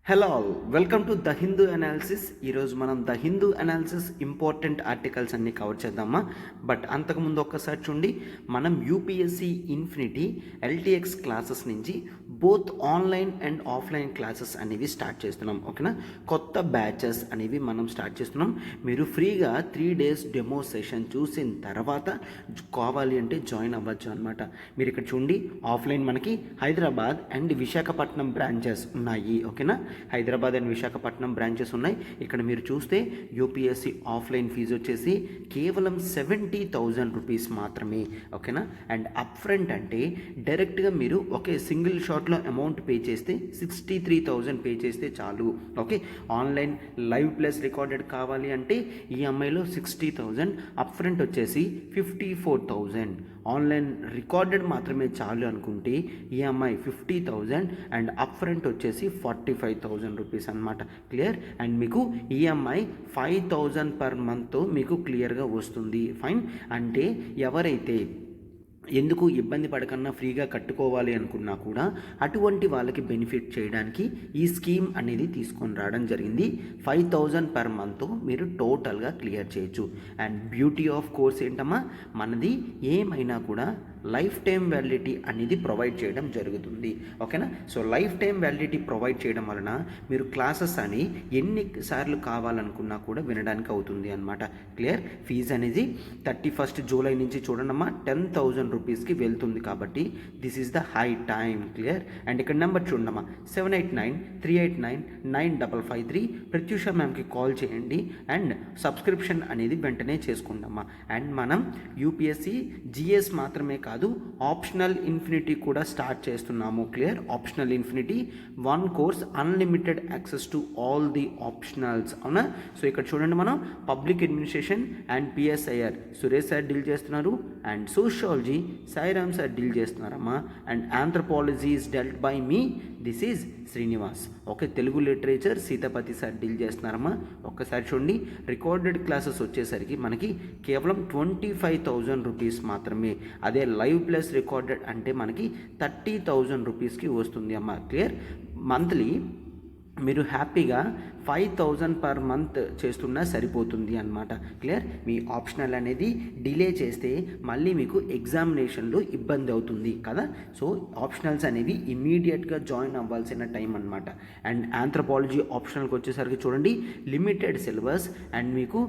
Hello all, welcome to the Hindu analysis. ఈరోజు మనం the Hindu analysis important articles అన్నీ cover చేద్దామా. బట్ అంతకుముందు ఒక్కసారి చూడండి, మనం యూపీఎస్సి ఇన్ఫినిటీ ఎల్టీఎక్స్ క్లాసెస్ నుంచి both online and offline classes అనేవి స్టార్ట్ చేస్తున్నాం. ఓకేనా, కొత్త బ్యాచెస్ అనేవి మనం స్టార్ట్ చేస్తున్నాం. మీరు ఫ్రీగా 3 days డెమో సెషన్ చూసిన తర్వాత కావాలి అంటే జాయిన్ అవ్వచ్చు అనమాట. మీరు ఇక్కడ చూడండి, ఆఫ్లైన్ మనకి హైదరాబాద్ అండ్ విశాఖపట్నం బ్రాంచెస్ ఉన్నాయి. ఓకేనా, హైదరాబాద్ అండ్ విశాఖపట్నం బ్రాంచెస్ ఉన్నాయి. ఇక్కడ మీరు చూస్తే యూపీఎస్సి ఆఫ్లైన్ ఫీజు వచ్చేసి కేవలం 70,000 రూపీస్ మాత్రమే. ఓకేనా, అండ్ అప్ ఫ్రంట్ అంటే డైరెక్ట్గా మీరు ఒకే సింగిల్ షాట్లో అమౌంట్ పే చేస్తే 63,000 పే చేస్తే చాలు. Okay, online live plus recorded కావాలి అంటే ఈఎంఐలో 60,000, అప్ ఫ్రంట్ వచ్చేసి 54,000. ఆన్లైన్ రికార్డెడ్ మాత్రమే చాలు అనుకుంటే ఈఎంఐ 50,000 అండ్ అప్ ఫ్రంట్ వచ్చేసి 45,000 రూపీస్ అనమాట. క్లియర్, అండ్ మీకు ఈఎంఐ 5,000 పర్ మంత్ మీకు క్లియర్గా వస్తుంది. ఫైన్, అంటే ఎవరైతే ఎందుకు ఇబ్బంది పడకన్నా ఫ్రీగా కట్టుకోవాలి అనుకున్నా కూడా అటువంటి వాళ్ళకి బెనిఫిట్ చేయడానికి ఈ స్కీమ్ అనేది తీసుకొని రావడం జరిగింది. 5,000 పర్ మంత్ మీరు టోటల్గా క్లియర్ చేయొచ్చు. అండ్ బ్యూటీ ఆఫ్ కోర్స్ ఏంటమ్మా, మనది ఏమైనా కూడా లైఫ్ టైం వ్యాలిడిటీ అనేది ప్రొవైడ్ చేయడం జరుగుతుంది. ఓకేనా, so life time validity provide చేయడం వలన మీరు క్లాసెస్ అని ఎన్నిసార్లు కావాలనుకున్నా కూడా వినడానికి అవుతుంది అనమాట. క్లియర్, ఫీజు అనేది 31st జూలై నుంచి చూడండమ్మా 10,000 రూపీస్కి వెళ్తుంది. కాబట్టి this is the high time. Clear, and ఇక్కడ నెంబర్ చూడమ్మా 7893899553. ప్రత్యూష మ్యామ్కి కాల్ చేయండి అండ్ సబ్స్క్రిప్షన్ అనేది వెంటనే చేసుకుంటామా. అండ్ మనం యూపీఎస్సి జిఎస్ మాత్రమే కాదు, ఆప్షనల్ ఇన్ఫినిటీ కూడా స్టార్ట్ చేస్తున్నాము. Clear, optional infinity 1 course unlimited access to all the optionals. అవునా, సో ఇక్కడ చూడండి, మనం public administration and PSIR Suresh sir deal చేస్తున్నారు, and sociology Sairam sir deal చేస్తున్నారమ్మా, and anthropology is dealt by me, this is Srinivas. Okay, Telugu literature Seetapathi sir deal చేస్తున్నారమ్మా. ఒక్కసారి చూడండి, recorded classes వచ్చేసరికి మనకి కేవలం 25,000 రూపీస్ మాత్రమే. అదే లైవ్ ప్లస్ రికార్డెడ్ అంటే మనకి 30,000 రూపీస్కి వస్తుంది అమ్మా. క్లియర్, మంత్లీ మీరు హ్యాపీగా 5,000 పర్ మంత్ చేస్తున్నా సరిపోతుంది అనమాట. క్లియర్, మీ ఆప్షనల్ అనేది డిలే చేస్తే మళ్ళీ మీకు ఎగ్జామినేషన్లో ఇబ్బంది అవుతుంది కదా. సో ఆప్షనల్స్ అనేవి ఇమీడియట్గా జాయిన్ అవ్వాల్సిన టైం అనమాట. అండ్ ఆంథ్రపాలజీ ఆప్షనల్కి వచ్చేసరికి చూడండి, లిమిటెడ్ సిలబస్ అండ్ మీకు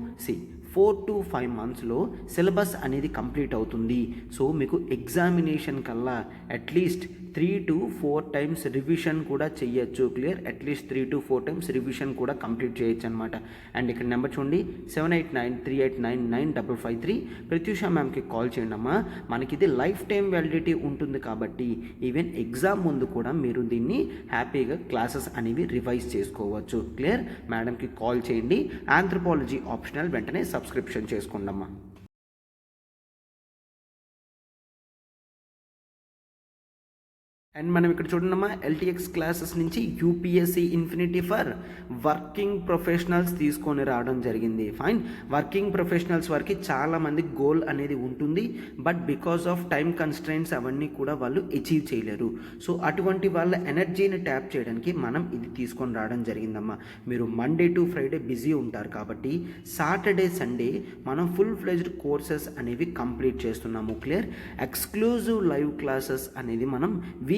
4 to 5 monthsలో సిలబస్ అనేది కంప్లీట్ అవుతుంది. సో మీకు ఎగ్జామినేషన్ కల్లా అట్లీస్ట్ 3 to 4 times రివిజన్ కూడా చేయొచ్చు. Clear, at least 3 to 4 times revision కూడా కంప్లీట్ చేయొచ్చు అనమాట. అండ్ ఇక్కడ నెంబర్ చూడండి 7893899553. ప్రత్యూష మ్యామ్కి కాల్ చేయండి అమ్మా. మనకి ఇది లైఫ్ టైం వ్యాలిడిటీ ఉంటుంది కాబట్టి ఈవెన్ ఎగ్జామ్ ముందు కూడా మీరు దీన్ని హ్యాపీగా క్లాసెస్ అనేవి రివైజ్ చేసుకోవచ్చు. క్లియర్, మేడంకి కాల్ చేయండి. ఆంథ్రపాలజీ ఆప్షనల్ వెంటనే సబ్స్క్రిప్షన్ చేసుకోండమ్మా. అండ్ మనం ఇక్కడ చూడమ్మా, ఎల్టీఎక్స్ క్లాసెస్ నుంచి UPSC infinity for working professionals తీసుకొని రావడం జరిగింది. ఫైన్, వర్కింగ్ ప్రొఫెషనల్స్ వారికి చాలామంది గోల్ అనేది ఉంటుంది, but because of time constraints అవన్నీ కూడా వాళ్ళు అచీవ్ చేయలేరు. సో అటువంటి వాళ్ళ ఎనర్జీని ట్యాప్ చేయడానికి మనం ఇది తీసుకొని రావడం జరిగిందమ్మా. మీరు మండే టు ఫ్రైడే బిజీ ఉంటారు కాబట్టి సాటర్డే సండే మనం ఫుల్ ఫ్లెజ్డ్ కోర్సెస్ అనేవి కంప్లీట్ చేస్తున్నాము. క్లియర్, ఎక్స్క్లూజివ్ లైవ్ క్లాసెస్ అనేది మనం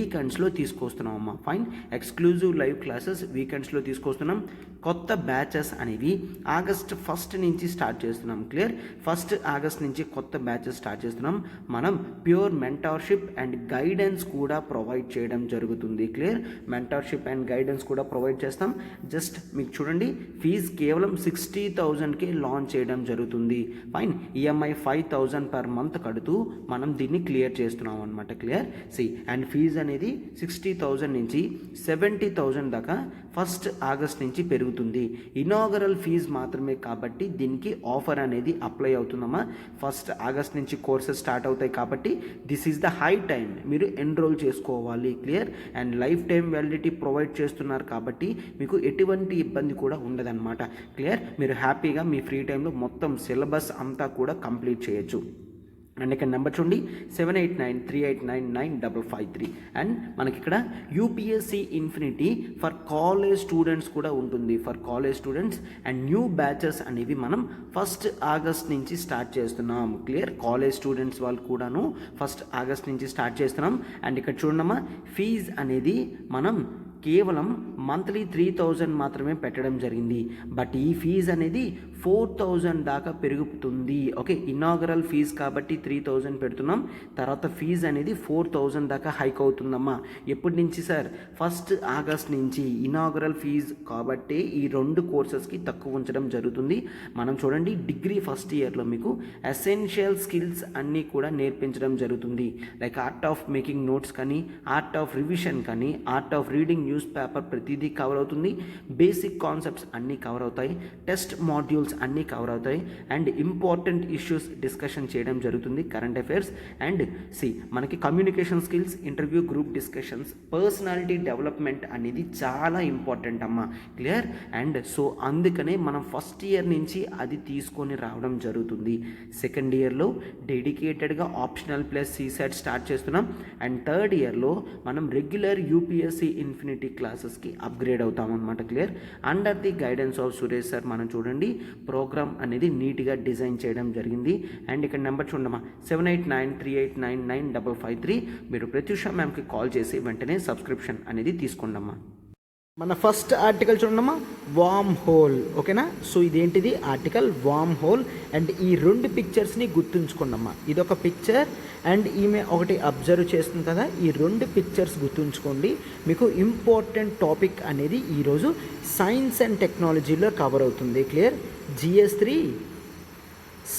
వీకెండ్స్లో తీసుకొస్తున్నాం అమ్మా. ఫైన్, ఎక్స్క్లూజివ్ లైవ్ క్లాసెస్ వీకెండ్స్లో తీసుకొస్తున్నాం. కొత్త బ్యాచెస్ అనేవి August 1st నుంచి స్టార్ట్ చేస్తున్నాం. క్లియర్, 1st August నుంచి కొత్త బ్యాచెస్ స్టార్ట్ చేస్తున్నాం. మనం ప్యూర్ మెంటార్షిప్ అండ్ గైడెన్స్ కూడా ప్రొవైడ్ చేయడం జరుగుతుంది. క్లియర్, మెంటార్షిప్ అండ్ గైడెన్స్ కూడా ప్రొవైడ్ చేస్తాం. జస్ట్ మీకు చూడండి, ఫీజు కేవలం 60,000కి లాంచ్ చేయడం జరుగుతుంది. ఫైన్, ఈఎంఐ 5,000 పర్ మంత్ కడుతూ మనం దీన్ని క్లియర్ చేస్తున్నాం అనమాట. క్లియర్, అండ్ ఫీజు అనేది 60,000 నుంచి 70,000 దాకా 1st August నుంచి పెరుగుతుంది. ఇనాగరల్ ఫీజు మాత్రమే కాబట్టి దీనికి ఆఫర్ అనేది అప్లై అవుతుందమ్మా. 1st August నుంచి కోర్సెస్ స్టార్ట్ అవుతాయి కాబట్టి this is the high time, మీరు ఎన్రోల్ చేసుకోవాలి. Clear, and life time validity provide చేస్తున్నారు కాబట్టి మీకు ఎటువంటి ఇబ్బంది కూడా ఉండదన్నమాట. క్లియర్, మీరు హ్యాపీగా మీ ఫ్రీ టైంలో మొత్తం సిలబస్ అంతా కూడా కంప్లీట్ చేయొచ్చు. అండ్ ఇక్కడ నెంబర్ చూడండి 7893899553. అండ్ మనకి ఇక్కడ UPSC infinity for college students కూడా ఉంటుంది. For college students and new batches అనేవి మనం 1st ఆగస్ట్ నుంచి స్టార్ట్ చేస్తున్నాం. క్లియర్? కాలేజ్ స్టూడెంట్స్ వాళ్ళు కూడాను 1st ఆగస్ట్ నుంచి స్టార్ట్ చేస్తున్నాం. అండ్ ఇక్కడ చూడమ్మా, ఫీజ్ అనేది మనం కేవలం మంత్లీ 3000 మాత్రమే పెట్టడం జరిగింది. బట్ ఈ ఫీజు అనేది 4000 దాకా పెరుగుతుంది. ఓకే, ఇనాగరల్ ఫీజు కాబట్టి 3000 పెడుతున్నాం, తర్వాత ఫీజు అనేది 4000 దాకా హైక్ అవుతుందమ్మా. ఎప్పటి నుంచి సార్? 1st ఆగస్ట్ నుంచి. ఇనాగరల్ ఫీజు కాబట్టి ఈ 2 కోర్సెస్కి తక్కువ ఉంచడం జరుగుతుంది. మనం చూడండి, డిగ్రీ ఫస్ట్ ఇయర్లో మీకు ఎసెన్షియల్ స్కిల్స్ అన్నీ కూడా నేర్పించడం జరుగుతుంది. Like art of making notes కానీ, ఆర్ట్ ఆఫ్ రివిజన్ కానీ, art of reading news paper ప్రతిదీ కవర్ అవుతుంది. బేసిక్ కాన్సెప్ట్స్ అన్నీ కవర్ అవుతాయి, టెస్ట్ మాడ్యూల్స్ అన్నీ కవర్ అవుతాయి, అండ్ ఇంపార్టెంట్ ఇష్యూస్ డిస్కషన్ చేయడం జరుగుతుంది, కరెంట్ అఫైర్స్. అండ్ మనకి communication skills, interview, group discussions, personality development అనేది చాలా ఇంపార్టెంట్ అమ్మా. క్లియర్? అండ్ అందుకనే మనం ఫస్ట్ ఇయర్ నుంచి అది తీసుకొని రావడం జరుగుతుంది. సెకండ్ ఇయర్లో డెడికేటెడ్గా ఆప్షనల్ ప్లస్ సీసెట్ స్టార్ట్ చేస్తున్నాం. అండ్ థర్డ్ ఇయర్లో మనం రెగ్యులర్ యూపీఎస్సి ఇన్ఫినిటీ క్లాసెస్కి అప్గ్రేడ్ అవుతాం అనమాట. Clear? Under the guidance of Suresh sir మనం చూడండి ప్రోగ్రామ్ అనేది నీట్గా డిజైన్ చేయడం జరిగింది. అండ్ ఇక్కడ నెంబర్ చూడమ్మా, 7893899553. మీరు ప్రత్యూష మ్యామ్కి కాల్ చేసి వెంటనే సబ్స్క్రిప్షన్ అనేది తీసుకోండమ్మా. మన ఫస్ట్ ఆర్టికల్ చూడమ్మా, వామ్ హోల్. ఓకేనా? సో ఇదేంటిది? Article warm whole. అండ్ ఈ 2 పిక్చర్స్ని గుర్తుంచుకోండమ్మా. ఇదొక పిక్చర్ అండ్ ఈమె ఒకటి అబ్జర్వ్ చేస్తుంది కదా, ఈ 2 పిక్చర్స్ గుర్తుంచుకోండి. మీకు ఇంపార్టెంట్ టాపిక్ అనేది ఈరోజు సైన్స్ అండ్ టెక్నాలజీలో కవర్ అవుతుంది. క్లియర్? GS3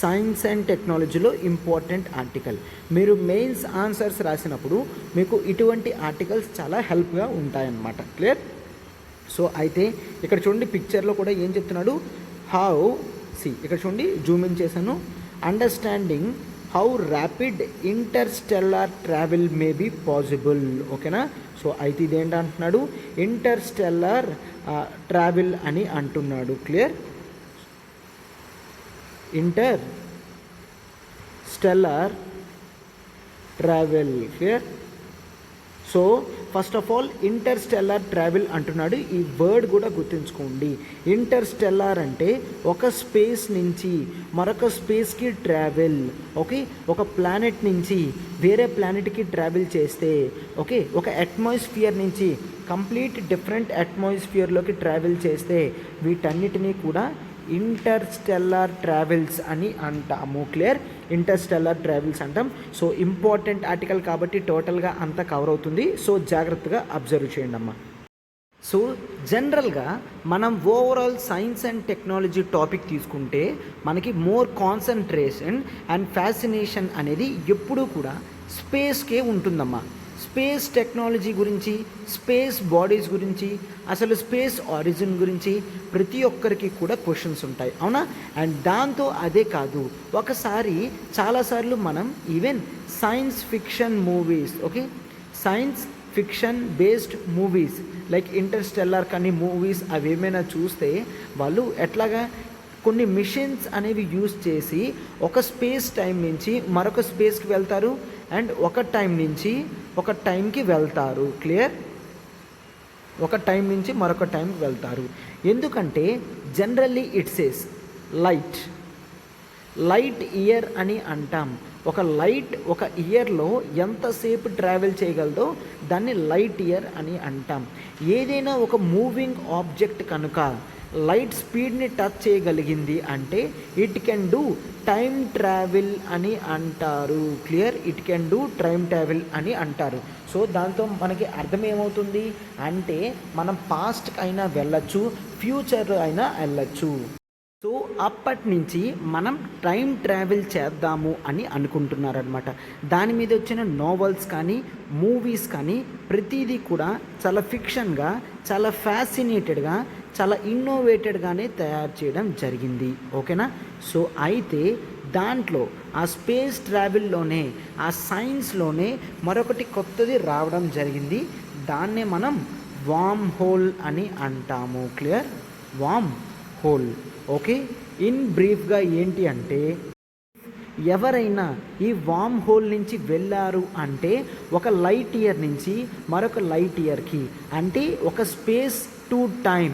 సైన్స్ అండ్ టెక్నాలజీలో ఇంపార్టెంట్ ఆర్టికల్. మీరు మెయిన్స్ ఆన్సర్స్ రాసినప్పుడు మీకు ఇటువంటి ఆర్టికల్స్ చాలా హెల్ప్గా ఉంటాయన్నమాట. క్లియర్? సో అయితే ఇక్కడ చూడండి, పిక్చర్లో కూడా ఏం చెప్తున్నాడు, ఇక్కడ చూడండి, జూమ్ ఇన్ చేశాను. Understanding how rapid interstellar travel may be possible. ఓకేనా? సో అయితే ఇదేంటంటున్నాడు, ఇంటర్స్టెల్లార్ ట్రావెల్ అని అంటున్నాడు. Clear? Interstellar travel. Clear? So first of all interstellar travel అంటున్నాడు. ఈ వర్డ్ కూడా గుర్తుంచుకోండి. ఇంటర్స్టెల్లార్ అంటే ఒక స్పేస్ నుంచి మరొక స్పేస్కి ట్రావెల్. ఓకే, ఒక ప్లానెట్ నుంచి వేరే ప్లానెట్కి ట్రావెల్ చేస్తే, ఓకే, ఒక అట్మాస్ఫియర్ నుంచి కంప్లీట్ డిఫరెంట్ అట్మాస్ఫియర్లోకి ట్రావెల్ చేస్తే వీటన్నిటినీ కూడా ఇంటర్స్టెల్లార్ ట్రావెల్స్ అని అంటాము. క్లియర్? ఇంటర్స్టెల్లార్ ట్రావెల్స్ అంటాం. సో ఇంపార్టెంట్ ఆర్టికల్ కాబట్టి టోటల్గా అంతా కవర్ అవుతుంది. సో జాగ్రత్తగా అబ్జర్వ్ చేయండి అమ్మా. సో జనరల్గా మనం overall science and technology topic తీసుకుంటే మనకి మోర్ కాన్సన్ట్రేషన్ అండ్ ఫ్యాసినేషన్ అనేది ఎప్పుడూ కూడా స్పేస్కే ఉంటుందమ్మా. స్పేస్ టెక్నాలజీ గురించి, స్పేస్ బాడీస్ గురించి, అసలు స్పేస్ ఆరిజిన్ గురించి ప్రతి ఒక్కరికి కూడా క్వశ్చన్స్ ఉంటాయి, అవునా? అండ్ దాంతో అదే కాదు, చాలాసార్లు మనం even science fiction movies, okay, science fiction based movies like Interstellar కానీ మూవీస్ అవి ఏమైనా చూస్తే వాళ్ళు ఎట్లాగా కొన్ని మిషన్స్ అనేవి యూజ్ చేసి ఒక స్పేస్ టైం నుంచి మరొక స్పేస్కి వెళ్తారు అండ్ ఒక టైం నుంచి ఒక టైంకి వెళ్తారు. క్లియర్? ఒక టైం నుంచి మరొక టైంకి వెళ్తారు. ఎందుకంటే generally it says light year అని అంటాం. ఒక లైట్ ఒక ఇయర్లో ఎంతసేపు ట్రావెల్ చేయగలదో దాన్ని లైట్ ఇయర్ అని అంటాం. ఏదైనా ఒక మూవింగ్ ఆబ్జెక్ట్ కనుక లైట్ స్పీడ్ని టచ్ చేయగలిగింది అంటే it can do time travel అని అంటారు. Clear? It can do time travel అని అంటారు. సో దాంతో మనకి అర్థం ఏమవుతుంది అంటే మనం పాస్ట్కి అయినా వెళ్ళచ్చు, ఫ్యూచర్ అయినా వెళ్ళచ్చు. సో అప్పటి నుంచి మనం టైం ట్రావెల్ చేద్దాము అని అనుకుంటున్నారనమాట. దాని మీద వచ్చిన నోవెల్స్ కానీ మూవీస్ కానీ ప్రతిదీ కూడా చాలా ఫిక్షన్గా, చాలా ఫ్యాసినేటెడ్గా, చాలా ఇన్నోవేటెడ్గానే తయారు చేయడం జరిగింది. ఓకేనా? సో అయితే దాంట్లో ఆ స్పేస్ ట్రావెల్లోనే, ఆ సైన్స్లోనే మరొకటి కొత్తది రావడం జరిగింది. దాన్నే మనం వామ్ హోల్ అని అంటాము. Clear? Warm whole. Okay, in బ్రీఫ్గా ఏంటి అంటే ఎవరైనా ఈ వామ్ హోల్ నుంచి వెళ్ళారు అంటే ఒక లైట్ ఇయర్ నుంచి మరొక లైట్ ఇయర్కి, అంటే ఒక space to time,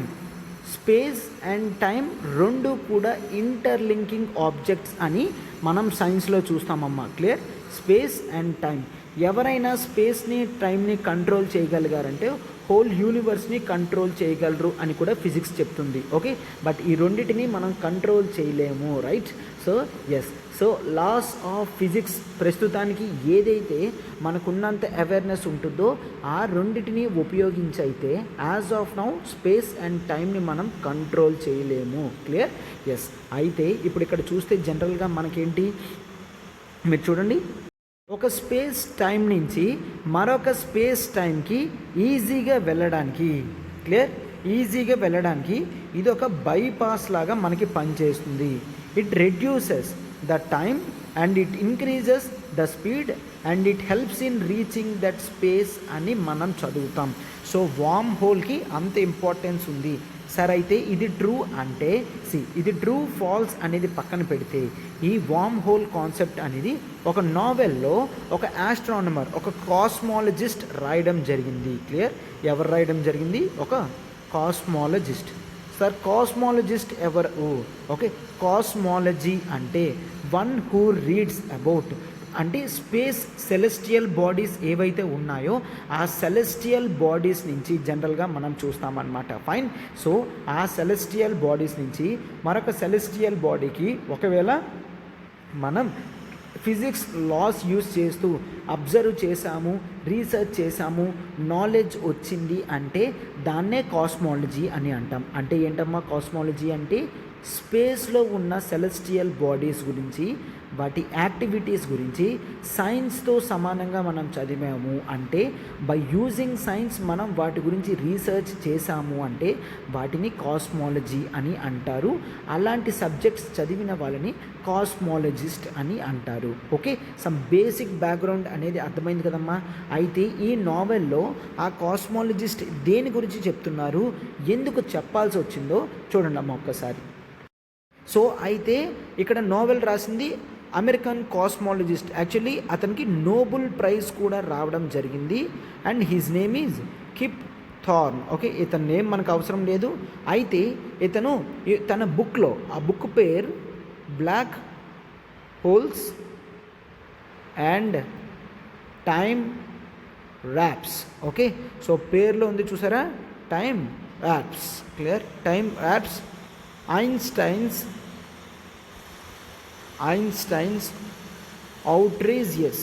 space and time రెండు కూడా ఇంటర్లింకింగ్ ఆబ్జెక్ట్స్ అని మనం సైన్స్లో చూస్తామమ్మా. క్లియర్? Space and time. ఎవరైనా స్పేస్ని టైంని కంట్రోల్ చేయగలిగారంటే హోల్ యూనివర్స్ని కంట్రోల్ చేయగలరు అని కూడా ఫిజిక్స్ చెప్తుంది. ఓకే, బట్ ఈ రెండింటిని మనం కంట్రోల్ చేయలేము, right? So yes, so laws of physics ప్రస్తుతానికి ఏదైతే మనకున్నంత అవేర్నెస్ ఉంటుందో ఆ రెండింటిని ఉపయోగించి అయితే as of now space and టైంని మనం కంట్రోల్ చేయలేము. క్లియర్? ఎస్. అయితే ఇప్పుడు ఇక్కడ చూస్తే జనరల్గా మనకేంటి, మీరు చూడండి, ఒక స్పేస్ టైం నుంచి మరొక స్పేస్ టైంకి ఈజీగా వెళ్ళడానికి, క్లియర్, ఈజీగా వెళ్ళడానికి ఇది ఒక బైపాస్ లాగా మనకి పనిచేస్తుంది. It reduces the time and it increases the speed and it helps in reaching that space అని మనం చదువుతాం. సో వామ్ హోల్కి అంత ఇంపార్టెన్స్ ఉంది. సరే, అయితే ఇది ట్రూ అంటే ఇది ట్రూ ఫాల్స్ అనేది పక్కన పెడితే ఈ వామ్ హోల్ కాన్సెప్ట్ అనేది ఒక నావెల్లో ఒక ఆస్ట్రానమర్, ఒక కాస్మాలజిస్ట్ రాయడం జరిగింది. క్లియర్? ఎవరు రాయడం జరిగింది? ఒక కాస్మాలజిస్ట్. సార్ కాస్మాలజిస్ట్ ఎవరు? ఓకే, కాస్మాలజీ అంటే వన్ హూ రీడ్స్ అబౌట్, అంటే స్పేస్ సెలెస్టియల్ బాడీస్ ఏవైతే ఉన్నాయో ఆ సెలెస్టియల్ బాడీస్ నుంచి జనరల్గా మనం చూస్తామన్నమాట. ఫైన్. సో ఆ సెలెస్టియల్ బాడీస్ నుంచి మరొక సెలెస్టియల్ బాడీకి ఒకవేళ మనం ఫిజిక్స్ లాస్ యూస్ చేస్తూ అబ్జర్వ్ చేసాము, రీసెర్చ్ చేసాము, నాలెడ్జ్ వచ్చింది అంటే దాన్నే కాస్మాలజీ అని అంటాం. అంటే ఏంటమ్మా కాస్మాలజీ అంటే? స్పేస్లో ఉన్న సెలెస్టియల్ బాడీస్ గురించి, వాటి యాక్టివిటీస్ గురించి సైన్స్తో సమానంగా మనం చదివాము అంటే, బై యూజింగ్ సైన్స్ మనం వాటి గురించి రీసెర్చ్ చేసాము అంటే వాటిని కాస్మాలజీ అని అంటారు. అలాంటి సబ్జెక్ట్స్ చదివిన వాళ్ళని కాస్మాలజిస్ట్ అని అంటారు. ఓకే, సమ్ బేసిక్ బ్యాక్గ్రౌండ్ అనేది అర్థమైంది కదమ్మా. అయితే ఈ నావెల్లో ఆ కాస్మాలజిస్ట్ దేని గురించి చెప్తున్నారు, ఎందుకు చెప్పాల్సి వచ్చిందో చూడండి అమ్మ ఒక్కసారి. సో అయితే ఇక్కడ నోబెల్ రాసింది అమెరికన్ కాస్మాలజిస్ట్. యాక్చువల్లీ అతనికి నోబెల్ ప్రైజ్ కూడా రావడం జరిగింది. And his name is keep thorn. Okay, ఇతని నేమ్ మనకు అవసరం లేదు. అయితే ఇతను తన బుక్లో, ఆ బుక్ పేరు black holes and time warps. Okay, so పేరులో ఉంది చూసారా, time warps. Clear? Time warps. Einstein's outrageous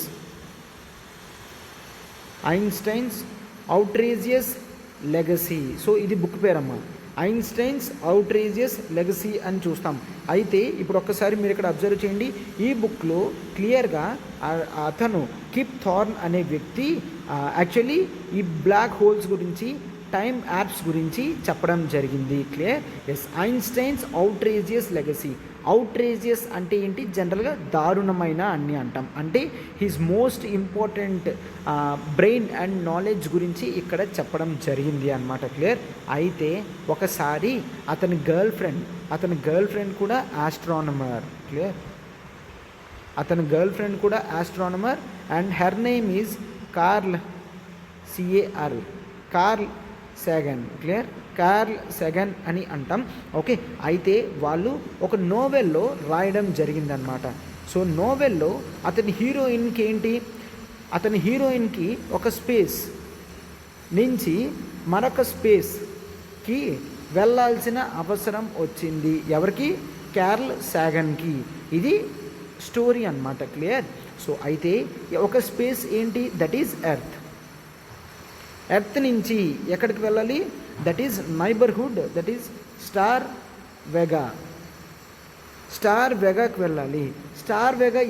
legacy. So ఇది బుక్ పేరమ్మా, ఐన్స్టైన్స్ అవుట్రేజియస్ లెగసీ అని చూస్తాం. అయితే ఇప్పుడు ఒక్కసారి మీరు ఇక్కడ అబ్జర్వ్ చేయండి, ఈ బుక్లో క్లియర్గా అతను కిప్ థార్న్ అనే వ్యక్తి యాక్చువల్లీ ఈ బ్లాక్ హోల్స్ గురించి, టైమ్ యాప్స్ గురించి చెప్పడం జరిగింది. Clear? Yes. Einstein's outrageous legacy. Outrageous అంటే ఏంటి? జనరల్గా దారుణమైన అని అంటాం. అంటే his most important brain and knowledge గురించి ఇక్కడ చెప్పడం జరిగింది అన్నమాట. క్లియర్? అయితే ఒకసారి అతని గర్ల్ ఫ్రెండ్ కూడా ఆస్ట్రానమర్. క్లియర్? అతని గర్ల్ ఫ్రెండ్ కూడా astronomer and her name is Carl Sagan. Clear? Carl Sagan అని అంటాం. ఓకే, అయితే వాళ్ళు ఒక నోవెల్లో రాయడం జరిగిందనమాట. సో నోవెల్లో అతని హీరోయిన్కి ఒక స్పేస్ నుంచి మరొక స్పేస్కి వెళ్ళాల్సిన అవసరం వచ్చింది. ఎవరికి? కార్ల్ సాగన్కి. ఇది స్టోరీ అన్నమాట. క్లియర్? సో అయితే ఒక స్పేస్ ఏంటి? That is earth. ఎర్త్ నుంచి ఎక్కడికి వెళ్ళాలి? That is neighbourhood, that is star వెగాకి వెళ్ళాలి. స్టార్ వెగా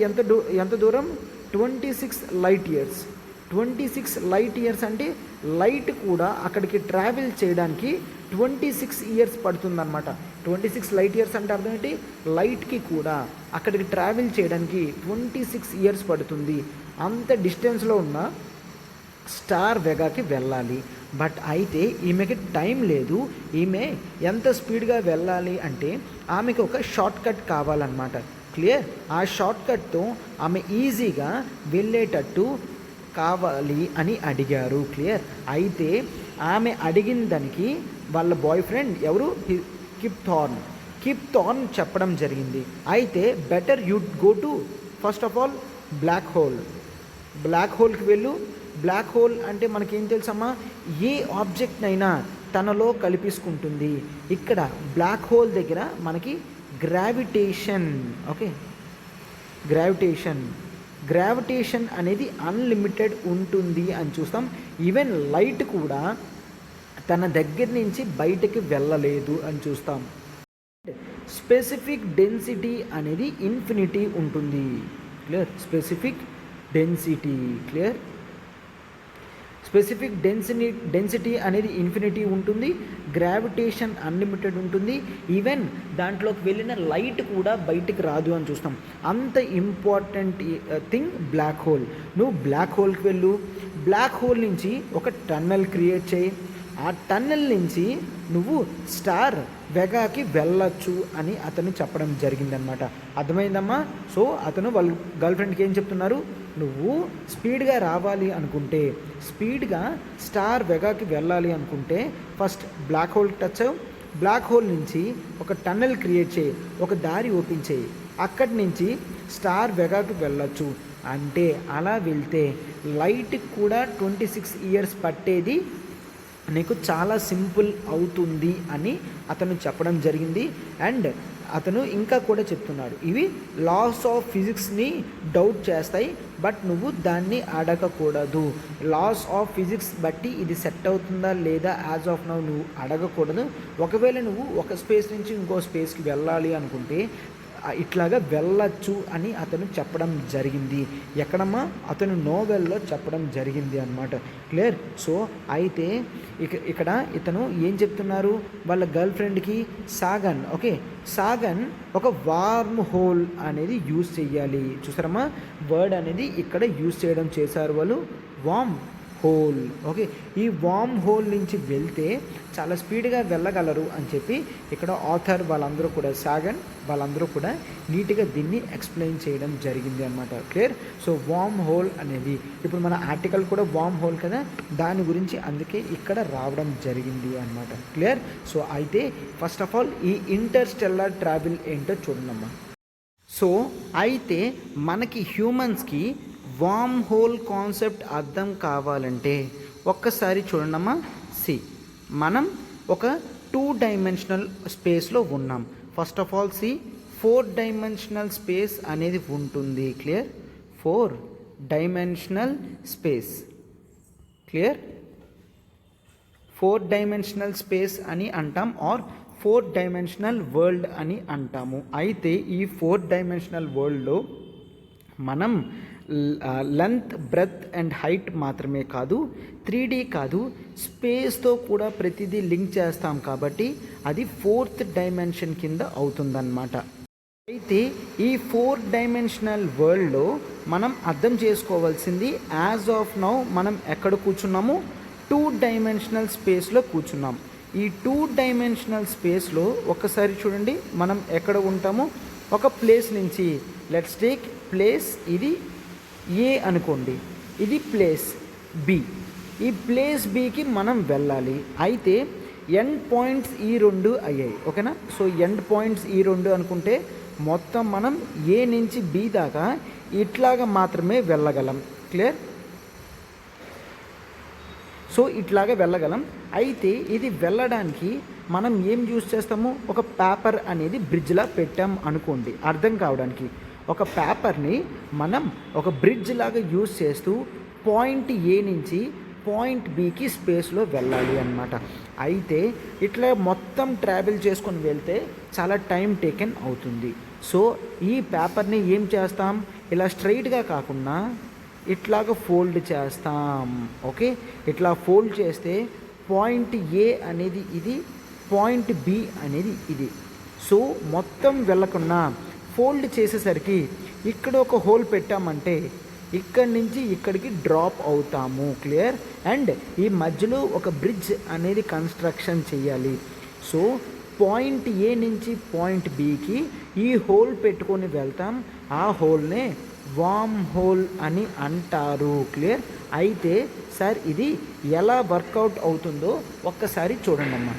ఎంత దూరం? 26 లైట్ ఇయర్స్. 26 లైట్ ఇయర్స్ అంటే లైట్ కూడా అక్కడికి ట్రావెల్ చేయడానికి 26 ఇయర్స్ పడుతుందన్నమాట. 26 లైట్ ఇయర్స్ అంటే అర్థం ఏంటి? లైట్కి కూడా అక్కడికి ట్రావెల్ చేయడానికి 26 ఇయర్స్ పడుతుంది. అంత డిస్టెన్స్లో ఉన్న స్టార్ వెగాకి వెళ్ళాలి. బట్ అయితే ఈమెకి టైం లేదు. ఈమె ఎంత స్పీడ్గా వెళ్ళాలి అంటే ఆమెకి ఒక షార్ట్ కట్ కావాలన్నమాట. క్లియర్. ఆ షార్ట్కట్తో ఆమె ఈజీగా వెళ్ళేటట్టు కావాలి అని అడిగారు. క్లియర్. అయితే ఆమె అడిగిన దానికి వాళ్ళ బాయ్ ఫ్రెండ్ ఎవరు, కిప్ థార్న్ చెప్పడం జరిగింది. అయితే better you go to first of all black హోల్కి వెళ్ళు. బ్లాక్ హోల్ అంటే మనకేం తెలుసమ్మా, ఏ ఆబ్జెక్ట్నైనా తనలో కల్పించుకుంటుంది. ఇక్కడ బ్లాక్ హోల్ దగ్గర మనకి గ్రావిటేషన్, ఓకే, గ్రావిటేషన్ అనేది అన్లిమిటెడ్ ఉంటుంది అని చూస్తాం. ఈవెన్ లైట్ కూడా తన దగ్గర నుంచి బయటకి వెళ్ళలేదు అని చూస్తాం. స్పెసిఫిక్ డెన్సిటీ అనేది ఇన్ఫినిటీ ఉంటుంది. క్లియర్. స్పెసిఫిక్ డెన్సిటీ అనేది ఇన్ఫినిటీ ఉంటుంది. గ్రావిటేషన్ అన్లిమిటెడ్ ఉంటుంది. ఈవెన్ దాంట్లోకి వెళ్ళిన లైట్ కూడా బయటికి రాదు అని చూస్తాం. అంత ఇంపార్టెంట్ థింగ్ బ్లాక్ హోల్. నువ్వు బ్లాక్ హోల్కి వెళ్ళు. బ్లాక్ హోల్ నుంచి ఒక టన్నెల్ క్రియేట్ చేయి. ఆ టన్నెల్ నుంచి నువ్వు స్టార్ వెగాకి వెళ్ళచ్చు అని అతను చెప్పడం జరిగిందనమాట. అర్థమైందమ్మా? సో అతను వాళ్ళ గర్ల్ ఫ్రెండ్కి ఏం చెప్తున్నారు, నువ్వు స్పీడ్గా రావాలి అనుకుంటే, స్పీడ్గా స్టార్ వెగాకి వెళ్ళాలి అనుకుంటే ఫస్ట్ బ్లాక్ హోల్ టచ్ అవ్వు. బ్లాక్ హోల్ నుంచి ఒక టన్నెల్ క్రియేట్ చేయి, ఒక దారి ఓపెన్ చేయి. అక్కడి నుంచి స్టార్ వెగాకి వెళ్ళచ్చు. అంటే అలా వెళ్తే లైట్కి కూడా 26 ఇయర్స్ పట్టేది నీకు చాలా సింపుల్ అవుతుంది అని అతను చెప్పడం జరిగింది. అండ్ అతను ఇంకా కూడా చెప్తున్నాడు, ఇవి లాస్ ఆఫ్ ఫిజిక్స్ని డౌట్ చేస్తాయి, బట్ నువ్వు దాన్ని అడగకూడదు. లాస్ ఆఫ్ ఫిజిక్స్ బట్టి ఇది సెట్ అవుతుందా లేదా యాజ్ ఆఫ్ నౌ నువ్వు అడగకూడదు. ఒకవేళ నువ్వు ఒక స్పేస్ నుంచి ఇంకో స్పేస్కి వెళ్ళాలి అనుకుంటే ఇట్లాగా వెళ్ళచ్చు అని అతను చెప్పడం జరిగింది. ఎక్కడమ్మా? అతను నోవెల్లో చెప్పడం జరిగింది అన్నమాట. క్లియర్. సో అయితే ఇక్కడ ఇతను ఏం చెప్తున్నారు వాళ్ళ గర్ల్ ఫ్రెండ్కి, సాగన్ ఒక వార్మ్ హోల్ అనేది యూజ్ చేయాలి. చూసారమ్మా, వర్డ్ అనేది ఇక్కడ యూజ్ చేయడం చేశారు వాళ్ళు, వార్మ్ హోల్. ఓకే, ఈ వార్మ్ హోల్ నుంచి వెళ్తే చాలా స్పీడ్గా వెళ్ళగలరు అని చెప్పి ఇక్కడ ఆథర్ వాళ్ళందరూ కూడా, వాళ్ళందరూ కూడా నీట్గా దీన్ని ఎక్స్ప్లెయిన్ చేయడం జరిగింది అనమాట. క్లియర్. సో వార్మ్ హోల్ అనేది ఇప్పుడు మన ఆర్టికల్ కూడా వార్మ్ హోల్ కదా, దాని గురించి అందుకే ఇక్కడ రావడం జరిగింది అనమాట. క్లియర్. సో అయితే ఫస్ట్ ఆఫ్ ఆల్ ఈ ఇంటర్స్టెల్లార్ ట్రావెల్ ఏంటో చూడండమ్మా. సో అయితే మనకి హ్యూమన్స్కి వార్మ్ హోల్ కాన్సెప్ట్ అర్థం కావాలంటే ఒక్కసారి చూడండమ్మా. మనం ఒక 2 డైమెన్షనల్ స్పేస్లో ఉన్నాం. First of all 4 dimensional space అనేది ఉంటుంది. Clear. 4 dimensional space. Clear. 4 dimensional space అని అంటాం, ఆర్ 4 డైమెన్షనల్ వరల్డ్ అని అంటాము. అయితే ఈ 4 డైమెన్షనల్ వరల్డ్లో మనం లెంత్, బ్రెత్ అండ్ హైట్ మాత్రమే కాదు, 3D కాదు, స్పేస్తో కూడా ప్రతిదీ లింక్ చేస్తాం కాబట్టి అది 4th డైమెన్షన్ కింద అవుతుందన్నమాట. అయితే ఈ 4 డైమెన్షనల్ వరల్డ్లో మనం అర్థం చేసుకోవాల్సింది, యాజ్ ఆఫ్ నౌ మనం ఎక్కడ కూర్చున్నాము, 2 డైమెన్షనల్ స్పేస్లో కూర్చున్నాం. ఈ 2 డైమెన్షనల్ స్పేస్లో ఒక్కసారి చూడండి, మనం ఎక్కడ ఉంటాము. ఒక ప్లేస్ నుంచి, లెట్స్ టేక్ ప్లేస్ ఇది ఏ అనుకోండి, ఇది ప్లేస్ బి. ఈ ప్లేస్ బికి మనం వెళ్ళాలి. అయితే ఎండ్ పాయింట్స్ ఈ 2 అయ్యాయి. ఓకేనా? సో ఎండ్ పాయింట్స్ ఈ 2 అనుకుంటే మొత్తం మనం ఏ నుంచి బి దాకా ఇట్లాగా మాత్రమే వెళ్ళగలం. క్లియర్. సో ఇట్లాగా వెళ్ళగలం. అయితే ఇది వెళ్ళడానికి మనం ఏం యూజ్ చేస్తాము, ఒక పేపర్ అనేది బ్రిడ్జ్లా పెట్టాం అనుకోండి. అర్థం కావడానికి ఒక పేపర్ని మనం ఒక బ్రిడ్జ్ లాగా యూజ్ చేస్తూ పాయింట్ ఏ నుంచి పాయింట్ బికి స్పేస్లో వెళ్ళాలి అన్నమాట. అయితే ఇట్లా మొత్తం ట్రావెల్ చేసుకొని వెళ్తే చాలా టైం టేకెన్ అవుతుంది. సో ఈ పేపర్ని ఏం చేస్తాం, ఇలా స్ట్రైట్గా కాకుండా ఇట్లాగా ఫోల్డ్ చేస్తాం. ఓకే, ఇట్లా ఫోల్డ్ చేస్తే పాయింట్ ఏ అనేది ఇది, పాయింట్ బి అనేది ఇది. సో మొత్తం వెళ్ళకుండా ఫోల్డ్ చేసేసరికి ఇక్కడ ఒక హోల్ పెట్టామంటే ఇక్కడి నుంచి ఇక్కడికి డ్రాప్ అవుతాము. క్లియర్. అండ్ ఈ మధ్యలో ఒక బ్రిడ్జ్ అనేది కన్స్ట్రక్షన్ చేయాలి. సో పాయింట్ ఏ నుంచి పాయింట్ బికి ఈ హోల్ పెట్టుకొని వెళ్తాం, ఆ హోల్నే వామ్ హోల్ అని అంటారు. క్లియర్? అయితే సార్ ఇది ఎలా వర్కౌట్ అవుతుందో ఒక్కసారి చూడండి అమ్మా.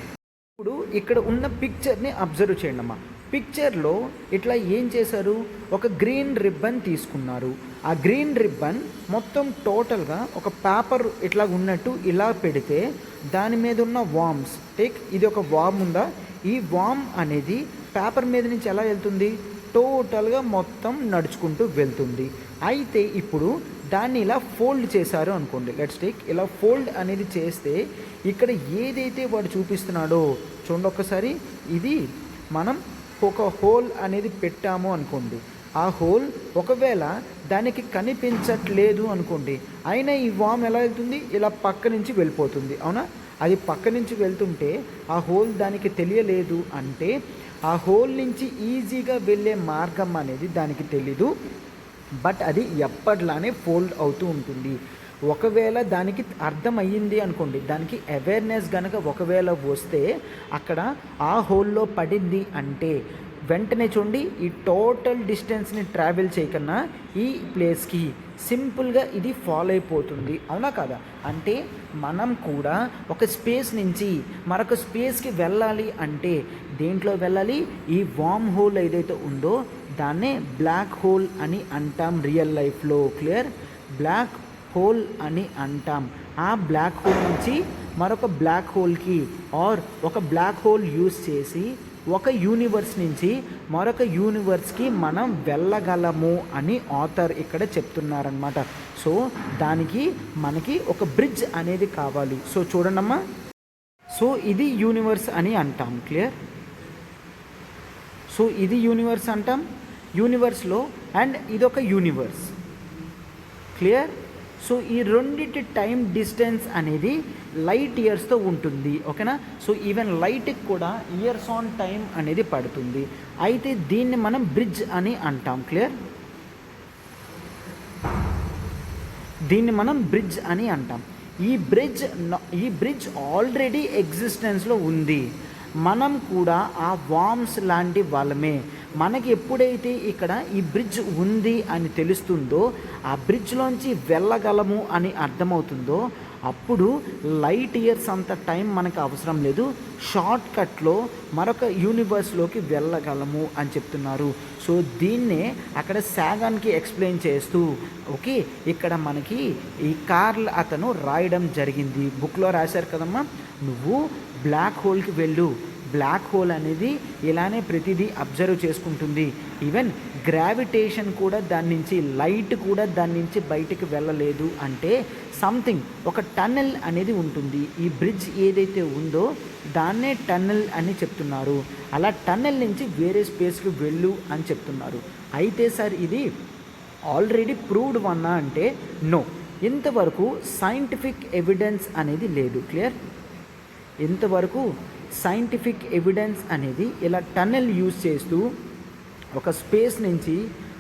ఇప్పుడు ఇక్కడ ఉన్న పిక్చర్ని అబ్జర్వ్ చేయండి అమ్మా. పిక్చర్లో ఇట్లా ఏం చేశారు, ఒక గ్రీన్ రిబ్బన్ తీసుకున్నారు. ఆ గ్రీన్ రిబ్బన్ మొత్తం టోటల్గా ఒక పేపర్ ఇట్లా ఉన్నట్టు ఇలా పెడితే దాని మీద ఉన్న వామ్స్ ఇది ఒక వామ్ ఉందా, ఈ వామ్ అనేది పేపర్ మీద నుంచి ఎలా వెళ్తుంది, టోటల్గా మొత్తం నడుచుకుంటూ వెళ్తుంది. అయితే ఇప్పుడు దాన్ని ఇలా ఫోల్డ్ చేశారు అనుకోండి, లెట్స్ టేక్ ఇలా ఫోల్డ్ అనేది చేస్తే ఇక్కడ ఏదైతే వాడు చూపిస్తున్నాడో చూడండి ఒక్కసారి, ఇది మనం ఒక హోల్ అనేది పెట్టాము అనుకోండి, ఆ హోల్ ఒకవేళ దానికి కనిపించట్లేదు అనుకోండి, అయినా ఈ వామ్ ఎలా వెళ్తుంది, ఇలా పక్క నుంచి వెళ్ళిపోతుంది. అవునా? అది పక్క నుంచి వెళ్తుంటే ఆ హోల్ దానికి తెలియలేదు అంటే ఆ హోల్ నుంచి ఈజీగా వెళ్ళే మార్గం అనేది దానికి తెలీదు, బట్ అది ఎప్పట్లానే ఫోల్డ్ అవుతూ ఉంటుంది. ఒకవేళ దానికి అర్థం అయ్యింది అనుకోండి, దానికి అవేర్నెస్ కనుక ఒకవేళ వస్తే అక్కడ ఆ హోల్లో పడింది అంటే వెంటనే చూడండి ఈ టోటల్ డిస్టెన్స్ని ట్రావెల్ చేయకన్నా ఈ ప్లేస్కి సింపుల్గా ఇది ఫాలో అయిపోతుంది. అవునా కదా? అంటే మనం కూడా ఒక స్పేస్ నుంచి మరొక స్పేస్కి వెళ్ళాలి అంటే దేంట్లో వెళ్ళాలి, ఈ వామ్ హోల్ ఏదైతే ఉందో దాన్నే బ్లాక్ హోల్ అని అంటాం రియల్ లైఫ్లో. క్లియర్? బ్లాక్ హోల్ అని అంటాం. ఆ బ్లాక్ హోల్ నుంచి మరొక బ్లాక్ హోల్కి ఆర్ ఒక బ్లాక్ హోల్ యూజ్ చేసి ఒక యూనివర్స్ నుంచి మరొక యూనివర్స్కి మనం వెళ్ళగలము అని ఆథర్ ఇక్కడ చెప్తున్నారనమాట. సో దానికి మనకి ఒక బ్రిడ్జ్ అనేది కావాలి. సో చూడండమ్మా, సో ఇది యూనివర్స్ అని అంటాం. క్లియర్? సో ఇది యూనివర్స్ అంటాం, యూనివర్స్లో అండ్ ఇదొక యూనివర్స్. క్లియర్? సో ఈ రెండింటి టైం డిస్టెన్స్ అనేది లైట్ ఇయర్స్తో ఉంటుంది. ఓకేనా? సో ఈవెన్ లైట్కి కూడా ఇయర్స్ ఆన్ టైం అనేది పడుతుంది. అయితే దీన్ని మనం బ్రిడ్జ్ అని అంటాం. క్లియర్? దీన్ని మనం బ్రిడ్జ్ అని అంటాం. ఈ బ్రిడ్జ్ ఆల్రెడీ ఎగ్జిస్టెన్స్లో ఉంది. మనం కూడా ఆ వామ్స్ లాంటి వాళ్ళమే. మనకి ఎప్పుడైతే ఇక్కడ ఈ బ్రిడ్జ్ ఉంది అని తెలుస్తుందో, ఆ బ్రిడ్జ్లోంచి వెళ్ళగలము అని అర్థమవుతుందో, అప్పుడు లైట్ ఇయర్స్ అంత టైం మనకు అవసరం లేదు, షార్ట్ కట్లో మరొక యూనివర్స్లోకి వెళ్ళగలము అని చెప్తున్నారు. సో దీన్నే అక్కడ సాగాన్కి ఎక్స్ప్లెయిన్ చేస్తూ ఓకే ఇక్కడ మనకి ఈ కార్ల్ అతను రాయడం జరిగింది. బుక్లో రాశారు కదమ్మా, నువ్వు బ్లాక్ హోల్కి వెళ్ళు, బ్లాక్ హోల్ అనేది ఇలానే ప్రతిదీ అబ్జర్వ్ చేసుకుంటుంది. ఈవెన్ గ్రావిటేషన్ కూడా దాని నుంచి, లైట్ కూడా దాని నుంచి బయటికి వెళ్ళలేదు అంటే సంథింగ్ ఒక టన్నెల్ అనేది ఉంటుంది. ఈ బ్రిడ్జ్ ఏదైతే ఉందో దాన్నే టన్నెల్ అని చెప్తున్నారు. అలా టన్నెల్ నుంచి వేరే స్పేస్కి వెళ్ళు అని చెప్తున్నారు. అయితే సార్ ఇది ఆల్రెడీ ప్రూవ్డ్ వన్నా అంటే నో, ఇంతవరకు సైంటిఫిక్ ఎవిడెన్స్ అనేది లేదు. క్లియర్? ఇంతవరకు సైంటిఫిక్ ఎవిడెన్స్ అనేది ఇలా టన్నెల్ యూజ్ చేస్తూ ఒక స్పేస్ నుంచి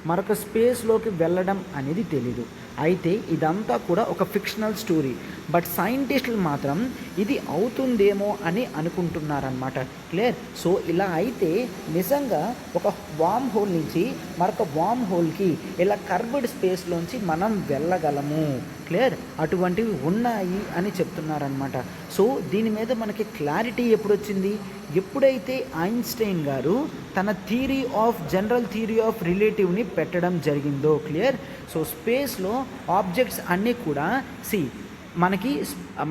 మరొక స్పేస్లోకి వెళ్ళడం అనేది తెలీదు. అయితే ఇదంతా కూడా ఒక ఫిక్షనల్ స్టోరీ. బట్ సైంటిస్టులు మాత్రం ఇది అవుతుందేమో అని అనుకుంటున్నారనమాట. క్లియర్? సో ఇలా అయితే నిజంగా ఒక వామ్ హోల్ నుంచి మరొక వామ్ హోల్కి ఇలా కర్వ్డ్ స్పేస్లోంచి మనం వెళ్ళగలము. క్లియర్? అటువంటివి ఉన్నాయి అని చెప్తున్నారనమాట. సో దీని మీద మనకి క్లారిటీ ఎప్పుడు వచ్చింది, ఎప్పుడైతే ఐన్స్టైన్ గారు తన జనరల్ థియరీ ఆఫ్ రిలేటివ్ని పెట్టడం జరిగిందో. క్లియర్? సో స్పేస్లో ఆబ్జెక్ట్స్ అన్నీ కూడా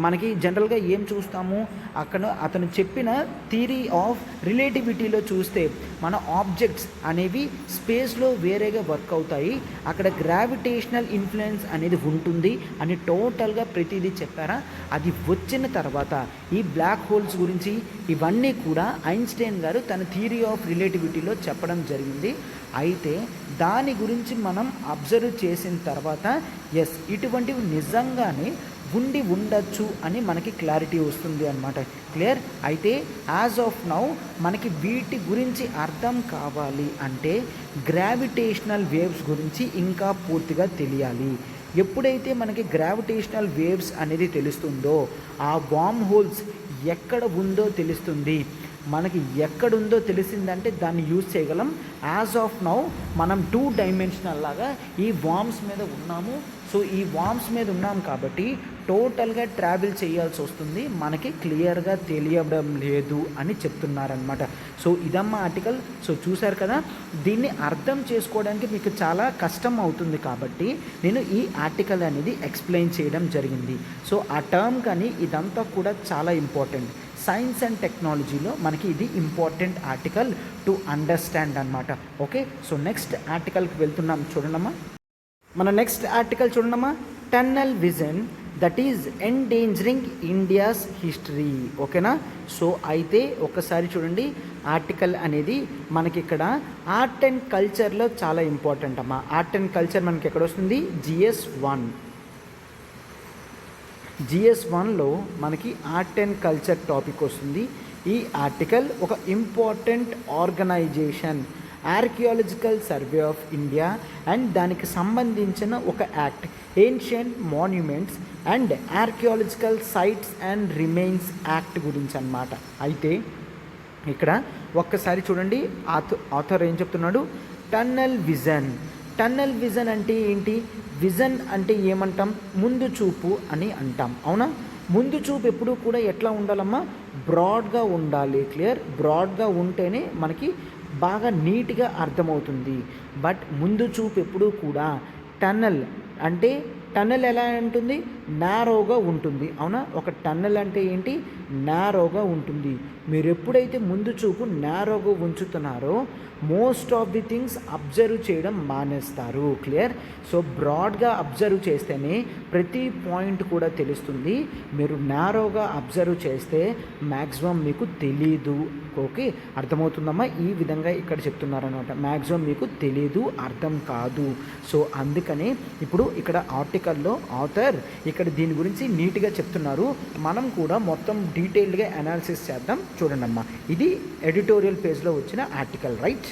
మనకి జనరల్గా ఏం చూస్తాము, అక్కడ అతను చెప్పిన థియరీ ఆఫ్ రిలేటివిటీలో చూస్తే మన ఆబ్జెక్ట్స్ అనేవి స్పేస్లో వేరేగా వర్క్ అవుతాయి, అక్కడ గ్రావిటేషనల్ ఇన్ఫ్లుయెన్స్ అనేది ఉంటుంది అని టోటల్గా ప్రతిదీ చెప్పారా. అది వచ్చిన తర్వాత ఈ బ్లాక్ హోల్స్ గురించి ఇవన్నీ కూడా ఐన్స్టైన్ గారు తన థియరీ ఆఫ్ రిలేటివిటీలో చెప్పడం జరిగింది. అయితే దాని గురించి మనం అబ్జర్వ్ చేసిన తర్వాత ఎస్ ఇటువంటివి నిజంగానే ఉండి ఉండొచ్చు అని మనకి క్లారిటీ వస్తుంది అన్నమాట. క్లియర్? అయితే యాజ్ ఆఫ్ నౌ మనకి వీటి గురించి అర్థం కావాలి అంటే గ్రావిటేషనల్ వేవ్స్ గురించి ఇంకా పూర్తిగా తెలియాలి. ఎప్పుడైతే మనకి గ్రావిటేషనల్ వేవ్స్ అనేది తెలుస్తుందో ఆ వామ్ హోల్స్ ఎక్కడ ఉందో తెలుస్తుంది. మనకి ఎక్కడుందో తెలిసిందంటే దాన్ని యూజ్ చేయగలం. యాజ్ ఆఫ్ నౌ మనం 2 డైమెన్షనల్ లాగా ఈ వామ్స్ మీద ఉన్నాము. సో ఈ వామ్స్ మీద ఉన్నాం కాబట్టి టోటల్గా ట్రావెల్ చేయాల్సి వస్తుంది, మనకి క్లియర్గా తెలియడం లేదు అని చెప్తున్నారనమాట. సో ఇదమ్మా ఆర్టికల్. సో చూశారు కదా, దీన్ని అర్థం చేసుకోవడానికి మీకు చాలా కష్టం అవుతుంది కాబట్టి నేను ఈ ఆర్టికల్ అనేది ఎక్స్ప్లెయిన్ చేయడం జరిగింది. సో ఆ టర్మ్ కానీ ఇదంతా కూడా చాలా ఇంపార్టెంట్. సైన్స్ అండ్ టెక్నాలజీలో మనకి ఇది ఇంపార్టెంట్ ఆర్టికల్ టు అండర్స్టాండ్ అనమాట. ఓకే, సో నెక్స్ట్ ఆర్టికల్కి వెళ్తున్నాం. చూడండమ్మా, మన నెక్స్ట్ ఆర్టికల్ చూడండమ్మా, tunnel vision that is endangering India's history. ఓకేనా, సో అయితే ఒకసారి చూడండి, ఆర్టికల్ అనేది మనకి ఇక్కడ ఆర్ట్ అండ్ కల్చర్లో చాలా ఇంపార్టెంట్ అమ్మా. ఆర్ట్ అండ్ కల్చర్ మనకి ఎక్కడ వస్తుంది? GS1లో మనకి ఆర్ట్ అండ్ కల్చర్ టాపిక్ వస్తుంది. ఈ ఆర్టికల్ ఒక important organisation archaeological survey of India and దానికి సంబంధించిన ఒక act, ancient monuments and archaeological sites and remains act గురించి అన్నమాట. అయితే ఇక్కడ ఒక్కసారి చూడండి, ఆథర్ ఏం చెప్తున్నాడు? టన్నల్ విజన్ అంటే ఏంటి? విజన్ అంటే ఏమంటాం? ముందు చూపు అని అంటాం, అవునా? ముందు చూపు ఎప్పుడు కూడా ఎట్లా ఉండాలమ్మా? బ్రాడ్గా ఉండాలి. క్లియర్, బ్రాడ్గా ఉంటేనే మనకి బాగా నీట్గా అర్థమవుతుంది. బట్ ముందు చూపు ఎప్పుడూ కూడా టన్నల్ అంటే టన్నెల్ ఎలా ఉంటుంది? నారోగా ఉంటుంది, అవునా? ఒక టన్నెల్ అంటే ఏంటి? నారోగా ఉంటుంది. మీరు ఎప్పుడైతే ముందు చూపు నారోగా ఉంచుతున్నారో most of the things observe చేయడం మానేస్తారు. క్లియర్, సో బ్రాడ్గా అబ్జర్వ్ చేస్తేనే ప్రతి పాయింట్ కూడా తెలుస్తుంది. మీరు నారోగా అబ్జర్వ్ చేస్తే మ్యాక్సిమం మీకు తెలీదు. ఓకే, అర్థమవుతుందమ్మా? ఈ విధంగా ఇక్కడ చెప్తున్నారనమాట. మ్యాక్సిమం మీకు తెలీదు, అర్థం కాదు. సో అందుకనే ఇప్పుడు ఇక్కడ ఆర్టికల్లో ఆథర్ ఇక్కడ దీని గురించి నీట్గా చెప్తున్నారు. మనం కూడా మొత్తం డీటెయిల్డ్గా అనాలిసిస్ చేద్దాం. చూడండమ్మా, ఇది ఎడిటోరియల్ పేజ్లో వచ్చిన ఆర్టికల్, రైట్?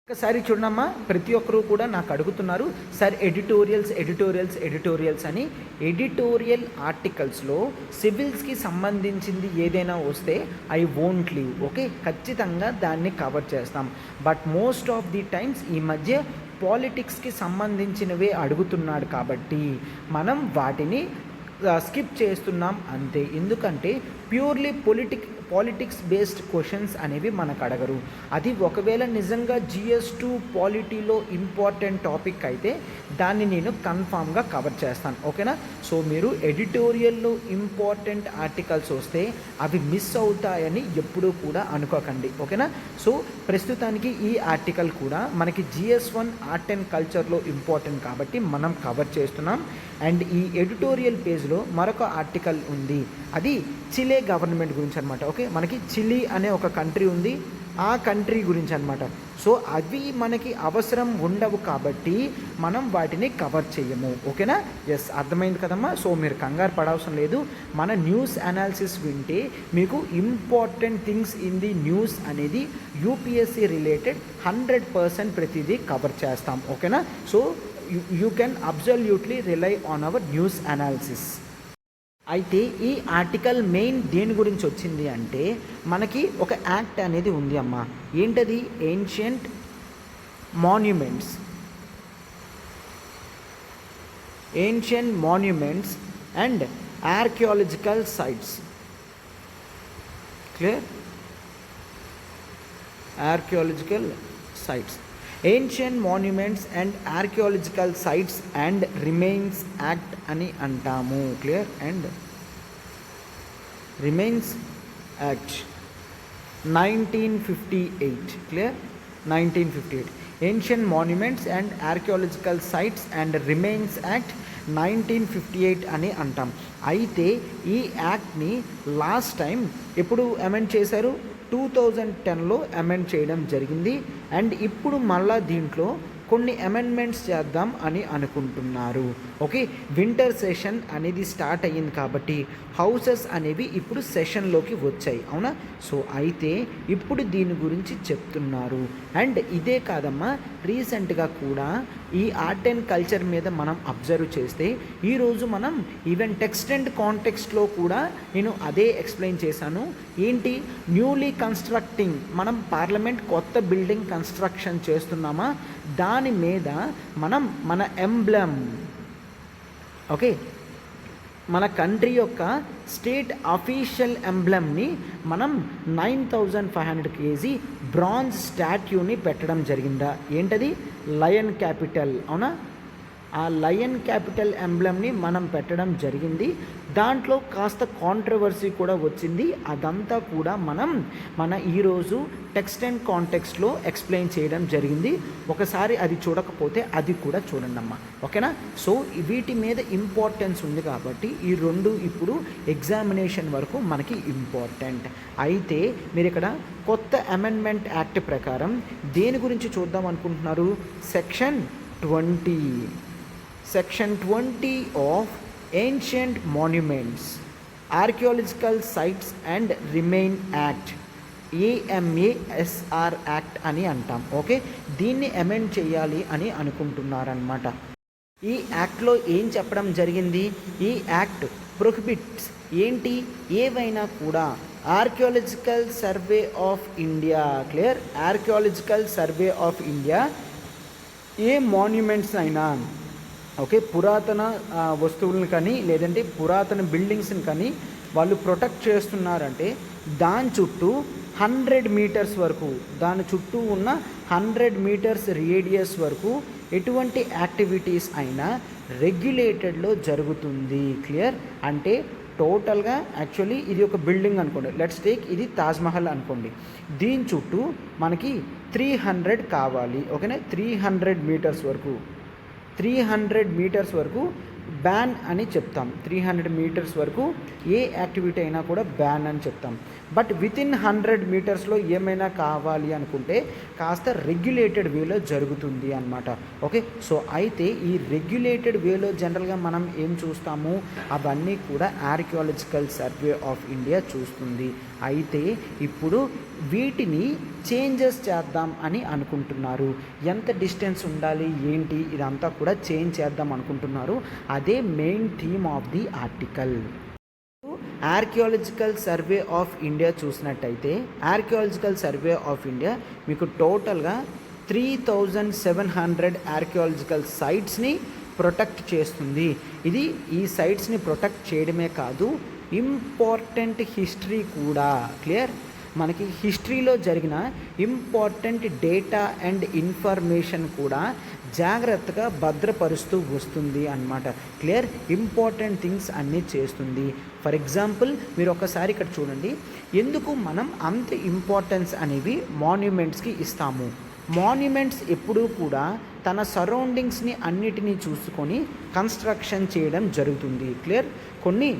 ఒకసారి చూడమ్మా, ప్రతి ఒక్కరూ కూడా నాకు అడుగుతున్నారు, సార్ ఎడిటోరియల్స్ అని. ఎడిటోరియల్ ఆర్టికల్స్లో సివిల్స్కి సంబంధించింది ఏదైనా వస్తే ఐ వోంట్ లీవ్. ఓకే, ఖచ్చితంగా దాన్ని కవర్ చేస్తాం. But most of the times ఈ మధ్య పాలిటిక్స్కి సంబంధించినవే అడుగుతున్నాడు కాబట్టి మనం వాటిని స్కిప్ చేస్తున్నాం అంతే. ఎందుకంటే ప్యూర్లీ పాలిటిక్స్ బేస్డ్ క్వశ్చన్స్ అనేవి మనకు అడగరు. అది ఒకవేళ నిజంగా GS2 పాలిటీలో ఇంపార్టెంట్ టాపిక్ అయితే దాన్ని నేను కన్ఫామ్గా కవర్ చేస్తాను. ఓకేనా? సో మీరు ఎడిటోరియల్లో ఇంపార్టెంట్ ఆర్టికల్స్ వస్తే అవి మిస్ అవుతాయని ఎప్పుడూ కూడా అనుకోకండి. ఓకేనా? సో ప్రస్తుతానికి ఈ ఆర్టికల్ కూడా మనకి GS1 ఆర్ట్ అండ్ కల్చర్లో ఇంపార్టెంట్ కాబట్టి మనం కవర్ చేస్తున్నాం. అండ్ ఈ ఎడిటోరియల్ పేజ్లో మరొక ఆర్టికల్ ఉంది, అది చిలే గవర్నమెంట్ గురించి అనమాట. ఓకే, మనకి చిలీ అనే ఒక కంట్రీ ఉంది, ఆ కంట్రీ గురించి అనమాట. సో అవి మనకి అవసరం ఉండవు కాబట్టి మనం వాటిని కవర్ చేయము. ఓకేనా? ఎస్, అర్థమైంది కదమ్మా? సో మీరు కంగారు పడవసరం లేదు. మన న్యూస్ అనాలిసిస్ వింటే మీకు important things in the news అనేది UPSC రిలేటెడ్ 100% ప్రతిదీ కవర్ చేస్తాం. ఓకేనా? So you can absolutely rely on hour news analysis. అయితే ఈ ఆర్టికల్ మెయిన్ దేని గురించి వచ్చింది అంటే మనకి ఒక యాక్ట్ అనేది ఉంది అమ్మా. ఏంటది? Ancient monuments and archaeological sites. Clear? Archaeological sites, ancient monuments and archaeological sites and remains act అని అంటాము. Clear? And remains act 1958. Clear? 1958 ancient monuments and archaeological sites and remains act 1958 అని అంటాం. అయితే ఈ యాక్ట్ని లాస్ట్ టైం ఎప్పుడు amend చేశారు? 2010లో అమెండ్ చేయడం జరిగింది. అండ్ ఇప్పుడు మళ్ళా దీంట్లో కొన్ని అమెండ్మెంట్స్ చేద్దాం అని అనుకుంటున్నారు. ఓకే, వింటర్ సెషన్ అనేది స్టార్ట్ అయ్యింది కాబట్టి హౌసెస్ అనేవి ఇప్పుడు సెషన్లోకి వచ్చాయి, అవునా? సో అయితే ఇప్పుడు దీని గురించి చెప్తున్నారు. అండ్ ఇదే కాదమ్మా, రీసెంట్గా కూడా ఈ ఆర్ట్ అండ్ కల్చర్ మీద మనం అబ్జర్వ్ చేస్తే ఈరోజు మనం ఈవెన్ టెక్స్ట్ అండ్ కాంటెక్స్ట్లో కూడా నేను అదే ఎక్స్ప్లెయిన్ చేశాను. ఏంటి, న్యూలీ కన్స్ట్రక్టింగ్, మనం పార్లమెంట్ కొత్త బిల్డింగ్ కన్స్ట్రక్షన్ చేస్తున్నామా, దాని మీద మనం మన ఎంబ్లమ్, ఓకే, మన కంట్రీ యొక్క స్టేట్ అఫీషియల్ ఎంబ్లమ్ని మనం 9500 kg బ్రాంజ్ స్టాట్యూని పెట్టడం జరిగిందా. ఏంటది, లయన్ క్యాపిటల్, అవునా, ఆ లయన్ క్యాపిటల్ ఎంబ్లమ్ని మనం పెట్టడం జరిగింది. దాంట్లో కాస్త కాంట్రవర్సీ కూడా వచ్చింది. అదంతా కూడా మనం మన ఈరోజు టెక్స్ట్ అండ్ కాంటెక్స్ట్లో ఎక్స్ప్లెయిన్ చేయడం జరిగింది. ఒకసారి అది చూడకపోతే అది కూడా చూడండి అమ్మా, ఓకేనా. సో వీటి మీద ఇంపార్టెన్స్ ఉంది కాబట్టి ఈ రెండు ఇప్పుడు ఎగ్జామినేషన్ వరకు మనకి ఇంపార్టెంట్. అయితే మీరు ఇక్కడ కొత్త అమెండ్మెంట్ యాక్ట్ ప్రకారం దేని గురించి చూద్దాం అనుకుంటున్నారు, section 20 of ancient monuments, archaeological sites and remain act, AMASR act అని అంటాం. ఓకే, దీన్ని అమెండ్ చేయాలి అని అనుకుంటున్నారనమాట. ఈ యాక్ట్లో ఏం చెప్పడం జరిగింది, ఈ యాక్ట్ ప్రొహిబిట్స్ ఏంటి, ఏవైనా కూడా archaeological survey of India, clear, archaeological survey of India A monuments అయినా, ఓకే, పురాతన వస్తువులను కానీ లేదంటే పురాతన బిల్డింగ్స్ని కానీ వాళ్ళు ప్రొటెక్ట్ చేస్తున్నారంటే దాని చుట్టూ 100 మీటర్స్ వరకు, దాని చుట్టూ ఉన్న 100 మీటర్స్ రేడియస్ వరకు ఎటువంటి యాక్టివిటీస్ అయినా రెగ్యులేటెడ్లో జరుగుతుంది. క్లియర్, అంటే టోటల్గా యాక్చువల్లీ ఇది ఒక బిల్డింగ్ అనుకోండి, లెట్స్ టేక్ ఇది తాజ్మహల్ అనుకోండి, దీని చుట్టూ మనకి 300 కావాలి, ఓకేనా, 300 మీటర్స్ వరకు బ్యాన్ అని చెప్తాం. 300 మీటర్స్ వరకు ఏ యాక్టివిటీ అయినా కూడా బ్యాన్ అని చెప్తాం. బట్ వితిన్ 100 మీటర్స్లో ఏమైనా కావాలి అనుకుంటే కాస్త రెగ్యులేటెడ్ వేలో జరుగుతుంది అన్నమాట. ఓకే, సో అయితే ఈ రెగ్యులేటెడ్ వేలో జనరల్గా మనం ఏం చూస్తాము, అవన్నీ కూడా ఆర్కియాలజికల్ సర్వే ఆఫ్ ఇండియా చూస్తుంది. అయితే ఇప్పుడు వీటిని చేంజెస్ చేద్దాం అని అనుకుంటున్నారు. ఎంత డిస్టెన్స్ ఉండాలి ఏంటి ఇదంతా కూడా చేంజ్ చేద్దాం అనుకుంటున్నారు. అదే main theme of the article. Archaeological survey of India చూసినట్టయితే ఆర్కియాలజికల్ సర్వే ఆఫ్ ఇండియా మీకు టోటల్గా 3700 ఆర్కియాలజికల్ సైట్స్ని ప్రొటెక్ట్ చేస్తుంది. ఇది ఈ సైట్స్ని ప్రొటెక్ట్ చేయడమే కాదు, ఇంపార్టెంట్ హిస్టరీ కూడా, క్లియర్, మనకి హిస్టరీలో జరిగిన ఇంపార్టెంట్ డేటా అండ్ ఇన్ఫర్మేషన్ కూడా జాగ్రత్తగా భద్రపరుస్తూ వస్తుంది అన్నమాట. క్లియర్, ఇంపార్టెంట్ థింగ్స్ అన్నీ చేస్తుంది. ఫర్ ఎగ్జాంపుల్ మీరు ఒకసారి ఇక్కడ చూడండి, ఎందుకు మనం అంత ఇంపార్టెన్స్ అనేవి మాన్యుమెంట్స్కి ఇస్తాము. మాన్యుమెంట్స్ ఎప్పుడూ కూడా తన సరౌండింగ్స్ని అన్నిటినీ చూసుకొని కన్స్ట్రక్షన్ చేయడం జరుగుతుంది. క్లియర్, కొన్ని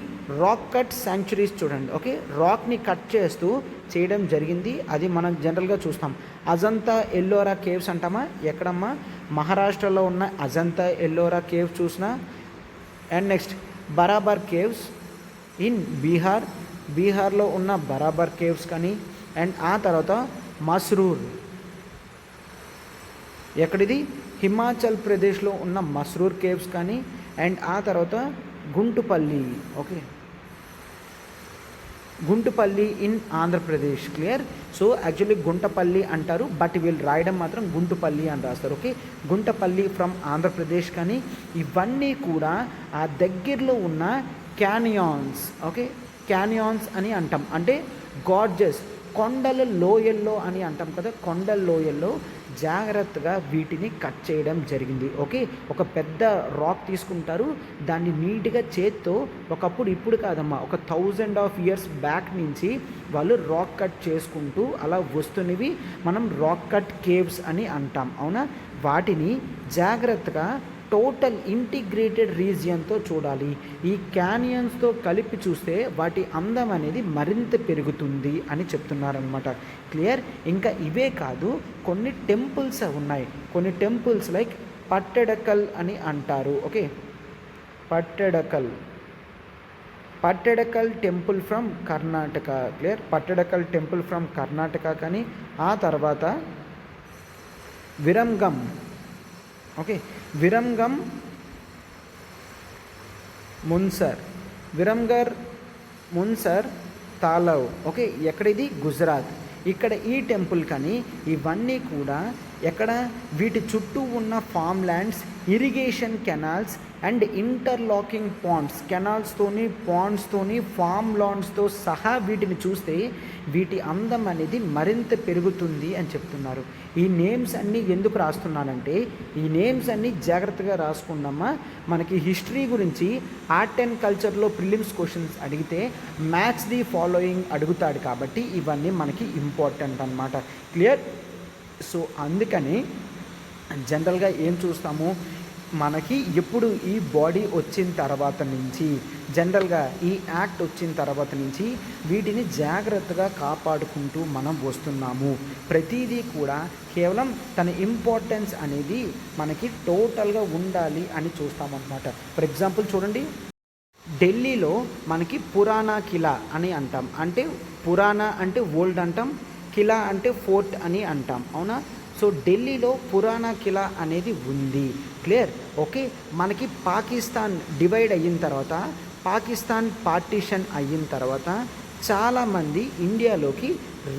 రాక్ కట్ శాంక్చురీస్ చూడండి, ఓకే, రాక్ని కట్ చేస్తూ చేయడం జరిగింది. అది మనం జనరల్గా చూస్తాం. అజంతా ఎల్లోరా కేవ్స్ అంటామా, ఎక్కడమ్మా, మహారాష్ట్రలో ఉన్న అజంతా ఎల్లోరా కేవ్ చూసినా. అండ్ నెక్స్ట్ బరాబర్ కేవ్స్ ఇన్ బీహార్లో ఉన్న బరాబర్ కేవ్స్ కానీ, అండ్ ఆ తర్వాత మస్రూర్, ఎక్కడిది, హిమాచల్ ప్రదేశ్లో ఉన్న మస్రూర్ కేవ్స్ కానీ, అండ్ ఆ తర్వాత Guntupalli, okay, Guntupalli in Andhra Pradesh. Clear, so actually Guntapalli అంటారు, బట్ వీళ్ళు రాయడం మాత్రం గుంటుపల్లి అని రాస్తారు. ఓకే, గుంటపల్లి ఫ్రమ్ ఆంధ్రప్రదేశ్ కానీ, ఇవన్నీ కూడా ఆ దగ్గరలో ఉన్న క్యానియాన్స్, ఓకే, క్యానియాన్స్ అని అంటాం, అంటే గార్జెస్, కొండల లోయల్లో అని అంటాం కదా, కొండల లోయల్లో జాగ్రత్తగా వీటిని కట్ చేయడం జరిగింది. ఓకే, ఒక పెద్ద రాక్ తీసుకుంటారు, దాన్ని నీట్గా చేత్తో, ఒకప్పుడు ఇప్పుడు కాదమ్మా, ఒక 1000 years బ్యాక్ నుంచి వాళ్ళు రాక్ కట్ చేసుకుంటూ అలా వస్తున్నవి మనం రాక్ కట్ కేవ్స్ అని అంటాం, అవునా. వాటిని జాగ్రత్తగా టోటల్ ఇంటిగ్రేటెడ్ రీజియన్తో చూడాలి. ఈ క్యానియన్స్తో కలిపి చూస్తే వాటి అందం అనేది మరింత పెరుగుతుంది అని చెప్తున్నారనమాట. క్లియర్, ఇంకా ఇవే కాదు, కొన్ని టెంపుల్స్ ఉన్నాయి, కొన్ని టెంపుల్స్ లైక్ పట్టెడకల్ అని అంటారు. Okay, Pattadakal temple from Karnataka. Clear, Pattadakal temple from Karnataka కానీ, ఆ తర్వాత ఓకే, విరంగం మున్సర్, విరంగర్ మున్సర్ తాలవ్. ఓకే, ఎక్కడ ఇది? గుజరాత్. ఇక్కడ ఈ టెంపుల్ కానీ ఇవన్నీ కూడా ఎక్కడ? వీటి చుట్టూ ఉన్న farm lands, irrigation canals and interlocking ponds, కెనాల్స్తోని పాండ్స్తోని ఫామ్ లాండ్స్తో సహా వీటిని చూస్తే వీటి అందం అనేది మరింత పెరుగుతుంది అని చెప్తున్నారు. ఈ నేమ్స్ అన్నీ ఎందుకు రాస్తున్నానంటే ఈ నేమ్స్ అన్నీ జాగ్రత్తగా రాసుకున్నామా. మనకి హిస్టరీ గురించి ఆర్ట్ అండ్ కల్చర్లో ప్రిలిమ్స్ క్వశ్చన్స్ అడిగితే మ్యాచ్ ది ఫాలోయింగ్ అడుగుతాడు కాబట్టి ఇవన్నీ మనకి ఇంపార్టెంట్ అన్నమాట. క్లియర్? సో అందుకని జనరల్గా ఏం చూస్తాము, మనకి ఎప్పుడు ఈ బాడీ వచ్చిన తర్వాత నుంచి, జనరల్గా ఈ యాక్ట్ వచ్చిన తర్వాత నుంచి వీటిని జాగ్రత్తగా కాపాడుకుంటూ మనం వస్తున్నాము. ప్రతిదీ కూడా కేవలం తన ఇంపార్టెన్స్ అనేది మనకి టోటల్గా ఉండాలి అని చూస్తామన్నమాట. ఫర్ ఎగ్జాంపుల్ చూడండి, ఢిల్లీలో మనకి పురాణా కిలా అని అంటాం. అంటే పురాణా అంటే ఓల్డ్ అంటాం, కిలా అంటే ఫోర్ట్ అని అంటాం, అవునా? సో ఢిల్లీలో పురాణా కిలా అనేది ఉంది. క్లియర్? ఓకే, మనకి పాకిస్తాన్ డివైడ్ అయిన తర్వాత, పాకిస్తాన్ పార్టీషన్ అయిన తర్వాత చాలామంది ఇండియాలోకి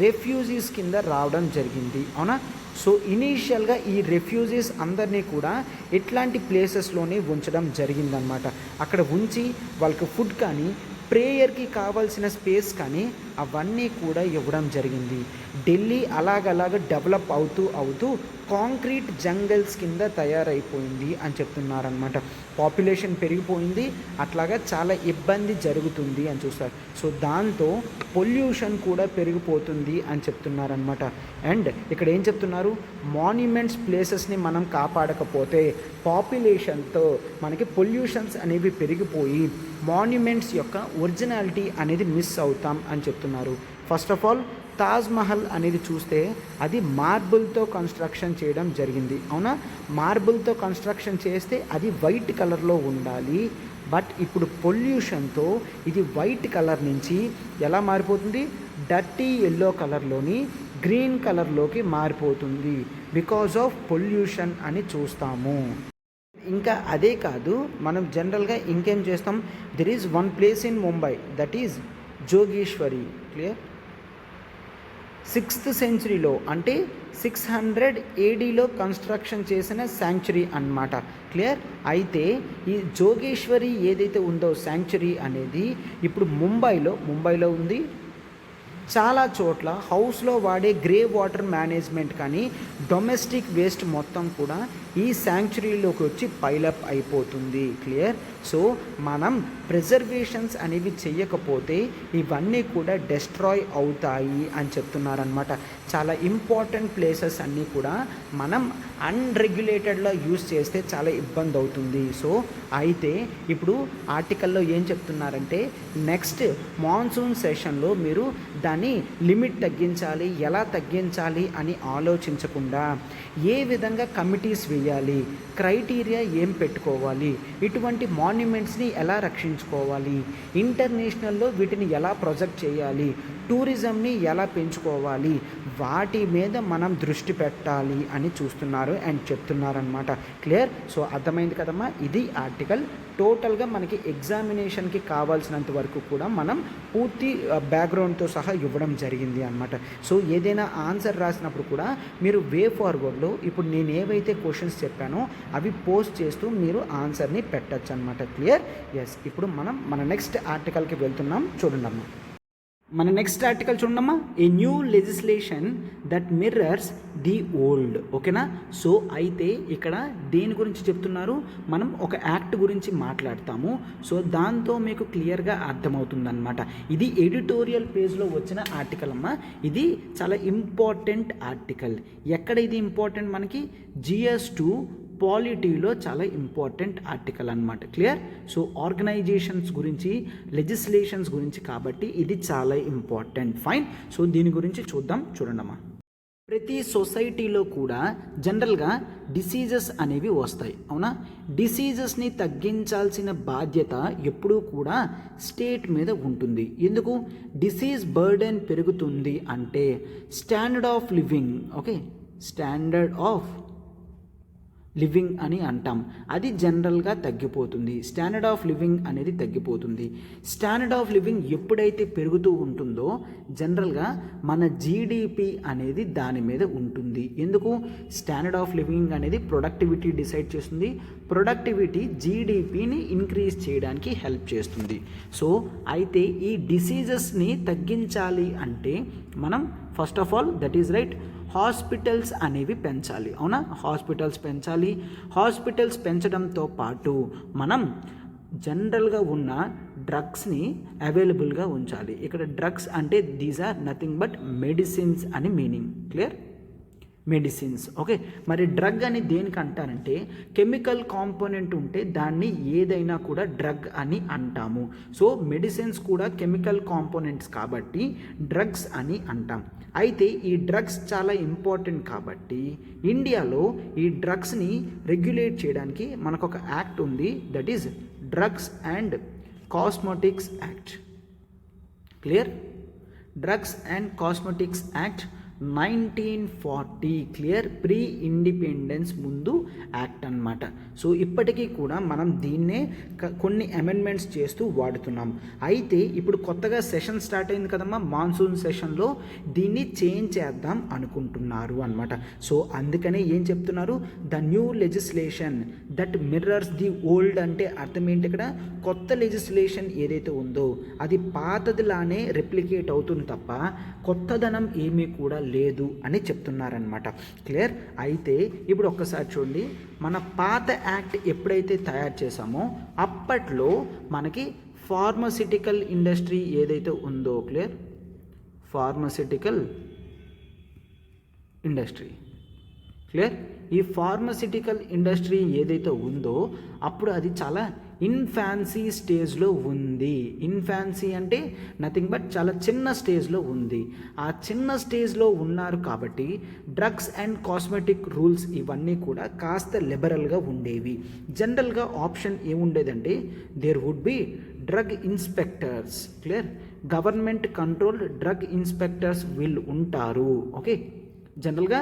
రెఫ్యూజీస్ కింద రావడం జరిగింది, అవునా? సో ఇనీషియల్గా ఈ రెఫ్యూజీస్ అందరినీ కూడా ఇట్లాంటి ప్లేసెస్లోనే ఉంచడం జరిగిందనమాట. అక్కడ ఉంచి వాళ్ళకి ఫుడ్ కానీ ప్రేయర్కి కావాల్సిన స్పేస్ కానీ అవన్నీ కూడా ఇవ్వడం జరిగింది. ఢిల్లీ అలాగలాగ డెవలప్ అవుతూ కాంక్రీట్ జంగల్స్ కింద తయారైపోయింది అని చెప్తున్నారనమాట. పాపులేషన్ పెరిగిపోయింది, అట్లాగా చాలా ఇబ్బంది జరుగుతుంది అని చూస్తారు. సో దాంతో పొల్యూషన్ కూడా పెరిగిపోతుంది అని చెప్తున్నారనమాట. అండ్ ఇక్కడ ఏం చెప్తున్నారు, మాన్యుమెంట్స్ ప్లేసెస్ని మనం కాపాడకపోతే పాపులేషన్తో మనకి పొల్యూషన్స్ అనేవి పెరిగిపోయి మాన్యుమెంట్స్ యొక్క ఒరిజినాలిటీ అనేది మిస్ అవుతాం అని చెప్తున్నారు. First of all Taj Mahal అనేది చూస్తే అది మార్బుల్తో కన్స్ట్రక్షన్ చేయడం జరిగింది, అవునా? మార్బుల్తో కన్స్ట్రక్షన్ చేస్తే అది వైట్ కలర్లో ఉండాలి. బట్ ఇప్పుడు పొల్యూషన్తో ఇది వైట్ కలర్ నుంచి ఎలా మారిపోతుంది? డర్టీ ఎల్లో కలర్లోని గ్రీన్ కలర్లోకి మారిపోతుంది బికాజ్ ఆఫ్ పొల్యూషన్ అని చూస్తాము. ఇంకా అదే కాదు, మనం జనరల్గా ఇంకేం చేస్తాం, there is one place in Mumbai that is Jogeshwari. Clear? 6th సెంచురీలో అంటే 600 ADలో కన్స్ట్రక్షన్ చేసిన శాంక్చురీ అన్నమాట. క్లియర్? అయితే ఈ జోగేశ్వరి ఏదైతే ఉందో శాంక్చురీ అనేది ఇప్పుడు ముంబైలో ఉంది. చాలా చోట్ల హౌస్లో వాడే గ్రే వాటర్ మేనేజ్మెంట్ కానీ డొమెస్టిక్ వేస్ట్ మొత్తం కూడా ఈ శాంక్చురీలోకి వచ్చి పైలప్ అయిపోతుంది. క్లియర్? సో మనం ప్రిజర్వేషన్స్ అనేవి చేయకపోతే ఇవన్నీ కూడా డెస్ట్రాయ్ అవుతాయి అని చెప్తున్నారనమాట. చాలా ఇంపార్టెంట్ ప్లేసెస్ అన్నీ కూడా మనం అన్రెగ్యులేటెడ్లో యూజ్ చేస్తే చాలా ఇబ్బంది అవుతుంది. సో అయితే ఇప్పుడు ఆర్టికల్లో ఏం చెప్తున్నారంటే నెక్స్ట్ మాన్సూన్ సెషన్లో మీరు దాన్ని లిమిట్ తగ్గించాలి, ఎలా తగ్గించాలి అని ఆలోచించకుండా ఏ విధంగా కమిటీస్ వేయాలి, క్రైటీరియా ఏం పెట్టుకోవాలి, ఇటువంటి మాన్యుమెంట్స్ని ఎలా రక్షించుకోవాలి, ఇంటర్నేషనల్లో వీటిని ఎలా ప్రొజెక్ట్ చేయాలి, టూరిజంని ఎలా పెంచుకోవాలి, వాటి మీద మనం దృష్టి పెట్టాలి అని చూస్తున్నారు అండ్ చెప్తున్నారనమాట. క్లియర్? సో అర్థమైంది కదమ్మా. ఇది ఆర్టికల్ టోటల్గా మనకి ఎగ్జామినేషన్కి కావాల్సినంత వరకు కూడా మనం పూర్తి బ్యాక్గ్రౌండ్తో సహా ఇవ్వడం జరిగింది అనమాట. సో ఏదైనా ఆన్సర్ రాసినప్పుడు కూడా మీరు వే ఫార్వర్డ్లో ఇప్పుడు నేను ఏవైతే క్వశ్చన్స్ చెప్పానో అవి పోస్ట్ చేస్తూ మీరు ఆన్సర్ని పెట్టచ్చు అనమాట. క్లియర్? ఎస్. ఇప్పుడు మనం మన నెక్స్ట్ ఆర్టికల్కి వెళ్తున్నాం. చూడండి అమ్మా, మన నెక్స్ట్ ఆర్టికల్ చూడమ్మా, a new legislation that mirrors the old. ఓకేనా? సో అయితే ఇక్కడ దేని గురించి చెప్తున్నారు, మనం ఒక యాక్ట్ గురించి మాట్లాడతాము. సో దాంతో మీకు క్లియర్గా అర్థమవుతుందన్నమాట. ఇది ఎడిటోరియల్ పేజ్లో వచ్చిన ఆర్టికల్ అమ్మా. ఇది చాలా ఇంపార్టెంట్ ఆర్టికల్. ఎక్కడ ఇది ఇంపార్టెంట్ మనకి? GS2 పాలిటీలో చాలా ఇంపార్టెంట్ ఆర్టికల్ అనమాట. క్లియర్? సో ఆర్గనైజేషన్స్ గురించి, లెజిస్లేషన్స్ గురించి కాబట్టి ఇది చాలా ఇంపార్టెంట్. ఫైన్. సో దీని గురించి చూద్దాం. చూడండమ్మా, ప్రతి సొసైటీలో కూడా జనరల్గా డిసీజెస్ అనేవి వస్తాయి, అవునా? డిసీజెస్ని తగ్గించాల్సిన బాధ్యత ఎప్పుడూ కూడా స్టేట్ మీద ఉంటుంది. ఎందుకు? డిసీజ్ బర్డెన్ పెరుగుతుంది అంటే standard of living, okay, standard of living అని అంటాం. అది జనరల్గా తగ్గిపోతుంది. స్టాండర్డ్ ఆఫ్ లివింగ్ అనేది తగ్గిపోతుంది. స్టాండర్డ్ ఆఫ్ లివింగ్ ఎప్పుడైతే పెరుగుతూ ఉంటుందో జనరల్గా మన జీడిపి అనేది దాని మీద ఉంటుంది. ఎందుకు? స్టాండర్డ్ ఆఫ్ లివింగ్ అనేది ప్రొడక్టివిటీ డిసైడ్ చేస్తుంది. ప్రొడక్టివిటీ జీడిపిని ఇంక్రీజ్ చేయడానికి హెల్ప్ చేస్తుంది. సో అయితే ఈ డిసీజెస్ని తగ్గించాలి అంటే మనం first of all that is right hospitals అనేవి పెంచాలి. అవునా? హాస్పిటల్స్ పెంచాలి. హాస్పిటల్స్ పెంచడంతో పాటు మనం జనరల్గా ఉన్న డ్రగ్స్ని అవైలబుల్గా ఉంచాలి. ఇక్కడ డ్రగ్స్ అంటే these are nothing but medicines అని మీనింగ్. క్లియర్? మెడిసిన్స్. ఓకే, మరి డ్రగ్ అని దేనికి అంటారంటే కెమికల్ కాంపోనెంట్ ఉంటే దాన్ని ఏదైనా కూడా డ్రగ్ అని అంటాము. సో మెడిసిన్స్ కూడా కెమికల్ కాంపోనెంట్స్ కాబట్టి డ్రగ్స్ అని అంటాం. అయితే ఈ డ్రగ్స్ చాలా ఇంపార్టెంట్ కాబట్టి ఇండియాలో ఈ డ్రగ్స్ని రెగ్యులేట్ చేయడానికి మనకు ఒక యాక్ట్ ఉంది. That is drugs and cosmetics act. Clear? Drugs and cosmetics act 1940. Clear? Pre independence ముందు యాక్ట్ అన్నమాట. సో ఇప్పటికీ కూడా మనం దీన్నే కొన్ని అమెండ్మెంట్స్ చేస్తూ వాడుతున్నాం. అయితే ఇప్పుడు కొత్తగా సెషన్ స్టార్ట్ అయింది కదమ్మా, మాన్సూన్ సెషన్లో దీన్ని చేంజ్ చేద్దాం అనుకుంటున్నారు అన్నమాట. సో అందుకనే ఏం చెప్తున్నారు? The new legislation that mirrors the old అంటే అర్థం ఏంటి? ఇక్కడ కొత్త లెజిస్లేషన్ ఏదైతే ఉందో అది పాతదిలానే రెప్లికేట్ అవుతుంది తప్ప కొత్తదనం ఏమీ కూడా లేదు అని చెప్తున్నారనమాట. క్లియర్? అయితే ఇప్పుడు ఒక్కసారి చూడండి, మన పాత యాక్ట్ ఎప్పుడైతే తయారు చేసామో అప్పట్లో మనకి ఫార్మసిటికల్ ఇండస్ట్రీ ఏదైతే ఉందో, క్లియర్, ఫార్మసిటికల్ ఇండస్ట్రీ, క్లియర్, ఈ ఫార్మసిటికల్ ఇండస్ట్రీ ఏదైతే ఉందో అప్పుడు అది చాలా ఇన్ఫాన్సీ స్టేజ్లో ఉంది. ఇన్ఫాన్సీ అంటే నథింగ్ బట్ చాలా చిన్న స్టేజ్లో ఉంది. ఆ చిన్న స్టేజ్లో ఉన్నారు కాబట్టి డ్రగ్స్ అండ్ కాస్మెటిక్ రూల్స్ ఇవన్నీ కూడా కాస్త లిబరల్గా ఉండేవి. జనరల్గా ఆప్షన్ ఏముండేదంటే there would be drug inspectors. Clear? Government controlled drug inspectors వీళ్ళు ఉంటారు. ఓకే, జనరల్గా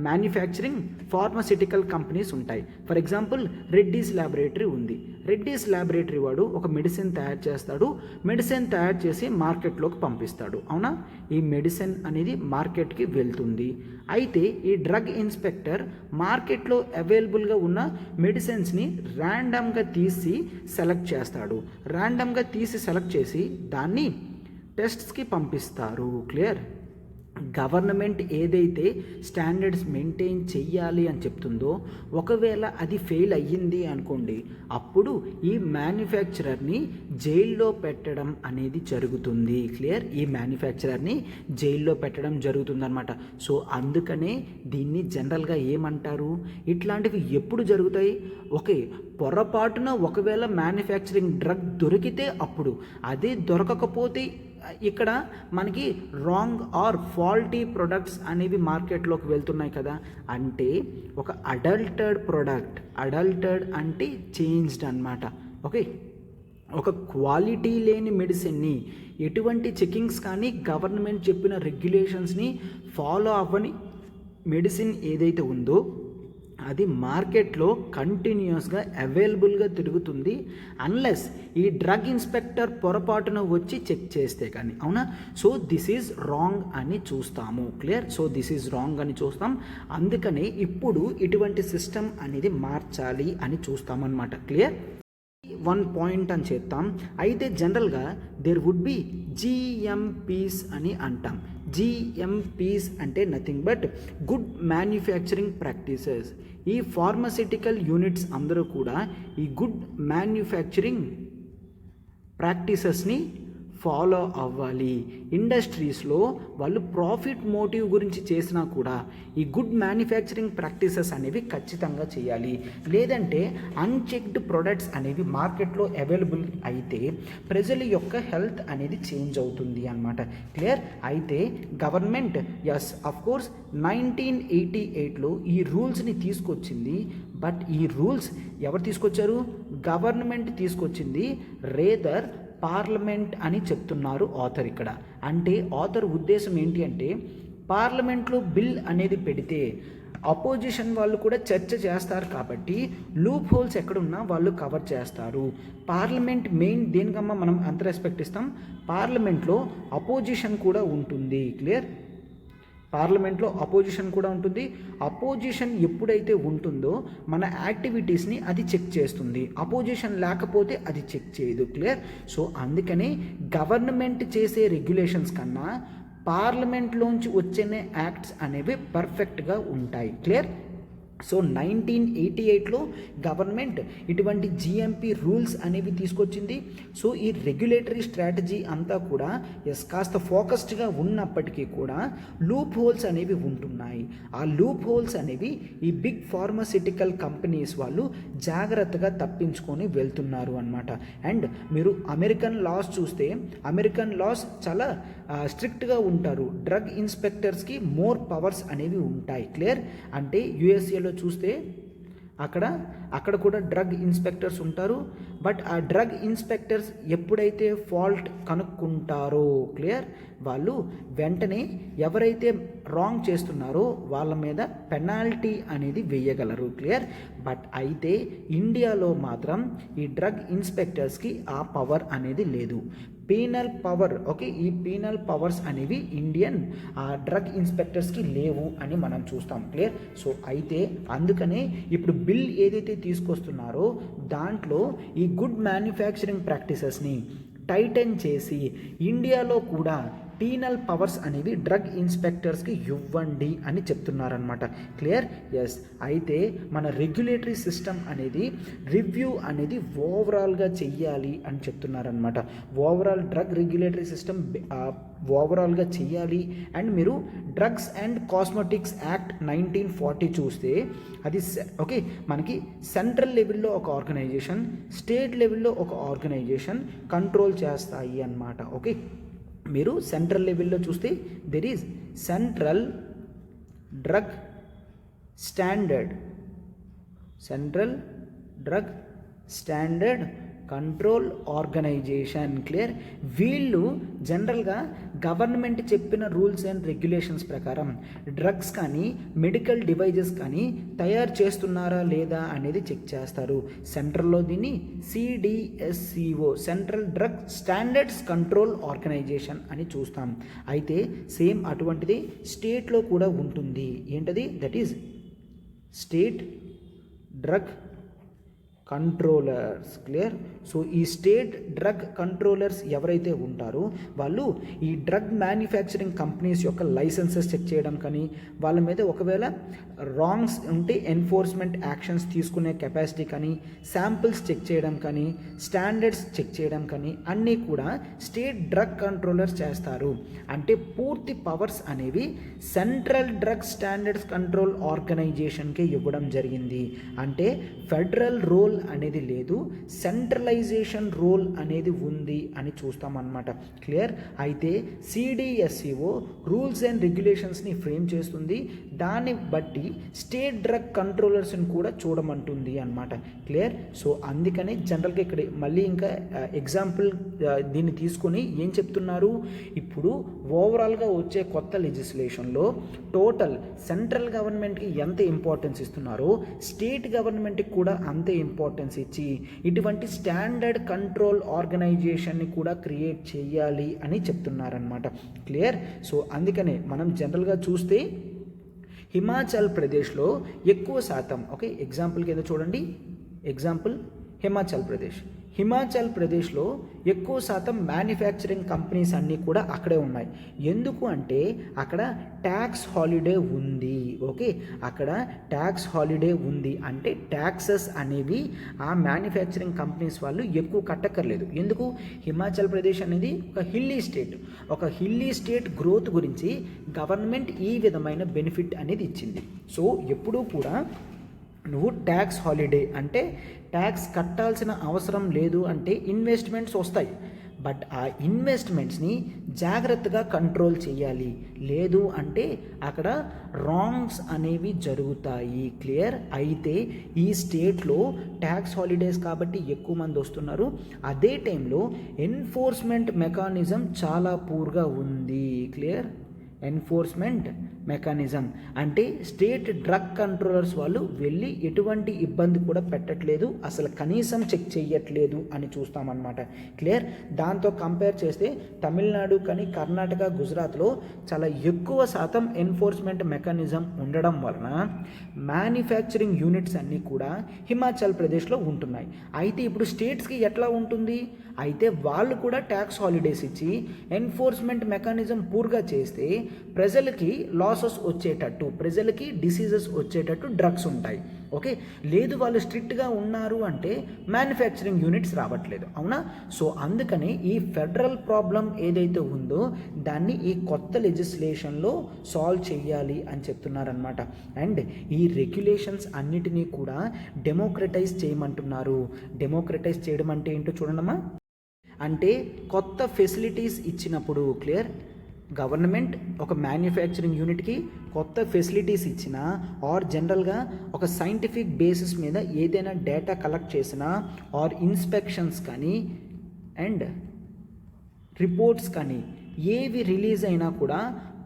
మ్యానుఫ్యాక్చరింగ్ ఫార్మసిటికల్ కంపెనీస్ ఉంటాయి. ఫర్ ఎగ్జాంపుల్ రెడ్డీస్ ల్యాబొరేటరీ ఉంది. రెడ్డీస్ ల్యాబొరేటరీ వాడు ఒక మెడిసిన్ తయారు చేస్తాడు. మెడిసిన్ తయారు చేసి మార్కెట్లోకి పంపిస్తాడు. అవునా? ఈ మెడిసిన్ అనేది మార్కెట్కి వెళ్తుంది. అయితే ఈ డ్రగ్ ఇన్స్పెక్టర్ మార్కెట్లో అవైలబుల్గా ఉన్న మెడిసిన్స్ని ర్యాండమ్గా తీసి సెలెక్ట్ చేస్తాడు. ర్యాండమ్గా తీసి సెలెక్ట్ చేసి దాన్ని టెస్ట్స్కి పంపిస్తారు. క్లియర్? గవర్నమెంట్ ఏదైతే స్టాండర్డ్స్ మెయింటైన్ చెయ్యాలి అని చెప్తుందో ఒకవేళ అది ఫెయిల్ అయ్యింది అనుకోండి, అప్పుడు ఈ మ్యానుఫ్యాక్చరర్ని జైల్లో పెట్టడం అనేది జరుగుతుంది. క్లియర్? ఈ మ్యానుఫ్యాక్చరర్ని జైల్లో పెట్టడం జరుగుతుందన్నమాట. సో అందుకనే దీన్ని జనరల్గా ఏమంటారు? ఇట్లాంటివి ఎప్పుడు జరుగుతాయి? ఓకే, పొరపాటున ఒకవేళ మ్యానుఫ్యాక్చరింగ్ డ్రగ్ దొరికితే అప్పుడు, అదే దొరకకపోతే ఇక్కడ మనకి రాంగ్ ఆర్ ఫాల్టీ ప్రొడక్ట్స్ అనేవి మార్కెట్లోకి వెళ్తున్నాయి కదా. అంటే ఒక అడల్టెడ్ ప్రోడక్ట్, అడల్టెడ్ అంటే చేంజ్డ్ అన్నమాట. ఓకే, ఒక క్వాలిటీ లేని మెడిసిన్ని ఎటువంటి చెకింగ్స్ కానీ గవర్నమెంట్ చెప్పిన రెగ్యులేషన్స్ని ఫాలో అవ్వని మెడిసిన్ ఏదైతే ఉందో అది మార్కెట్లో కంటిన్యూస్గా అవైలబుల్గా తిరుగుతుంది అన్లెస్ ఈ డ్రగ్ ఇన్స్పెక్టర్ పొరపాటున వచ్చి చెక్ చేస్తే కానీ. అవునా? సో దిస్ ఈజ్ రాంగ్ అని చూస్తాము. Clear? So this is wrong అని చూస్తాం. అందుకనే ఇప్పుడు ఇటువంటి సిస్టమ్ అనేది మార్చాలి అని చూస్తామన్నమాట. క్లియర్? వన్ పాయింట్ అని చెప్తాం. అయితే జనరల్గా దేర్ వుడ్ బి జిఎంపీస్ అని అంటాం. జిఎంపీస్ అంటే nothing but good manufacturing practices. ఈ ఫార్మసిటికల్ యూనిట్స్ అందరూ కూడా ఈ గుడ్ మ్యానుఫ్యాక్చరింగ్ ప్రాక్టీసెస్ని ఫాలో అవ్వాలి. ఇండస్ట్రీస్లో వాళ్ళు ప్రాఫిట్ మోటివ్ గురించి చేసినా కూడా ఈ గుడ్ మ్యానుఫ్యాక్చరింగ్ ప్రాక్టీసెస్ అనేవి ఖచ్చితంగా చేయాలి. లేదంటే అన్చెక్డ్ ప్రొడక్ట్స్ అనేవి మార్కెట్లో అవైలబుల్ అయితే ప్రజల యొక్క హెల్త్ అనేది చేంజ్ అవుతుంది అన్నమాట. క్లియర్? అయితే గవర్నమెంట్ ఎస్ అఫ్ కోర్స్ 1988లో ఈ రూల్స్ని తీసుకొచ్చింది. బట్ ఈ రూల్స్ ఎవరు తీసుకొచ్చారు? గవర్నమెంట్ తీసుకొచ్చింది. రేదర్ పార్లమెంట్ అని చెప్తున్నారు ఆథర్ ఇక్కడ. అంటే ఆథర్ ఉద్దేశం ఏంటి అంటే పార్లమెంట్లో బిల్ అనేది పెడితే అపోజిషన్ వాళ్ళు కూడా చర్చ చేస్తారు కాబట్టి లూప్ హోల్స్ ఎక్కడున్నా వాళ్ళు కవర్ చేస్తారు. పార్లమెంట్ మెయిన్ దేనికమ్మా మనం అంత రెస్పెక్ట్ ఇస్తాం, పార్లమెంట్లో అపోజిషన్ కూడా ఉంటుంది. క్లియర్? పార్లమెంట్లో అపోజిషన్ కూడా ఉంటుంది. అపోజిషన్ ఎప్పుడైతే ఉంటుందో మన యాక్టివిటీస్ని అది చెక్ చేస్తుంది. అపోజిషన్ లేకపోతే అది చెక్ చేయదు. క్లియర్? సో అందుకనే గవర్నమెంట్ చేసే రెగ్యులేషన్స్ కన్నా పార్లమెంట్లోంచి వచ్చే యాక్ట్స్ అనేవి పర్ఫెక్ట్గా ఉంటాయి. క్లియర్? సో 1988లో గవర్నమెంట్ ఇటువంటి జిఎంపి రూల్స్ అనేవి తీసుకొచ్చింది. సో ఈ రెగ్యులేటరీ స్ట్రాటజీ అంతా కూడా కాస్త ఫోకస్డ్గా ఉన్నప్పటికీ కూడా లూప్ హోల్స్ అనేవి ఉంటున్నాయి. ఆ లూప్ హోల్స్ అనేవి ఈ బిగ్ ఫార్మాసిటికల్ కంపెనీస్ వాళ్ళు జాగ్రత్తగా తప్పించుకొని వెళ్తున్నారు అన్నమాట. అండ్ మీరు అమెరికన్ లాస్ చూస్తే అమెరికన్ లాస్ చాలా స్ట్రిక్ట్గా ఉంటారు. డ్రగ్ ఇన్స్పెక్టర్స్కి మోర్ పవర్స్ అనేవి ఉంటాయి. క్లియర్? అంటే యుఎస్ఏలో చూస్తే అక్కడ కూడా డ్రగ్ ఇన్స్పెక్టర్స్ ఉంటారు. బట్ ఆ డ్రగ్ ఇన్స్పెక్టర్స్ ఎప్పుడైతే ఫాల్ట్ కనుక్కుంటారో క్లియర్ వాళ్ళు వెంటనే ఎవరైతే రాంగ్ చేస్తున్నారో వాళ్ళ మీద పెనాల్టీ అనేది వేయగలరు. క్లియర్? బట్ అయితే ఇండియాలో మాత్రం ఈ డ్రగ్ ఇన్స్పెక్టర్స్కి ఆ పవర్ అనేది లేదు. పీనల్ పవర్, ఓకే, ఈ పీనల్ పవర్స్ అనేవి ఇండియన్ డ్రగ్ ఇన్స్పెక్టర్స్కి లేవు అని మనం చూస్తాం. క్లియర్? సో అయితే అందుకనే ఇప్పుడు బిల్ ఏదైతే తీసుకొస్తున్నారో దాంట్లో ఈ గుడ్ మ్యానుఫ్యాక్చరింగ్ ప్రాక్టీసెస్ని టైటన్ చేసి ఇండియాలో కూడా పీనల్ పవర్స్ అనేవి డ్రగ్ ఇన్స్పెక్టర్స్కి ఇవ్వండి అని చెప్తున్నారనమాట. క్లియర్? ఎస్. అయితే మన రెగ్యులేటరీ సిస్టమ్ అనేది రివ్యూ అనేది ఓవరాల్గా చెయ్యాలి అని చెప్తున్నారనమాట. ఓవరాల్ డ్రగ్ రెగ్యులేటరీ సిస్టమ్ ఓవరాల్గా చెయ్యాలి. అండ్ మీరు డ్రగ్స్ అండ్ కాస్మెటిక్స్ యాక్ట్ 1940 చూస్తే అది ఓకే మనకి సెంట్రల్ లెవెల్లో ఒక ఆర్గనైజేషన్, స్టేట్ లెవెల్లో ఒక ఆర్గనైజేషన్ కంట్రోల్ చేస్తాయి అన్నమాట. ఓకే, మీరు సెంట్రల్ లెవెల్లో చూస్తే there is central drug standard control organisation. Clear? వీళ్ళు జనరల్గా గవర్నమెంట్ చెప్పిన రూల్స్ అండ్ రెగ్యులేషన్స్ ప్రకారం డ్రగ్స్ కానీ మెడికల్ డివైజెస్ కానీ తయారు చేస్తున్నారా లేదా అనేది చెక్ చేస్తారు. సెంట్రల్లో దీన్ని CDSCO central drug standards control organisation అని చూస్తాం. అయితే సేమ్ అటువంటిది స్టేట్లో కూడా ఉంటుంది. ఏంటది? That is state drug controllers. Clear? So ఈ స్టేట్ డ్రగ్ కంట్రోలర్స్ ఎవరైతే ఉంటారో వాళ్ళు ఈ డ్రగ్ మ్యానుఫ్యాక్చరింగ్ కంపెనీస్ యొక్క లైసెన్సెస్ చెక్ చేయడం కానీ వాళ్ళ మీద ఒకవేళ రాంగ్స్ ఉంటే ఎన్ఫోర్స్మెంట్ యాక్షన్స్ తీసుకునే కెపాసిటీ కానీ శాంపిల్స్ చెక్ చేయడం కానీ స్టాండర్డ్స్ చెక్ చేయడం కానీ అన్నీ కూడా స్టేట్ డ్రగ్ కంట్రోలర్స్ చేస్తారు. అంటే పూర్తి పవర్స్ అనేవి సెంట్రల్ డ్రగ్ స్టాండర్డ్స్ కంట్రోల్ ఆర్గనైజేషన్కే ఇవ్వడం జరిగింది. అంటే ఫెడరల్ రోల్ అనేది లేదు, సెంట్రలైజేషన్ రోల్ అనేది ఉంది అని చూస్తామన్నమాట. క్లియర్? అయితే సిడిఎస్సిఓ రూల్స్ అండ్ రెగ్యులేషన్స్ని ఫ్రేమ్ చేస్తుంది. దాన్ని బట్టి స్టేట్ డ్రగ్ కంట్రోలర్స్ని కూడా చూడమంటుంది అన్నమాట. క్లియర్? సో అందుకనే జనరల్గా ఇక్కడ మళ్ళీ ఇంకా ఎగ్జాంపుల్ దీన్ని తీసుకొని ఏం చెప్తున్నారు, ఇప్పుడు ఓవరాల్గా వచ్చే కొత్త లెజిస్లేషన్లో టోటల్ సెంట్రల్ గవర్నమెంట్కి ఎంత ఇంపార్టెన్స్ ఇస్తున్నారో స్టేట్ గవర్నమెంట్కి కూడా అంతే ఇంపార్టెన్స్ ఇచ్చి ఇటువంటి స్టాండర్డ్ కంట్రోల్ ఆర్గనైజేషన్ని కూడా క్రియేట్ చేయాలి అని చెప్తున్నారనమాట. క్లియర్? సో అందుకనే మనం జనరల్గా చూస్తే హిమాచల్ ప్రదేశ్లో ఎక్కువ శాతం, ఓకే ఎగ్జాంపుల్ కింద చూడండి, ఎగ్జాంపుల్ హిమాచల్ ప్రదేశ్లో ఎక్కువ శాతం మ్యానుఫ్యాక్చరింగ్ కంపెనీస్ అన్నీ కూడా అక్కడే ఉన్నాయి. ఎందుకు అంటే అక్కడ ట్యాక్స్ హాలిడే ఉంది. ఓకే, అక్కడ ట్యాక్స్ హాలిడే ఉంది అంటే ట్యాక్సెస్ అనేవి ఆ మ్యానుఫ్యాక్చరింగ్ కంపెనీస్ వాళ్ళు ఎక్కువ కట్టక్కర్లేదు. ఎందుకు? హిమాచల్ ప్రదేశ్ అనేది ఒక హిల్లీ స్టేట్ గ్రోత్ గురించి గవర్నమెంట్ ఈ విధమైన బెనిఫిట్ అనేది ఇచ్చింది. సో ఎప్పుడూ కూడా నువ్వు ట్యాక్స్ హాలిడే అంటే ట్యాక్స్ కట్టాల్సిన అవసరం లేదు అంటే ఇన్వెస్ట్మెంట్స్ వస్తాయి. బట్ ఆ ఇన్వెస్ట్మెంట్స్ని జాగ్రత్తగా కంట్రోల్ చేయాలి, లేదు అంటే అక్కడ రాంగ్స్ అనేవి జరుగుతాయి. క్లియర్? అయితే ఈ స్టేట్లో ట్యాక్స్ హాలిడేస్ కాబట్టి ఎక్కువ మంది వస్తున్నారు. అదే టైంలో ఎన్ఫోర్స్మెంట్ మెకానిజం చాలా పూర్గా ఉంది. క్లియర్? ఎన్ఫోర్స్మెంట్ మెకానిజం అంటే స్టేట్ డ్రగ్ కంట్రోలర్స్ వాళ్ళు వెళ్ళి ఎటువంటి ఇబ్బంది కూడా పెట్టట్లేదు, అసలు కనీసం చెక్ చేయట్లేదు అని చూస్తామన్నమాట. క్లియర్? దాంతో కంపేర్ చేస్తే తమిళనాడు కానీ కర్ణాటక, గుజరాత్లో చాలా ఎక్కువ శాతం ఎన్ఫోర్స్మెంట్ మెకానిజం ఉండడం వలన మ్యానుఫ్యాక్చరింగ్ యూనిట్స్ అన్నీ కూడా హిమాచల్ ప్రదేశ్లో ఉంటున్నాయి. అయితే ఇప్పుడు స్టేట్స్కి ఎట్లా ఉంటుంది? అయితే వాళ్ళు కూడా ట్యాక్స్ హాలిడేస్ ఇచ్చి ఎన్ఫోర్స్మెంట్ మెకానిజం పూర్గా చేస్తే ప్రజలకి లాసెస్ వచ్చేటట్టు, ప్రజలకి డిసీజెస్ వచ్చేటట్టు డ్రగ్స్ ఉంటాయి. ఓకే, లేదు వాళ్ళు స్ట్రిక్ట్గా ఉన్నారు అంటే మ్యానుఫ్యాక్చరింగ్ యూనిట్స్ రావట్లేదు, అవునా? సో అందుకని ఈ ఫెడరల్ ప్రాబ్లం ఏదైతే ఉందో దాన్ని ఈ కొత్త లెజిస్లేషన్లో సాల్వ్ చేయాలి అని చెప్తున్నారనమాట. అండ్ ఈ రెగ్యులేషన్స్ అన్నిటినీ కూడా డెమోక్రటైజ్ చేయమంటున్నారు. డెమోక్రటైజ్ చేయడం అంటే ఏంటో చూడండమ్మా. అంటే కొత్త ఫెసిలిటీస్ ఇచ్చినప్పుడు, క్లియర్, గవర్నమెంట్ ఒక మ్యానుఫ్యాక్చరింగ్ యూనిట్కి కొత్త ఫెసిలిటీస్ ఇచ్చినా ఆర్ జనరల్గా ఒక సైంటిఫిక్ బేసిస్ మీద ఏదైనా డేటా కలెక్ట్ చేసినా ఆర్ ఇన్స్పెక్షన్స్ కానీ అండ్ రిపోర్ట్స్ కానీ ఏవి రిలీజ్ అయినా కూడా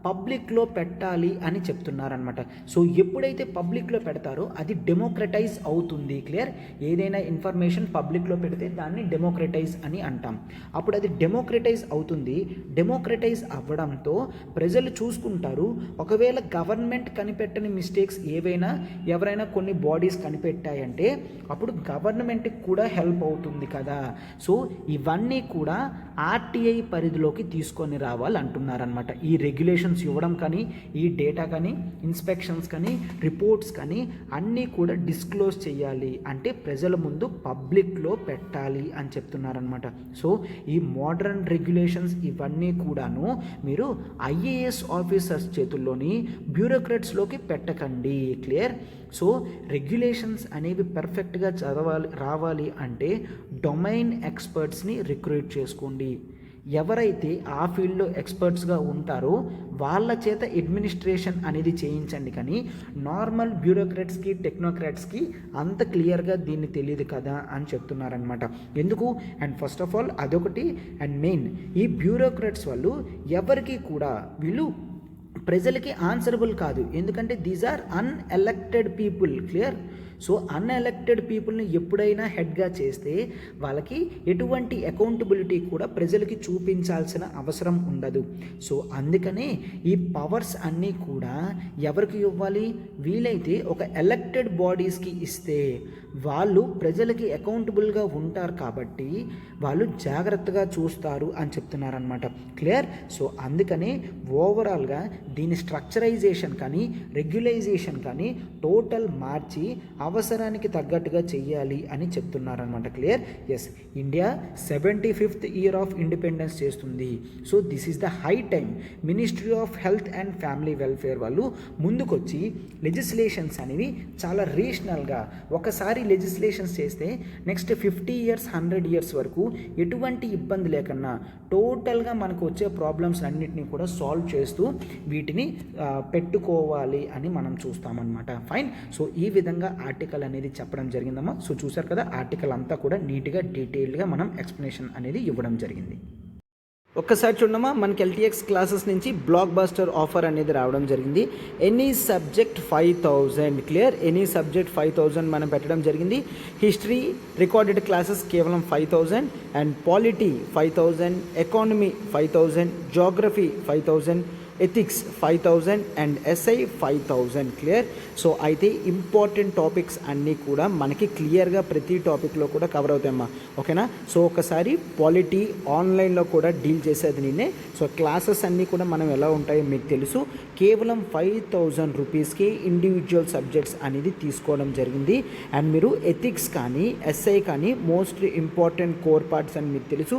పబ్లిక్లో పెట్టాలి అని చెప్తున్నారనమాట. సో ఎప్పుడైతే పబ్లిక్లో పెడతారో అది డెమోక్రటైజ్ అవుతుంది. క్లియర్? ఏదైనా ఇన్ఫర్మేషన్ పబ్లిక్లో పెడితే దాన్ని డెమోక్రటైజ్ అని అంటాం. అప్పుడు అది డెమోక్రటైజ్ అవుతుంది. డెమోక్రటైజ్ అవ్వడంతో ప్రజలు చూసుకుంటారు. ఒకవేళ గవర్నమెంట్ కనిపెట్టని మిస్టేక్స్ ఏవైనా ఎవరైనా కొన్ని బాడీస్ కనిపెట్టాయంటే అప్పుడు గవర్నమెంట్కి కూడా హెల్ప్ అవుతుంది కదా. సో ఇవన్నీ కూడా ఆర్టీఐ పరిధిలోకి తీసుకొని రావాలంటున్నారనమాట. ఈ రెగ్యులేషన్ ఇవ్వడం కానీ, ఈ డేటా కానీ, ఇన్స్పెక్షన్స్ కానీ, రిపోర్ట్స్ కానీ అన్నీ కూడా డిస్క్లోజ్ చేయాలి, అంటే ప్రజల ముందు పబ్లిక్లో పెట్టాలి అని చెప్తున్నారనమాట. సో ఈ మోడర్న్ రెగ్యులేషన్స్ ఇవన్నీ కూడాను మీరు ఐఏఎస్ ఆఫీసర్స్ చేతుల్లోని బ్యూరోక్రాట్స్లోకి పెట్టకండి. క్లియర్? సో రెగ్యులేషన్స్ అనేవి పర్ఫెక్ట్గా రావాలి అంటే డొమైన్ ఎక్స్పర్ట్స్ని రిక్రూట్ చేసుకోండి. ఎవరైతే ఆ ఫీల్డ్లో ఎక్స్పర్ట్స్గా ఉంటారో వాళ్ళ చేత అడ్మినిస్ట్రేషన్ అనేది చేయించండి. కానీ నార్మల్ బ్యూరోక్రాట్స్కి, టెక్నోక్రాట్స్కి అంత క్లియర్గా దీన్ని తెలియదు కదా అని చెప్తున్నారనమాట. ఎందుకు? అండ్ ఫస్ట్ ఆఫ్ ఆల్ అదొకటి. అండ్ మెయిన్ ఈ బ్యూరోక్రాట్స్ వాళ్ళు ఎవరికి కూడా వీళ్ళు ప్రజలకి ఆన్సరబుల్ కాదు. ఎందుకంటే these are unelected people. Clear? So unelected పీపుల్ని ఎప్పుడైనా హెడ్గా చేస్తే వాళ్ళకి ఎటువంటి అకౌంటబిలిటీ కూడా ప్రజలకి చూపించాల్సిన అవసరం ఉండదు. సో అందుకనే ఈ పవర్స్ అన్నీ కూడా ఎవరికి ఇవ్వాలి? వీలైతే ఒక ఎలక్టెడ్ బాడీస్కి ఇస్తే వాళ్ళు ప్రజలకి అకౌంటబుల్గా ఉంటారు కాబట్టి వాళ్ళు జాగ్రత్తగా చూస్తారు అని చెప్తున్నారనమాట. క్లియర్? సో అందుకనే ఓవరాల్గా దీని స్ట్రక్చరైజేషన్ కానీ రెగ్యులైజేషన్ కానీ టోటల్ మార్చి అవసరానికి తగ్గట్టుగా చెయ్యాలి అని చెప్తున్నారనమాట. Clear? Yes, India 75th year of independence చేస్తుంది. So this is the high time ministry of health and family welfare వాళ్ళు ముందుకొచ్చి లెజిస్లేషన్స్ అనేవి చాలా రీజనల్గా ఒకసారి లెజిస్లేషన్స్ చేస్తే నెక్స్ట్ 50 years 100 years వరకు ఎటువంటి ఇబ్బంది లేకన్నా టోటల్గా మనకు వచ్చే ప్రాబ్లమ్స్ అన్నింటినీ కూడా సాల్వ్ చేస్తూ వీటిని పెట్టుకోవాలి అని మనం చూస్తామన్నమాట. ఫైన్. సో ఈ విధంగా ఆర్టికల్ అనేది చెప్పడం జరిగిందమ్మా. సో చూసారు కదా, ఆర్టికల్ అంతా కూడా నీట్గా డీటెయిల్డ్గా మనం ఎక్స్ప్లెనేషన్ అనేది ఇవ్వడం జరిగింది. ఒక్కసారి చూడమ్మా, మనకి ఎల్టీఎక్స్ క్లాసెస్ నుంచి బ్లాక్ బస్టర్ ఆఫర్ అనేది రావడం జరిగింది. Any subject 5000. Clear? Any subject 5000 మనం పెట్టడం జరిగింది. హిస్టరీ రికార్డెడ్ క్లాసెస్ కేవలం 5000 and polity 5000, economy 5000, geography 5000, ethics 5000 and SI 5000. Clear? So అయితే ఇంపార్టెంట్ టాపిక్స్ అన్నీ కూడా మనకి క్లియర్గా ప్రతి టాపిక్లో కూడా కవర్ అవుతాయమ్మా. ఓకేనా? సో ఒకసారి పాలిటీ ఆన్లైన్లో కూడా డీల్ చేసేది నేనే. సో క్లాసెస్ అన్నీ కూడా మనం ఎలా ఉంటాయో మీకు తెలుసు. కేవలం 5000 రూపీస్కి ఇండివిజువల్ సబ్జెక్ట్స్ అనేది తీసుకోవడం జరిగింది. అండ్ మీరు ఎథిక్స్ కానీ ఎస్ఐ కానీ మోస్ట్ ఇంపార్టెంట్ కోర్ పార్ట్స్ అని మీకు తెలుసు,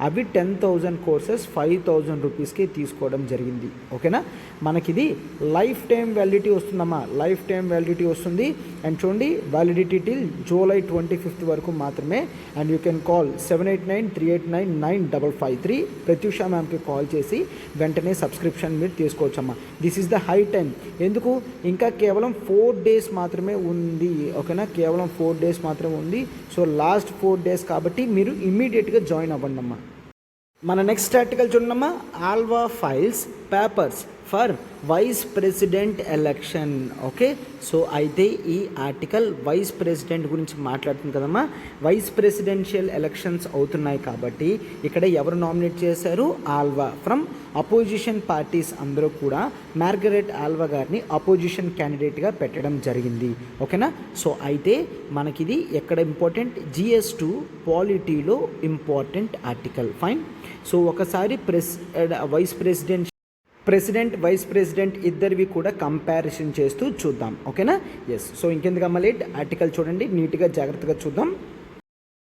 అవి 10,000 కోర్సెస్ 5000 రూపీస్కి తీసుకోవడం జరిగింది. ఓకేనా? మనకిది లైఫ్ టైం వ్యాలిడిటీ వస్తుందమ్మా. లైఫ్ టైం వ్యాలిడిటీ వస్తుంది. అండ్ చూడండి, వ్యాలిడిటీ టిల్ July 25th వరకు మాత్రమే. And you can call 7893899553. Pratyusha మ్యామ్కి కాల్ చేసి వెంటనే సబ్స్క్రిప్షన్ మీరు తీసుకోవచ్చమ్మా. This is the high time. ఎందుకు? ఇంకా కేవలం 4 days మాత్రమే ఉంది. ఓకేనా? కేవలం 4 days మాత్రమే ఉంది. సో లాస్ట్ 4 days కాబట్టి మీరు ఇమ్మీడియట్గా జాయిన్ అవ్వండి అమ్మా. మన నెక్స్ట్ ఆర్టికల్ చూడమ్మా, Alva files papers for vice president election. Okay, so అయితే ఈ ఆర్టికల్ వైస్ ప్రెసిడెంట్ గురించి మాట్లాడుతుంది కదమ్మా. వైస్ ప్రెసిడెన్షియల్ ఎలక్షన్స్ అవుతున్నాయి కాబట్టి ఇక్కడ ఎవరు నామినేట్ చేశారు? ఆల్వా. ఫ్రమ్ అపోజిషన్ పార్టీస్ అందరూ కూడా మార్గరెట్ ఆల్వా గారిని అపోజిషన్ క్యాండిడేట్గా పెట్టడం జరిగింది. ఓకేనా, సో అయితే మనకిది ఎక్కడ ఇంపార్టెంట్? GS2 పాలిటీలో ఇంపార్టెంట్ ఆర్టికల్. ఫైన్. సో ఒకసారి ప్రెసిడెంట్ వైస్ ప్రెసిడెంట్ ఇద్దరివి కూడా కంపారిజన్ చేస్తూ చూద్దాం. ఓకేనా, ఎస్. సో ఇంకెందుకమ్మా లేట్, ఆర్టికల్ చూడండి, నీట్గా జాగ్రత్తగా చూద్దాం.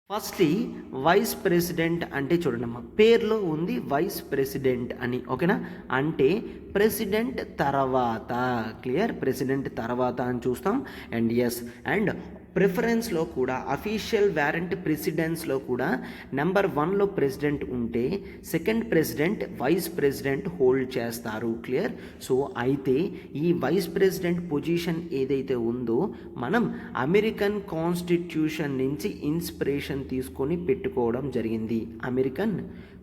ఫస్ట్లీ వైస్ ప్రెసిడెంట్ అంటే చూడండి అమ్మా, పేర్లో ఉంది వైస్ ప్రెసిడెంట్ అని. ఓకేనా, అంటే ప్రెసిడెంట్ తర్వాత, క్లియర్, ప్రెసిడెంట్ తర్వాత అని చూస్తాం. అండ్ ఎస్, అండ్ ప్రిఫరెన్స్లో కూడా అఫీషియల్ వారెంట్ ప్రెసిడెన్స్లో కూడా నెంబర్ 1లో ప్రెసిడెంట్ ఉంటే second president vice president hold చేస్తారు. క్లియర్. సో అయితే ఈ వైస్ ప్రెసిడెంట్ పొజిషన్ ఏదైతే ఉందో మనం అమెరికన్ కాన్స్టిట్యూషన్ నుంచి ఇన్స్పిరేషన్ తీసుకొని పెట్టుకోవడం జరిగింది. American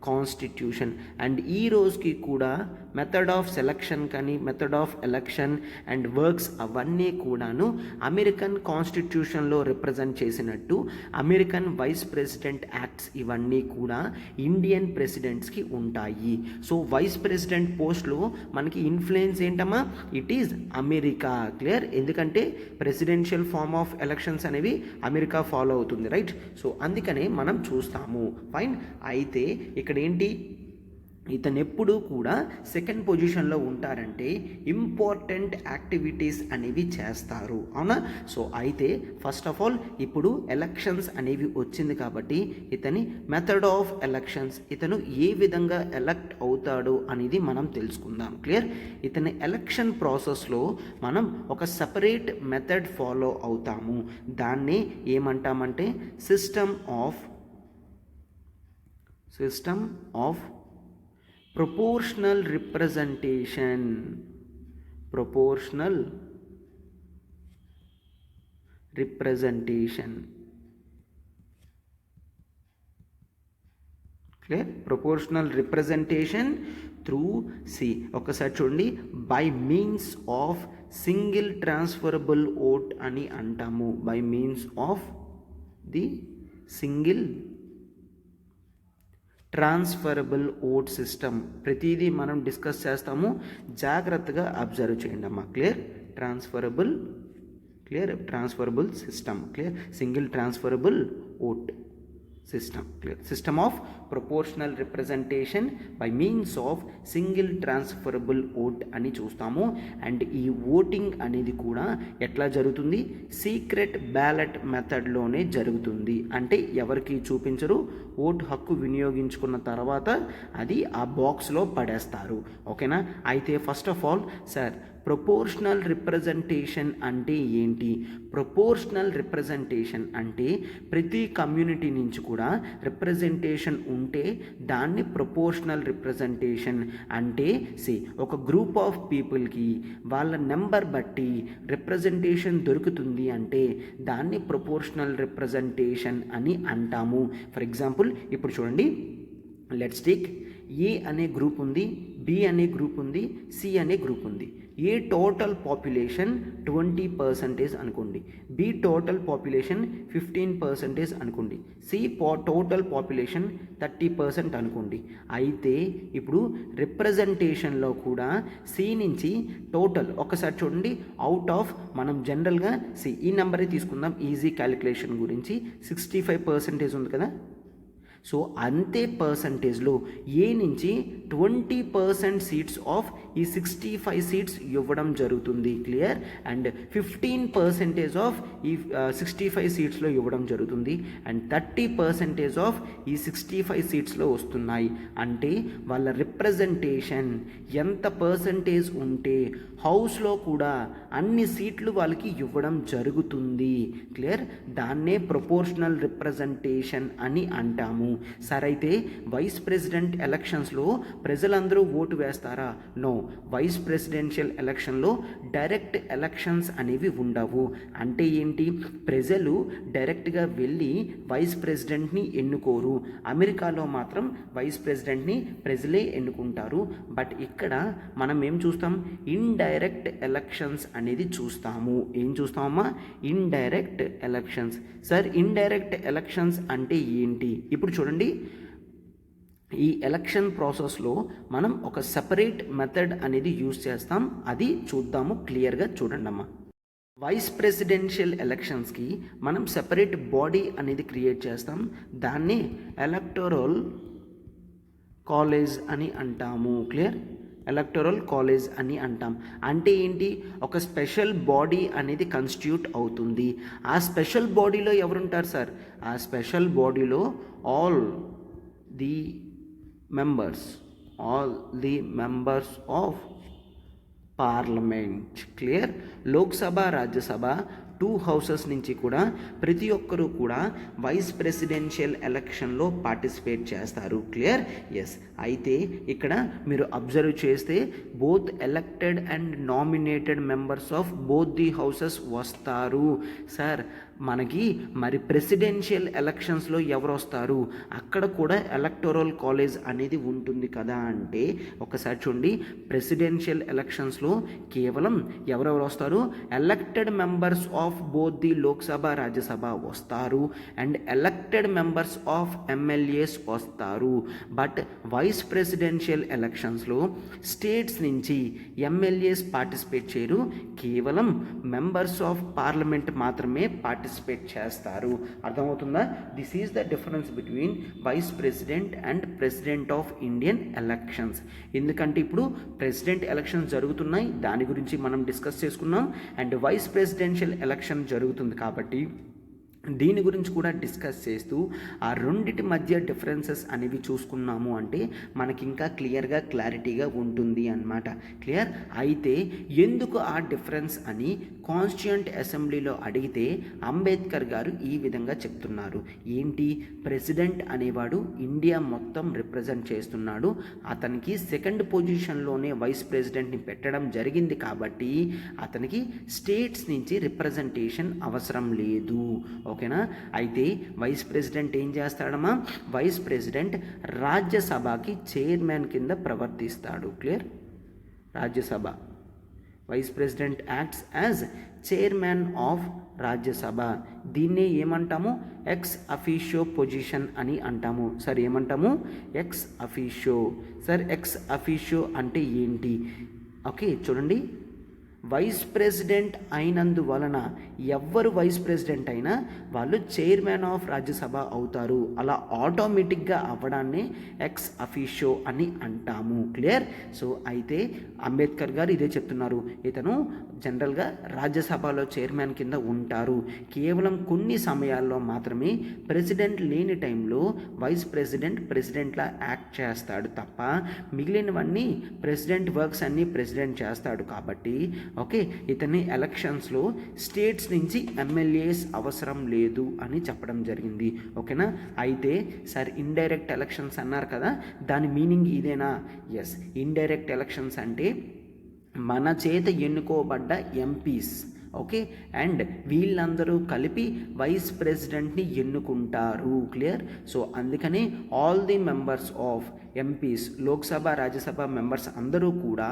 constitution. అండ్ ఈ రోజుకి కూడా మెథడ్ ఆఫ్ సెలక్షన్ కానీ method of election and works అవన్నీ కూడాను అమెరికన్ కాన్స్టిట్యూషన్లో రిప్రజెంట్ చేసినట్టు అమెరికన్ వైస్ ప్రెసిడెంట్ యాక్ట్స్ ఇవన్నీ కూడా ఇండియన్ ప్రెసిడెంట్స్కి ఉంటాయి. సో వైస్ ప్రెసిడెంట్ పోస్ట్లో మనకి ఇన్ఫ్లుయెన్స్ ఏంటమ్మా? It is America. క్లియర్. ఎందుకంటే ప్రెసిడెన్షియల్ ఫార్మ్ ఆఫ్ ఎలక్షన్స్ అనేవి అమెరికా ఫాలో అవుతుంది, రైట్. సో అందుకనే మనం చూస్తాము. ఫైన్. అయితే ఇక్కడ ఏంటి, ఇతను ఎప్పుడూ కూడా సెకండ్ పొజిషన్లో ఉంటారంటే ఇంపార్టెంట్ యాక్టివిటీస్ అనేవి చేస్తారు. అవునా? సో అయితే ఫస్ట్ ఆఫ్ ఆల్ ఇప్పుడు ఎలక్షన్స్ అనేవి వచ్చింది కాబట్టి ఇతని మెథడ్ ఆఫ్ ఎలక్షన్స్, ఇతను ఏ విధంగా ఎలక్ట్ అవుతాడు అనేది మనం తెలుసుకుందాం. క్లియర్. ఇతని ఎలక్షన్ ప్రాసెస్లో మనం ఒక సపరేట్ మెథడ్ ఫాలో అవుతాము. దాన్ని ఏమంటామంటే system of proportional representation. Clear. Proportional representation through ఒకసారి చూడండి, by means of single transferable vote అని అంటాము. By means of the single transferable vote system. ప్రతిదీ మనం డిస్కస్ చేస్తాము, జాగ్రత్తగా అబ్జర్వ్ చేయండి అమ్మా. Clear. Transferable system. Clear. Single transferable vote system. Clear. System of proportional representation by means of single transferable vote అని చూస్తాము. అండ్ ఈ ఓటింగ్ అనేది కూడా ఎట్లా జరుగుతుంది? సీక్రెట్ బ్యాలెట్ మెథడ్లోనే జరుగుతుంది. అంటే ఎవరికి చూపించరు, ఓటు హక్కు వినియోగించుకున్న తర్వాత అది ఆ బాక్స్లో పడేస్తారు. ఓకేనా? అయితే first of all sir, proportional representation అంటే ఏంటి? ప్రొపోర్షనల్ రిప్రజెంటేషన్ అంటే ప్రతి కమ్యూనిటీ నుంచి కూడా రిప్రజెంటేషన్ ఉంటే దాన్ని ప్రొపోర్షనల్ రిప్రజెంటేషన్ అంటే ఒక గ్రూప్ ఆఫ్ పీపుల్కి వాళ్ళ నెంబర్ బట్టి రిప్రజెంటేషన్ దొరుకుతుంది అంటే దాన్ని ప్రొపోర్షనల్ రిప్రజెంటేషన్ అని అంటాము. ఫర్ ఎగ్జాంపుల్ ఇప్పుడు చూడండి, లెట్స్ టేక్ ఏ అనే గ్రూప్ ఉంది, బి అనే గ్రూప్ ఉంది, సి అనే గ్రూప్ ఉంది. ఏ టోటల్ పాపులేషన్ 20% అనుకోండి, బి టోటల్ పాపులేషన్ 15% అనుకోండి, సి టోటల్ పాపులేషన్ 30% అనుకోండి. అయితే ఇప్పుడు రిప్రజెంటేషన్లో కూడా సి నుంచి టోటల్ ఒకసారి చూడండి, అవుట్ ఆఫ్ మనం జనరల్గా ఈ నెంబరే తీసుకుందాం ఈజీ క్యాలిక్యులేషన్ గురించి, 65% ఉంది కదా. సో అంతే పర్సంటేజ్లో ఏ నుంచి 20% సీట్స్ ఆఫ్ ఈ 65 సీట్స్ ఇవ్వడం జరుగుతుంది. క్లియర్. అండ్ 15% ఆఫ్ ఈ 65 సీట్స్లో ఇవ్వడం జరుగుతుంది. అండ్ 30% ఆఫ్ ఈ 65 సీట్స్లో వస్తున్నాయి. అంటే వాళ్ళ రిప్రజెంటేషన్ ఎంత పర్సంటేజ్ ఉంటే హౌస్లో కూడా అన్ని సీట్లు వాళ్ళకి ఇవ్వడం జరుగుతుంది. క్లియర్. దాన్నే ప్రొపోర్షనల్ రిప్రజెంటేషన్ అని అంటాము. సార్ అయితే వైస్ ప్రెసిడెంట్ ఎలక్షన్స్లో ప్రజలందరూ ఓటు వేస్తారా? నో. వైస్ ప్రెసిడెన్షియల్ ఎలక్షన్లో డైరెక్ట్ ఎలక్షన్స్ అనేవి ఉండవు. అంటే ఏంటి? ప్రజలు డైరెక్ట్గా వెళ్ళి వైస్ ప్రెసిడెంట్ని ఎన్నుకోరు. అమెరికాలో మాత్రం వైస్ ప్రెసిడెంట్ని ప్రజలే ఎన్నుకుంటారు. బట్ ఇక్కడ మనం ఏం చూస్తాం? ఇండైరెక్ట్ ఎలక్షన్స్ అనేది చూస్తాము. ఏం చూస్తామమ్మా? Indirect elections. Sir indirect elections అంటే ఏంటి? ఇప్పుడు చూడండి, ఈ ఎలక్షన్ ప్రాసెస్లో మనం ఒక సెపరేట్ మెథడ్ అనేది యూజ్ చేస్తాం. అది చూద్దాము, క్లియర్గా చూడండి అమ్మా. వైస్ ప్రెసిడెన్షియల్ ఎలక్షన్స్కి మనం సెపరేట్ బాడీ అనేది క్రియేట్ చేస్తాం. దాన్ని ఎలక్టోరల్ కాలేజ్ అని అంటాము. క్లియర్? ఎలక్టోరల్ కాలేజ్ అని అంటాం. అంటే ఏంటి? ఒక స్పెషల్ బాడీ అనేది కన్స్టిట్యూట్ అవుతుంది. ఆ స్పెషల్ బాడీలో ఎవరుంటారు సార్? ఆ స్పెషల్ బాడీలో all the members of parliament. Clear? Lok Sabha, Rajya Sabha 2 houses నుంచి కూడా ప్రతి ఒక్కరూ కూడా వైస్ ప్రెసిడెన్షియల్ ఎలక్షన్లో పార్టిసిపేట్ చేస్తారు. క్లియర్? ఎస్. అయితే ఇక్కడ మీరు అబ్జర్వ్ చేస్తే both elected and nominated members of both the houses వస్తారు. సార్ మనకి మరి ప్రెసిడెన్షియల్ ఎలక్షన్స్లో ఎవరు వస్తారు? అక్కడ కూడా ఎలక్టోరల్ కాలేజ్ అనేది ఉంటుంది కదా. అంటే ఒకసారి చూడండి, ప్రెసిడెన్షియల్ ఎలక్షన్స్లో కేవలం ఎవరెవరు వస్తారు? Elected members of both the Lok Sabha, Rajya Sabha వస్తారు and elected members of MLAs వస్తారు. బట్ వైస్ ప్రెసిడెన్షియల్ ఎలక్షన్స్లో స్టేట్స్ నుంచి ఎమ్మెల్యేస్ పార్టిసిపేట్ చేయరు. కేవలం మెంబర్స్ ఆఫ్ పార్లమెంట్ మాత్రమే పార్టిసిపేట్ చేస్తారు. అర్థమవుతుందా? This is the difference between vice president and president of Indian elections. ఎందుకంటే ఇప్పుడు ప్రెసిడెంట్ ఎలక్షన్స్ జరుగుతున్నాయి, దాని గురించి మనం డిస్కస్ చేసుకున్నాం. అండ్ వైస్ ప్రెసిడెన్షియల్ ఎలక్షన్ జరుగుతుంది కాబట్టి దీని గురించి కూడా డిస్కస్ చేస్తూ ఆ రెండిటి మధ్య డిఫరెన్సెస్ అనేవి చూసుకున్నాము అంటే మనకి ఇంకా క్లారిటీగా ఉంటుంది అన్నమాట. క్లియర్? అయితే ఎందుకు ఆ డిఫరెన్స్ అని కాన్స్టిట్యూయెంట్ అసెంబ్లీలో అడిగితే అంబేద్కర్ గారు ఈ విధంగా చెప్తున్నారు. ఏంటి? ప్రెసిడెంట్ అనేవాడు ఇండియా మొత్తం రిప్రజెంట్ చేస్తున్నాడు. అతనికి సెకండ్ పొజిషన్లోనే వైస్ ప్రెసిడెంట్ని పెట్టడం జరిగింది కాబట్టి అతనికి స్టేట్స్ నుంచి రిప్రజెంటేషన్ అవసరం లేదు. ఓకేనా? అయితే వైస్ ప్రెసిడెంట్ ఏం చేస్తాడమ్మా? వైస్ ప్రెసిడెంట్ రాజ్యసభకి చైర్మన్ కింద ప్రవర్తిస్తాడు. Clear? Rajya Sabha vice president acts as chairman of Rajya Sabha. దీన్నే ఏమంటాము? ఎక్స్ అఫీషియో పొజిషన్ అని అంటాము. సార్ ఏమంటాము? Ex officio. Sir ex officio అంటే ఏంటి? ఓకే చూడండి, వైస్ ప్రెసిడెంట్ అయినందువలన ఎవ్వరు వైస్ ప్రెసిడెంట్ అయినా వాళ్ళు చైర్మన్ ఆఫ్ రాజ్యసభ అవుతారు. అలా ఆటోమేటిక్గా అవ్వడాన్ని ఎక్స్ అఫీషియో అని అంటాము. క్లియర్? సో అయితే అంబేద్కర్ గారు ఇదే చెప్తున్నారు. ఇతను జనరల్గా రాజ్యసభలో చైర్మన్ కింద ఉంటారు. కేవలం కొన్ని సమయాల్లో మాత్రమే ప్రెసిడెంట్ లేని టైంలో వైస్ ప్రెసిడెంట్లా యాక్ట్ చేస్తాడు తప్ప మిగిలినవన్నీ ప్రెసిడెంట్ వర్క్స్ అన్నీ ప్రెసిడెంట్ చేస్తాడు. కాబట్టి ఓకే ఇతని ఎలక్షన్స్లో స్టేట్స్ నుంచి ఎమ్మెల్యేస్ అవసరం లేదు అని చెప్పడం జరిగింది. ఓకేనా? అయితే సార్ ఇండైరెక్ట్ ఎలక్షన్స్ అన్నారు కదా, దాని మీనింగ్ ఇదేనా? ఎస్. ఇండైరెక్ట్ ఎలక్షన్స్ అంటే మన చేత ఎన్నుకోబడ్డ ఎంపీస్, ఓకే, అండ్ వీళ్ళందరూ కలిపి వైస్ ప్రెసిడెంట్ని ఎన్నుకుంటారు. క్లియర్? సో అందుకని all the members of MPs, Lok Sabha Rajya Sabha members అందరూ కూడా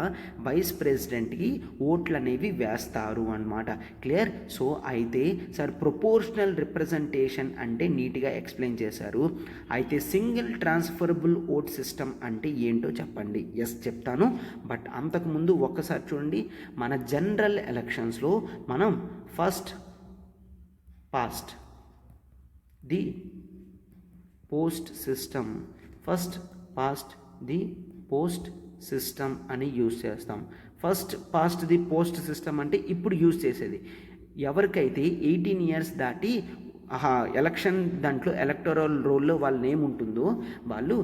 వైస్ ప్రెసిడెంట్కి ఓట్లు అనేవి వేస్తారు అన్నమాట. క్లియర్? సో అయితే సార్ ప్రొపోర్షనల్ రిప్రజెంటేషన్ అంటే నీట్గా ఎక్స్ప్లెయిన్ చేశారు. అయితే సింగిల్ ట్రాన్స్ఫరబుల్ ఓట్ సిస్టమ్ అంటే ఏంటో చెప్పండి. ఎస్ చెప్తాను, బట్ అంతకుముందు ఒక్కసారి చూడండి. మన జనరల్ ఎలక్షన్స్లో మనం first past the post system, first past the post system అని యూజ్ చేస్తాం. First past the post system అంటే ఇప్పుడు యూజ్ చేసేది ఎవరికైతే 18 ఇయర్స్ దాటి ఎలక్షన్ దాంట్లో ఎలక్టోరల్ రోల్లో వాళ్ళ నేమ్ ఉంటుందో వాళ్ళు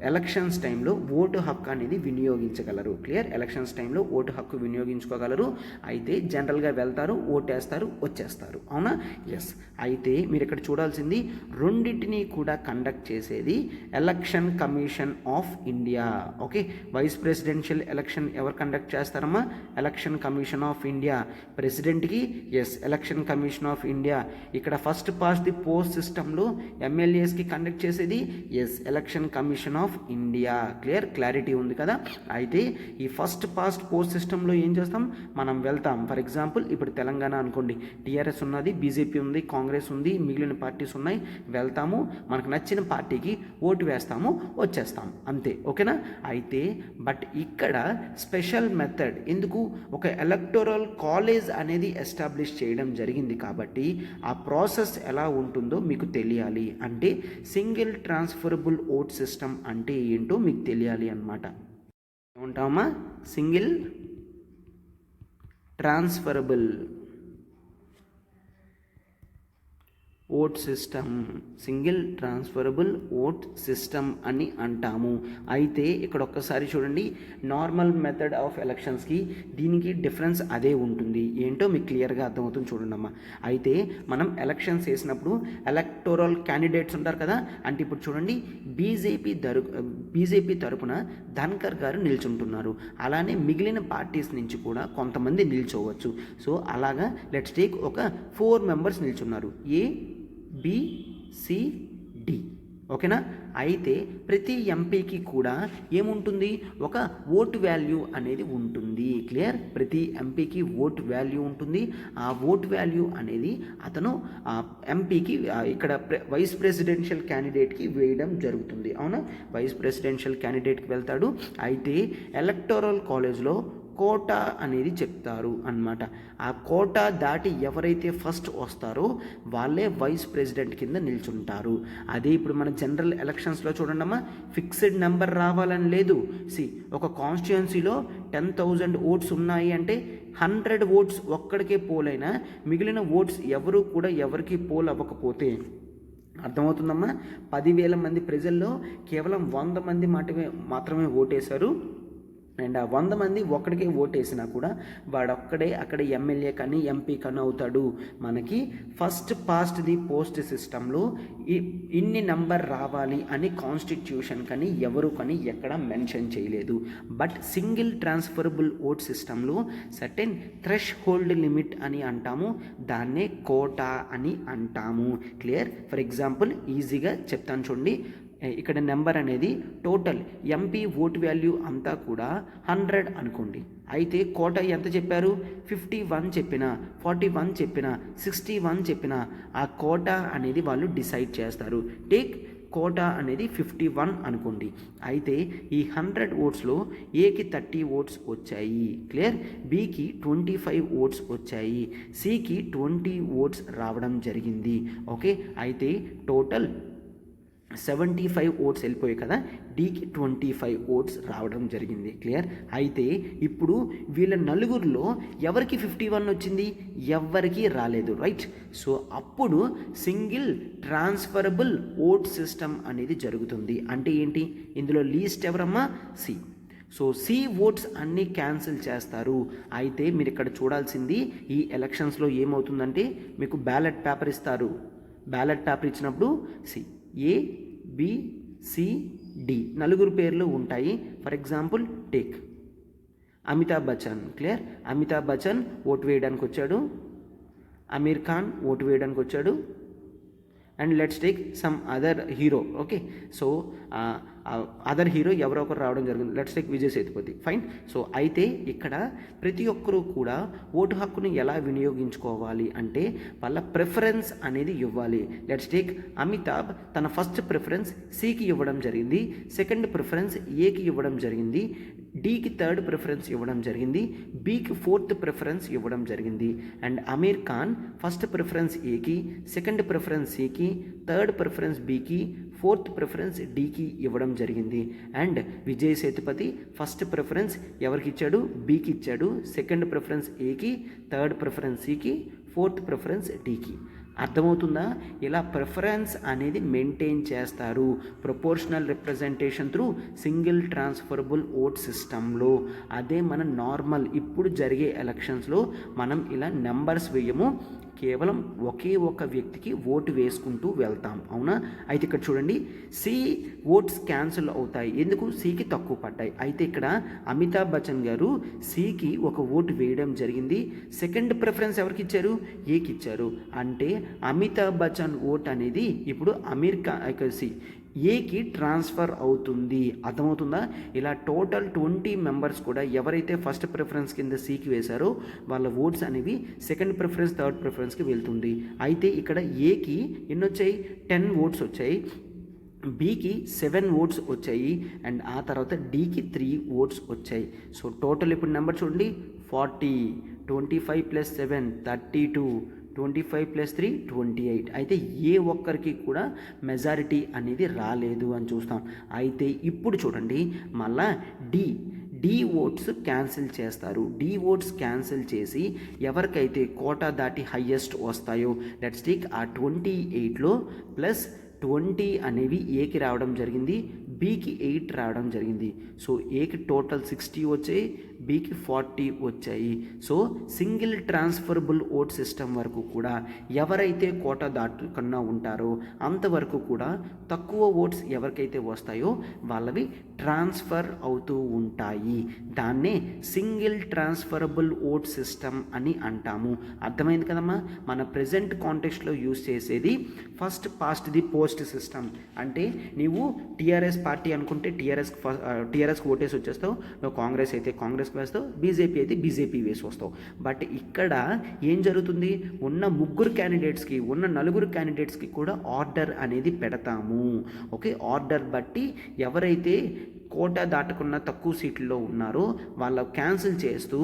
ఎలక్షన్స్ టైంలో ఓటు హక్కు అనేది వినియోగించగలరు. క్లియర్? ఎలక్షన్స్ టైంలో ఓటు హక్కు వినియోగించుకోగలరు. అయితే జనరల్గా వెళ్తారు, ఓటేస్తారు, వచ్చేస్తారు. అవునా? ఎస్. అయితే మీరు ఇక్కడ చూడాల్సింది రెండింటినీ కూడా కండక్ట్ చేసేది election commission of India. Okay, vice presidential election ఎవరు కండక్ట్ చేస్తారమ్మా? Election commission of India. ప్రెసిడెంట్కి yes election commission of India. ఇక్కడ ఫస్ట్ పాస్ట్ ది పోస్ట్ సిస్టంలో ఎమ్మెల్యేస్కి కండక్ట్ చేసేది yes election commission of India. Clarity ఉంది కదా? అయితే ఈ ఫస్ట్ పాస్ట్ పోస్ట్ సిస్టంలో ఏం చేస్తాం, మనం వెళ్తాం. ఫర్ ఎగ్జాంపుల్ ఇప్పుడు తెలంగాణ అనుకోండి, టీఆర్ఎస్ ఉన్నది, బీజేపీ ఉంది, కాంగ్రెస్ ఉంది, మిగిలిన పార్టీస్ ఉన్నాయి. వెళ్తాము, మనకు నచ్చిన పార్టీకి ఓటు వేస్తాము, వచ్చేస్తాం, అంతే. ఓకేనా? అయితే బట్ ఇక్కడ స్పెషల్ మెథడ్ ఎందుకు, ఒక ఎలక్టోరల్ కాలేజ్ అనేది ఎస్టాబ్లిష్ చేయడం జరిగింది కాబట్టి ఆ ప్రాసెస్ ఎలా ఉంటుందో మీకు తెలియాలి. అంటే సింగిల్ ట్రాన్స్ఫరబుల్ ఓట్ సిస్టమ్ అంటే ఏంటో మీకు తెలియాలి అన్నమాట. ఏమంటామా? Single transferable vote system, single transferable vote system అని అంటాము. అయితే ఇక్కడ ఒక్కసారి చూడండి, నార్మల్ మెథడ్ ఆఫ్ ఎలక్షన్స్కి దీనికి డిఫరెన్స్ అదే ఉంటుంది. ఏంటో మీకు క్లియర్గా అర్థమవుతుంది చూడండి అమ్మా. అయితే మనం ఎలక్షన్స్ వేసినప్పుడు ఎలక్టోరల్ క్యాండిడేట్స్ ఉంటారు కదా, అంటే ఇప్పుడు చూడండి బీజేపీ తరపున ధన్కర్ గారు నిల్చుంటున్నారు. అలానే మిగిలిన పార్టీస్ నుంచి కూడా కొంతమంది నిల్చోవచ్చు. సో అలాగా లెట్స్ టేక్ ఒక 4 మెంబర్స్ నిల్చున్నారు, A B C D. ఓకేనా? అయితే ప్రతి ఎంపీకి కూడా ఏముంటుంది, ఒక ఓటు వాల్యూ అనేది ఉంటుంది. క్లియర్? ప్రతి ఎంపీకి ఓటు వాల్యూ ఉంటుంది. ఆ ఓటు వాల్యూ అనేది అతను ఎంపీకి ఇక్కడ వైస్ ప్రెసిడెన్షియల్ క్యాండిడేట్కి వేయడం జరుగుతుంది. అవునా? వైస్ ప్రెసిడెన్షియల్ క్యాండిడేట్కి వెళ్తాడు. అయితే ఎలక్టోరల్ కాలేజ్లో కోటా అనేది చెప్తారు అన్నమాట. ఆ కోటా దాటి ఎవరైతే ఫస్ట్ వస్తారో వాళ్ళే వైస్ ప్రెసిడెంట్ కింద నిల్చుంటారు. అదే ఇప్పుడు మన జనరల్ ఎలక్షన్స్లో చూడండి అమ్మా, ఫిక్స్డ్ నెంబర్ రావాలని లేదు. ఒక కాన్స్టిట్యుయెన్సీలో 10,000 ఓట్స్ ఉన్నాయి అంటే 100 ఓట్స్ ఒక్కడికే పోలైనా మిగిలిన ఓట్స్ ఎవరు కూడా ఎవరికి పోల్ అవ్వకపోతే అర్థమవుతుందమ్మా, 10,000 మంది ప్రజల్లో కేవలం 100 మంది మాత్రమే ఓటేశారు. అండ్ ఆ 100 మంది ఒక్కడికే ఓటేసినా కూడా వాడొక్కడే అక్కడ ఎమ్మెల్యే కానీ ఎంపీ కానీ అవుతాడు. మనకి ఫస్ట్ పాస్ట్ ది పోస్ట్ సిస్టంలో ఇన్ని నంబర్ రావాలి అని కాన్స్టిట్యూషన్ కానీ ఎవరు కానీ ఎక్కడ మెన్షన్ చేయలేదు. బట్ సింగిల్ ట్రాన్స్ఫరబుల్ ఓట్ సిస్టంలో సర్టెన్ థ్రెష్ హోల్డ్ లిమిట్ అని అంటాము, దాన్నే కోటా అని అంటాము. క్లియర్? ఫర్ ఎగ్జాంపుల్ ఈజీగా చెప్తాను చూడండి. ఇక్కడ నెంబర్ అనేది టోటల్ ఎంపీ ఓట్ వాల్యూ అంతా కూడా 100 అనుకోండి. అయితే కోటా ఎంత చెప్పారు? 51 చెప్పిన, 41 చెప్పిన, 61 చెప్పిన ఆ కోటా అనేది వాళ్ళు డిసైడ్ చేస్తారు. టేక్ కోటా అనేది 51 అనుకోండి. అయితే ఈ 100 ఓట్స్లో ఏకి 30 ఓట్స్ వచ్చాయి. క్లియర్? బికి 25 ఓట్స్ వచ్చాయి, సికి 20 ఓట్స్ రావడం జరిగింది. ఓకే, అయితే టోటల్ 75 ఓట్స్ వెళ్ళిపోయాయి కదా, డీకి 25 ఓట్స్ రావడం జరిగింది. క్లియర్? అయితే ఇప్పుడు వీళ్ళ నలుగురిలో ఎవరికి 51 వచ్చింది? ఎవరికి రాలేదు. రైట్? సో అప్పుడు సింగిల్ ట్రాన్స్ఫరబుల్ ఓట్ సిస్టమ్ అనేది జరుగుతుంది. అంటే ఏంటి? ఇందులో లీస్ట్ ఎవరమ్మా? సి. సో సి ఓట్స్ అన్నీ క్యాన్సిల్ చేస్తారు. అయితే మీరు ఇక్కడ చూడాల్సింది ఈ ఎలక్షన్స్లో ఏమవుతుందంటే మీకు బ్యాలెట్ పేపర్ ఇస్తారు. బ్యాలెట్ పేపర్ ఇచ్చినప్పుడు ఏ బి సి డి నలుగురు పేర్లు ఉంటాయి. For example take Amitabh Bachchan. Clear? Amitabh Bachchan vote వేయడానికి వచ్చాడు, అమీర్ ఖాన్ ఓటు వేయడానికి వచ్చాడు, and let's take some other hero. Okay, so other hero ఎవరో ఒకరు రావడం జరిగింది. Let's take Vijay Sethupathi. Fine. So అయితే ఇక్కడ ప్రతి ఒక్కరూ కూడా ఓటు హక్కుని ఎలా వినియోగించుకోవాలి అంటే వాళ్ళ ప్రిఫరెన్స్ అనేది ఇవ్వాలి. లెట్స్ టేక్ అమితాబ్ తన ఫస్ట్ ప్రిఫరెన్స్ సికి ఇవ్వడం జరిగింది, సెకండ్ ప్రిఫరెన్స్ ఏకి ఇవ్వడం జరిగింది, డీకి థర్డ్ ప్రిఫరెన్స్ ఇవ్వడం జరిగింది, బీకి ఫోర్త్ ప్రిఫరెన్స్ ఇవ్వడం జరిగింది. And Aamir Khan first preference ఏకి, సెకండ్ ప్రిఫరెన్స్ సికి, థర్డ్ ప్రిఫరెన్స్ బీకి, ఫోర్త్ ప్రిఫరెన్స్ డీకి ఇవ్వడం జరిగింది. And Vijay Sethupathi first preference ఎవరికి ఇచ్చాడు? బీకి ఇచ్చాడు, సెకండ్ ప్రిఫరెన్స్ ఏకి, థర్డ్ ప్రిఫరెన్స్ సికి, ఫోర్త్ ప్రిఫరెన్స్ డీకి. అర్థమవుతుందా? ఇలా ప్రిఫరెన్స్ అనేది మెయింటైన్ చేస్తారు proportional representation through single transferable vote సిస్టంలో. అదే మన నార్మల్ ఇప్పుడు జరిగే ఎలక్షన్స్లో మనం ఇలా నెంబర్స్ వేయము, కేవలం ఒకే ఒక వ్యక్తికి ఓటు వేసుకుంటూ వెళ్తాం. అవునా? అయితే ఇక్కడ చూడండి, సి ఓట్స్ క్యాన్సిల్ అవుతాయి. ఎందుకు? సికి తక్కువ పడ్డాయి. అయితే ఇక్కడ అమితాబ్ బచ్చన్ గారు సికి ఒక ఓటు వేయడం జరిగింది. సెకండ్ ప్రిఫరెన్స్ ఎవరికి ఇచ్చారు? ఏకి ఇచ్చారు. అంటే అమితాబ్ బచ్చన్ ఓట్ అనేది ఇప్పుడు అమీర్ ఖాన్ ఏకి ట్రాన్స్ఫర్ అవుతుంది. అర్థమవుతుందా? ఇలా టోటల్ 20 మెంబర్స్ కూడా ఎవరైతే ఫస్ట్ ప్రిఫరెన్స్ కింద సికి వేశారో వాళ్ళ ఓట్స్ అనేవి సెకండ్ ప్రిఫరెన్స్, థర్డ్ ప్రిఫరెన్స్కి వెళ్తుంది. అయితే ఇక్కడ ఏకి ఎన్ని వచ్చాయి? 10 ఓట్స్ వచ్చాయి, బీకి 7 ఓట్స్ వచ్చాయి, అండ్ ఆ తర్వాత డీకి 3 ఓట్స్ వచ్చాయి. సో టోటల్ ఇప్పుడు నెంబర్ చూడండి, 40, 25 + 7 32, 25 + 3 28. అయితే ఏ ఒక్కరికి కూడా మెజారిటీ అనేది రాలేదు అని చూస్తాం. అయితే ఇప్పుడు చూడండి, మళ్ళా డి ఓట్స్ క్యాన్సిల్ చేస్తారు. డి ఓట్స్ క్యాన్సిల్ చేసి ఎవరికైతే కోటా దాటి హయ్యెస్ట్ వస్తాయో, లెట్స్ టేక్ ఆ 28లో +20 అనేవి ఏకి రావడం జరిగింది, బీకి 8 రావడం జరిగింది. సో ఏకి టోటల్ 60 వచ్చాయి, బీకి 40 వచ్చాయి. So single transferable vote system వరకు కూడా ఎవరైతే కోటా దాటుకున్నా ఉంటారో అంతవరకు కూడా తక్కువ ఓట్స్ ఎవరికైతే వస్తాయో వాళ్ళవి ట్రాన్స్ఫర్ అవుతూ ఉంటాయి. దాన్నే సింగిల్ ట్రాన్స్ఫరబుల్ ఓట్ సిస్టమ్ అని అంటాము. అర్థమైంది కదమ్మా? మన ప్రజెంట్ కాంటెక్స్ట్లో యూజ్ చేసేది first past the post system. అంటే నీవు టీఆర్ఎస్ పార్టీ అనుకుంటే టీఆర్ఎస్కి ఓటేసి వచ్చేస్తావు, నువ్వు కాంగ్రెస్ అయితే కాంగ్రెస్కి వేస్తావు, బీజేపీ అయితే బీజేపీ వేసి వస్తావు. బట్ ఇక్కడ ఏం జరుగుతుంది? ఉన్న 3 క్యాండిడేట్స్కి, ఉన్న 4 క్యాండిడేట్స్కి కూడా ఆర్డర్ అనేది పెడతాము. ఓకే, ఆర్డర్ బట్టి ఎవరైతే కోటా దాటకున్న తక్కువ సీట్లలో ఉన్నారో వాళ్ళ క్యాన్సిల్ చేస్తూ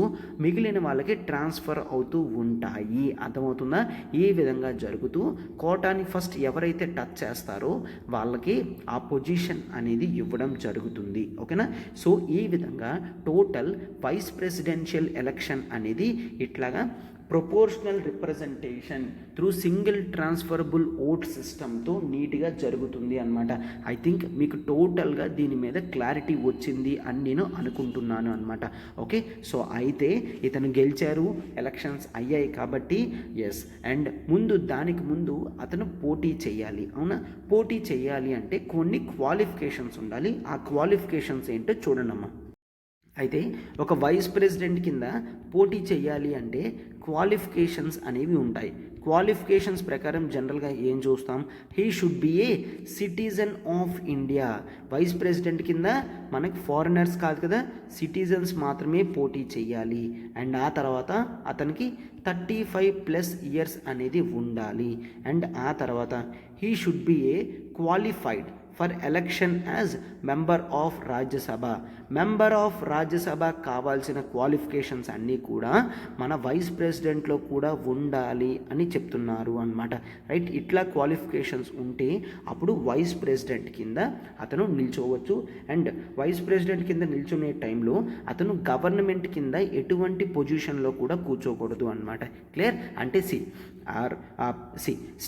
మిగిలిన వాళ్ళకి ట్రాన్స్ఫర్ అవుతూ ఉంటాయి. అర్థమవుతుందా? ఈ విధంగా జరుగుతూ కోటాని ఫస్ట్ ఎవరైతే టచ్ చేస్తారో వాళ్ళకి ఆ పొజిషన్ అనేది ఇవ్వడం జరుగుతుంది. ఓకేనా? సో ఈ విధంగా టోటల్ వైస్ ప్రెసిడెన్షియల్ ఎలక్షన్ అనేది ఇట్లాగా proportional representation through single transferable vote సిస్టమ్తో నీట్గా జరుగుతుంది అన్నమాట. ఐ థింక్ మీకు టోటల్గా దీని మీద క్లారిటీ వచ్చింది అని నేను అనుకుంటున్నాను అన్నమాట. ఓకే, సో అయితే ఇతను గెలిచారు, ఎలక్షన్స్ అయ్యాయి కాబట్టి ఎస్, అండ్ దానికి ముందు అతను పోటీ చేయాలి. అవునా? పోటీ చేయాలి అంటే కొన్ని క్వాలిఫికేషన్స్ ఉండాలి. ఆ క్వాలిఫికేషన్స్ ఏంటో చూడండమ్మా. అయితే ఒక వైస్ ప్రెసిడెంట్ కింద పోటీ చేయాలి అంటే క్వాలిఫికేషన్స్ అనేవి ఉంటాయి. క్వాలిఫికేషన్స్ ప్రకారం జనరల్గా ఏం చూస్తాం? He should be a citizen of India. Vice president కింద మనకి ఫారినర్స్ కాదు కదా, సిటిజన్స్ మాత్రమే పోటీ చేయాలి. అండ్ ఆ తర్వాత అతనికి 35+ ఇయర్స్ అనేది ఉండాలి. అండ్ ఆ తర్వాత he should be A qualified for election as member of Rajya Sabha. Member of Rajya Sabha కావాల్సిన క్వాలిఫికేషన్స్ అన్నీ కూడా మన వైస్ ప్రెసిడెంట్లో కూడా ఉండాలి అని చెప్తున్నారు అన్నమాట. రైట్, ఇట్లా క్వాలిఫికేషన్స్ ఉంటే అప్పుడు వైస్ ప్రెసిడెంట్ కింద అతను నిల్చోవచ్చు. అండ్ వైస్ ప్రెసిడెంట్ కింద నిల్చునే టైంలో అతను గవర్నమెంట్ కింద ఎటువంటి పొజిషన్లో కూడా కూర్చోకూడదు అన్నమాట. క్లియర్? అంటే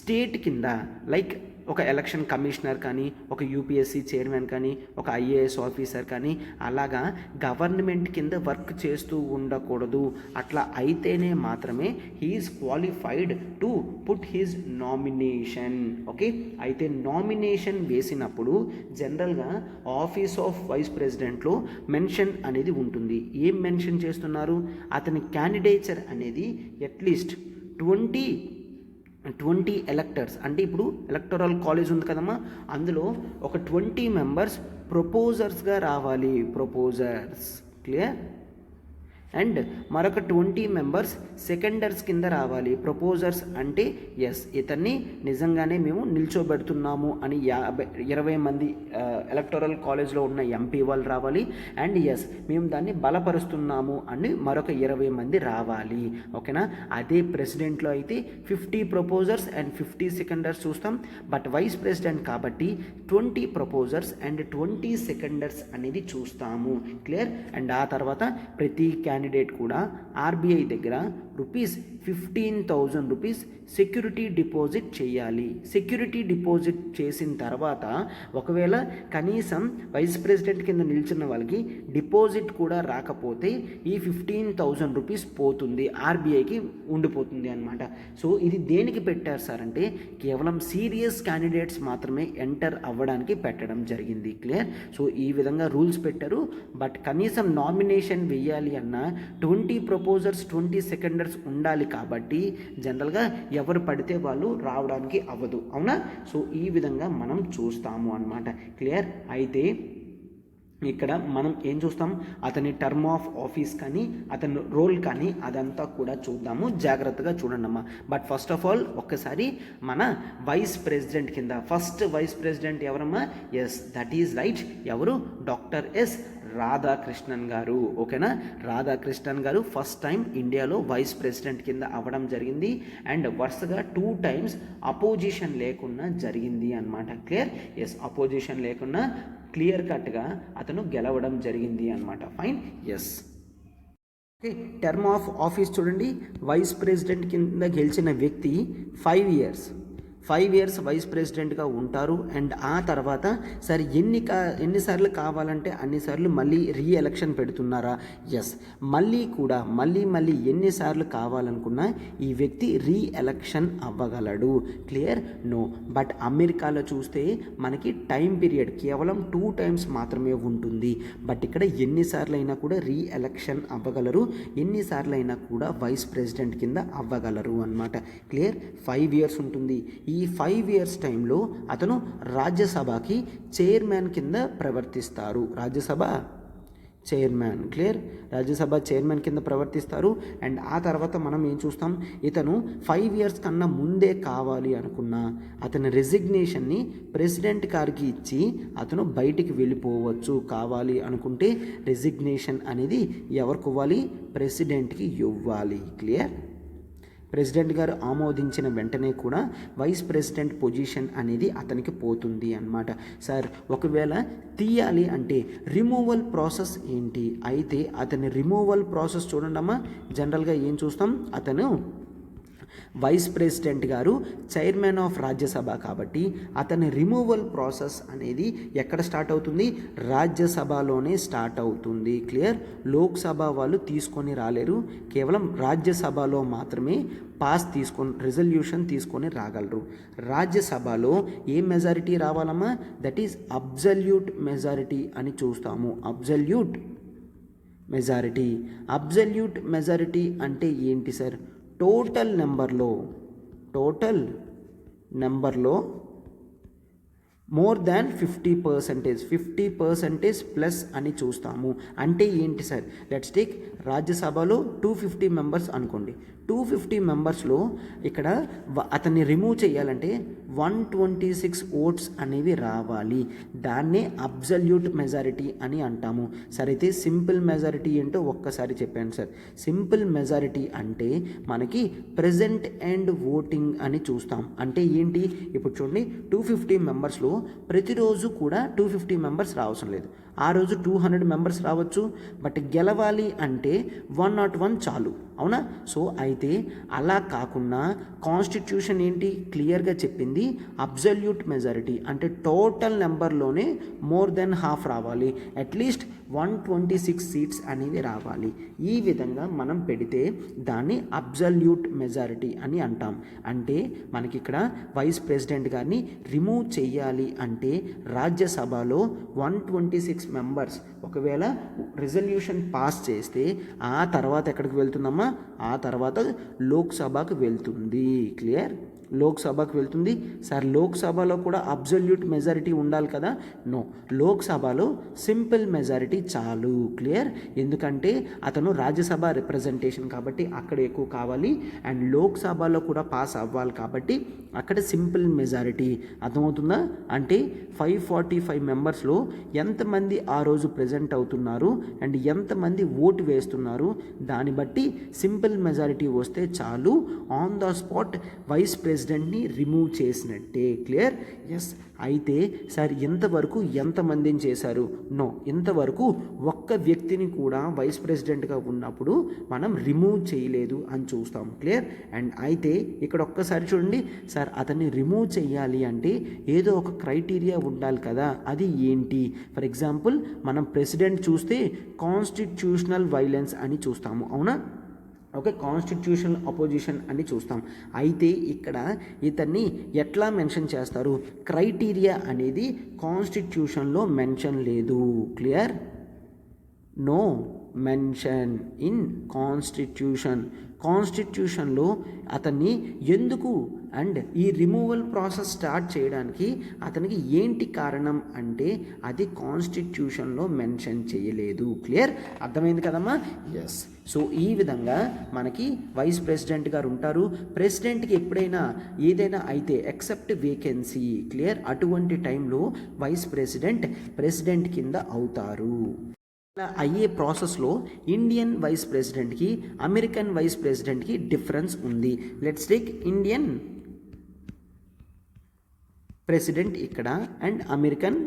స్టేట్ కింద లైక్ ఒక ఎలక్షన్ కమిషనర్ కానీ, ఒక యూపీఎస్సీ చైర్మన్ కానీ, ఒక ఐఏఎస్ ఆఫీసర్ కానీ అలాగా గవర్నమెంట్ కింద వర్క్ చేస్తూ ఉండకూడదు. అట్లా అయితేనే మాత్రమే he is qualified to put his nomination. Okay, అయితే నామినేషన్ వేసినప్పుడు జనరల్గా ఆఫీస్ ఆఫ్ వైస్ ప్రెసిడెంట్లో మెన్షన్ అనేది ఉంటుంది. ఏం మెన్షన్ చేస్తున్నారు? అతని క్యాండిడేచర్ అనేది అట్లీస్ట్ 20 ఎలక్టర్స్, అంటే ఇప్పుడు ఎలక్టరల్ కాలేజ్ ఉంది కదమ్మా, అందులో ఒక 20 మెంబర్స్ ప్రపోజర్స్గా రావాలి. Proposers, clear? అండ్ మరొక 20 మెంబర్స్ సెకండర్స్ కింద రావాలి. ప్రపోజర్స్ అంటే ఎస్, ఇతన్ని నిజంగానే మేము నిల్చోబెడుతున్నాము అని 20 మంది ఎలక్టోరల్ కాలేజ్లో ఉన్న ఎంపీ వాళ్ళు రావాలి. అండ్ ఎస్, మేము దాన్ని బలపరుస్తున్నాము అని మరొక 20 మంది రావాలి. ఓకేనా? అదే ప్రెసిడెంట్లో అయితే 50 ప్రపోజర్స్ అండ్ 50 సెకండర్స్ చూస్తాం. బట్ వైస్ ప్రెసిడెంట్ కాబట్టి 20 ప్రపోజర్స్ అండ్ 20 సెకండర్స్ అనేది చూస్తాము. క్లియర్? అండ్ ఆ తర్వాత ప్రతి క్యాండిడేట్ కూడా ఆర్బీఐ దగ్గర రూపీస్ 15,000 రూపీస్ సెక్యూరిటీ డిపాజిట్ చేయాలి. సెక్యూరిటీ డిపాజిట్ చేసిన తర్వాత ఒకవేళ కనీసం వైస్ ప్రెసిడెంట్ కింద నిల్చున్న వాళ్ళకి డిపాజిట్ కూడా రాకపోతే ఈ 15,000 రూపీస్ పోతుంది, ఆర్బీఐకి ఉండిపోతుంది అనమాట. సో ఇది దేనికి పెట్టారు సార్ అంటే కేవలం సీరియస్ క్యాండిడేట్స్ మాత్రమే ఎంటర్ అవ్వడానికి పెట్టడం జరిగింది. క్లియర్? సో ఈ విధంగా రూల్స్ పెట్టారు. బట్ కనీసం నామినేషన్ వేయాలి అన్న 20 ప్రపోజర్స్ 20 సెకండర్స్ ఉండాలి కాబట్టి జనరల్గా ఎవరు పడితే వాళ్ళు రావడానికి అవ్వదు, అవునా? సో ఈ విధంగా మనం చూస్తాము అన్నమాట. క్లియర్? అయితే ఇక్కడ మనం ఏం చూస్తాం, అతని టర్మ్ ఆఫ్ ఆఫీస్ కానీ అతని రోల్ కానీ అదంతా కూడా చూద్దాము. జాగ్రత్తగా చూడండి అమ్మా. బట్ ఫస్ట్ ఆఫ్ ఆల్ ఒక్కసారి మన వైస్ ప్రెసిడెంట్ కింద ఫస్ట్ వైస్ ప్రెసిడెంట్ ఎవరమ్మా? Yes, that is right. ఎవరు? డాక్టర్ ఎస్ రాధాకృష్ణన్ గారు. ఓకేనా? రాధాకృష్ణన్ గారు ఫస్ట్ టైం ఇండియాలో వైస్ ప్రెసిడెంట్ కింద అవ్వడం జరిగింది. అండ్ వరుసగా 2 times అపోజిషన్ లేకుండా జరిగింది అన్నమాట. క్లియర్? ఎస్, అపోజిషన్ లేకుండా క్లియర్ కట్గా అతను గెలవడం జరిగింది అన్నమాట. Fine. Yes. Okay, term of office చూడండి. వైస్ ప్రెసిడెంట్ కింద గెలిచిన వ్యక్తి 5 years వైస్ ప్రెసిడెంట్గా ఉంటారు. అండ్ ఆ తర్వాత సరే ఎన్నిసార్లు కావాలంటే అన్నిసార్లు మళ్ళీ రీఎలక్షన్ పెడుతున్నారా? ఎస్, మళ్ళీ ఎన్నిసార్లు కావాలనుకున్నా ఈ వ్యక్తి రీఎలక్షన్ అవ్వగలడు. క్లియర్? నో. బట్ అమెరికాలో చూస్తే మనకి టైం పీరియడ్ కేవలం 2 times మాత్రమే ఉంటుంది. బట్ ఇక్కడ ఎన్నిసార్లు అయినా కూడా రీఎలక్షన్ అవ్వగలరు, ఎన్నిసార్లు అయినా కూడా వైస్ ప్రెసిడెంట్ కింద అవ్వగలరు అన్నమాట. క్లియర్? 5 years ఉంటుంది. ఈ 5 years టైంలో అతను రాజ్యసభకి చైర్మన్ కింద ప్రవర్తిస్తారు. Rajya Sabha chairman. Clear? Rajya Sabha chairman కింద ప్రవర్తిస్తారు. అండ్ ఆ తర్వాత మనం ఏం చూస్తాం, ఇతను 5 years కన్నా ముందే కావాలి అనుకున్నా అతని రెసిగ్నేషన్ని ప్రెసిడెంట్ గారికి ఇచ్చి అతను బయటికి వెళ్ళిపోవచ్చు. కావాలి అనుకుంటే రెసిగ్నేషన్ అనేది ఎవరికి ఇవ్వాలి? ప్రెసిడెంట్కి ఇవ్వాలి. క్లియర్? ప్రెసిడెంట్ గారు ఆమోదించిన వెంటనే కూడా వైస్ ప్రెసిడెంట్ పొజిషన్ అనేది అతనికి పోతుంది అన్నమాట. సార్ ఒకవేళ తీయాలి అంటే రిమూవల్ ప్రాసెస్ ఏంటి? అయితే అతని రిమూవల్ ప్రాసెస్ చూడండమ్మా. జనరల్గా ఏం చూస్తాం, అతను వైస్ ప్రెసిడెంట్ గారు చైర్మన్ ఆఫ్ రాజ్యసభ కాబట్టి అతని రిమూవల్ ప్రాసెస్ అనేది ఎక్కడ స్టార్ట్ అవుతుంది? రాజ్యసభలోనే స్టార్ట్ అవుతుంది. క్లియర్? లోక్సభ వాళ్ళు తీసుకొని రాలేరు, కేవలం రాజ్యసభలో మాత్రమే రిజల్యూషన్ తీసుకొని రాగలరు. రాజ్యసభలో ఏ మెజారిటీ రావాలమ్మా? దట్ ఈజ్ అబ్జల్యూట్ మెజారిటీ అని చూస్తాము. అబ్జల్యూట్ మెజారిటీ అంటే ఏంటి సార్? టోటల్ నెంబర్లో మోర్ దాన్ 50% ప్లస్ అని చూస్తాము. అంటే ఏంటి సార్? లెట్స్ టేక్ రాజ్యసభలో 250 members అనుకోండి. 250 membersలో ఇక్కడ అతన్ని రిమూవ్ చేయాలంటే 126 votes అనేవి రావాలి. దాన్నే అబ్జల్యూట్ మెజారిటీ అని అంటాము. సరైతే సింపుల్ మెజారిటీ ఏంటో ఒక్కసారి చెప్పాను సార్. సింపుల్ మెజారిటీ అంటే మనకి ప్రెజెంట్ అండ్ ఓటింగ్ అని చూస్తాం. అంటే ఏంటి? ఇప్పుడు చూడండి, 250 membersలో ప్రతిరోజు కూడా 250 members రావసం లేదు. ఆ రోజు 200 members రావచ్చు. బట్ గెలవాలి అంటే 101 చాలు, అవునా? సో అయితే అలా కాకుండా కాన్స్టిట్యూషన్ ఏంటి క్లియర్గా చెప్పింది, అబ్జల్యూట్ మెజారిటీ అంటే టోటల్ నెంబర్లోనే మోర్ దెన్ హాఫ్ రావాలి. అట్లీస్ట్ 126 seats అనేవి రావాలి. ఈ విధంగా మనం పెడితే దాన్ని అబ్జల్యూట్ మెజారిటీ అని అంటాం. అంటే మనకి ఇక్కడ వైస్ ప్రెసిడెంట్ గారిని రిమూవ్ చేయాలి అంటే రాజ్యసభలో 126 members ఒకవేళ రిజల్యూషన్ పాస్ చేస్తే ఆ తర్వాత ఎక్కడికి వెళ్తుందమ్మా? ఆ తర్వాత లోక్సభకు వెళ్తుంది. క్లియర్? లోక్సభకు వెళ్తుంది. సార్ లోక్సభలో కూడా అబ్జల్యూట్ మెజారిటీ ఉండాలి కదా? నో, లోక్సభలో సింపుల్ మెజారిటీ చాలు. క్లియర్? ఎందుకంటే అతను రాజ్యసభ రిప్రజెంటేషన్ కాబట్టి అక్కడ ఎక్కువ కావాలి. అండ్ లోక్సభలో కూడా పాస్ అవ్వాలి కాబట్టి అక్కడ సింపుల్ మెజారిటీ. అర్థమవుతుందా? అంటే 545 membersలో ఎంతమంది ఆ రోజు ప్రజెంట్ అవుతున్నారు అండ్ ఎంతమంది ఓటు వేస్తున్నారు దాన్ని బట్టి సింపుల్ మెజారిటీ వస్తే చాలు. On the spot vice president ప్రెసిడెంట్ని రిమూవ్ చేసినట్టే. క్లియర్? ఎస్. అయితే సార్ ఇంతవరకు ఎంతమందిని చేశారు? నో, ఇంతవరకు ఒక్క వ్యక్తిని కూడా వైస్ ప్రెసిడెంట్గా ఉన్నప్పుడు మనం రిమూవ్ చేయలేదు అని చూస్తాం. క్లియర్? అండ్ అయితే ఇక్కడ ఒక్కసారి చూడండి సార్, అతన్ని రిమూవ్ చేయాలి అంటే ఏదో ఒక క్రైటీరియా ఉండాలి కదా, అది ఏంటి? ఫర్ ఎగ్జాంపుల్ మనం ప్రెసిడెంట్ చూస్తే కాన్స్టిట్యూషనల్ వైలెన్స్ అని చూస్తాము, అవునా? ఓకే, కాన్స్టిట్యూషనల్ అపోజిషన్ అని చూస్తాం. అయితే ఇక్కడ ఇతన్ని ఎట్లా మెన్షన్ చేస్తారు? క్రైటీరియా అనేది కాన్స్టిట్యూషన్లో మెన్షన్ లేదు. క్లియర్? నో మెన్షన్ ఇన్ కాన్స్టిట్యూషన్లో అతన్ని ఎందుకు అండ్ ఈ రిమూవల్ ప్రాసెస్ స్టార్ట్ చేయడానికి అతనికి ఏంటి కారణం అంటే అది కాన్స్టిట్యూషన్లో మెన్షన్ చేయలేదు. క్లియర్? అర్థమైంది కదమ్మా? ఎస్. సో ఈ విధంగా మనకి వైస్ ప్రెసిడెంట్ గారు ఉంటారు. ప్రెసిడెంట్కి ఎప్పుడైనా ఏదైనా అయితే ఎక్సెప్ట్ వేకెన్సీ, క్లియర్, అటువంటి టైంలో వైస్ ప్రెసిడెంట్ కింద అవుతారు. ఇలా అయ్యే ప్రాసెస్లో ఇండియన్ వైస్ ప్రెసిడెంట్కి అమెరికన్ వైస్ ప్రెసిడెంట్కి డిఫరెన్స్ ఉంది. లెట్స్ టేక్ ఇండియన్ ప్రెసిడెంట్ ఇక్కడ అండ్ అమెరికన్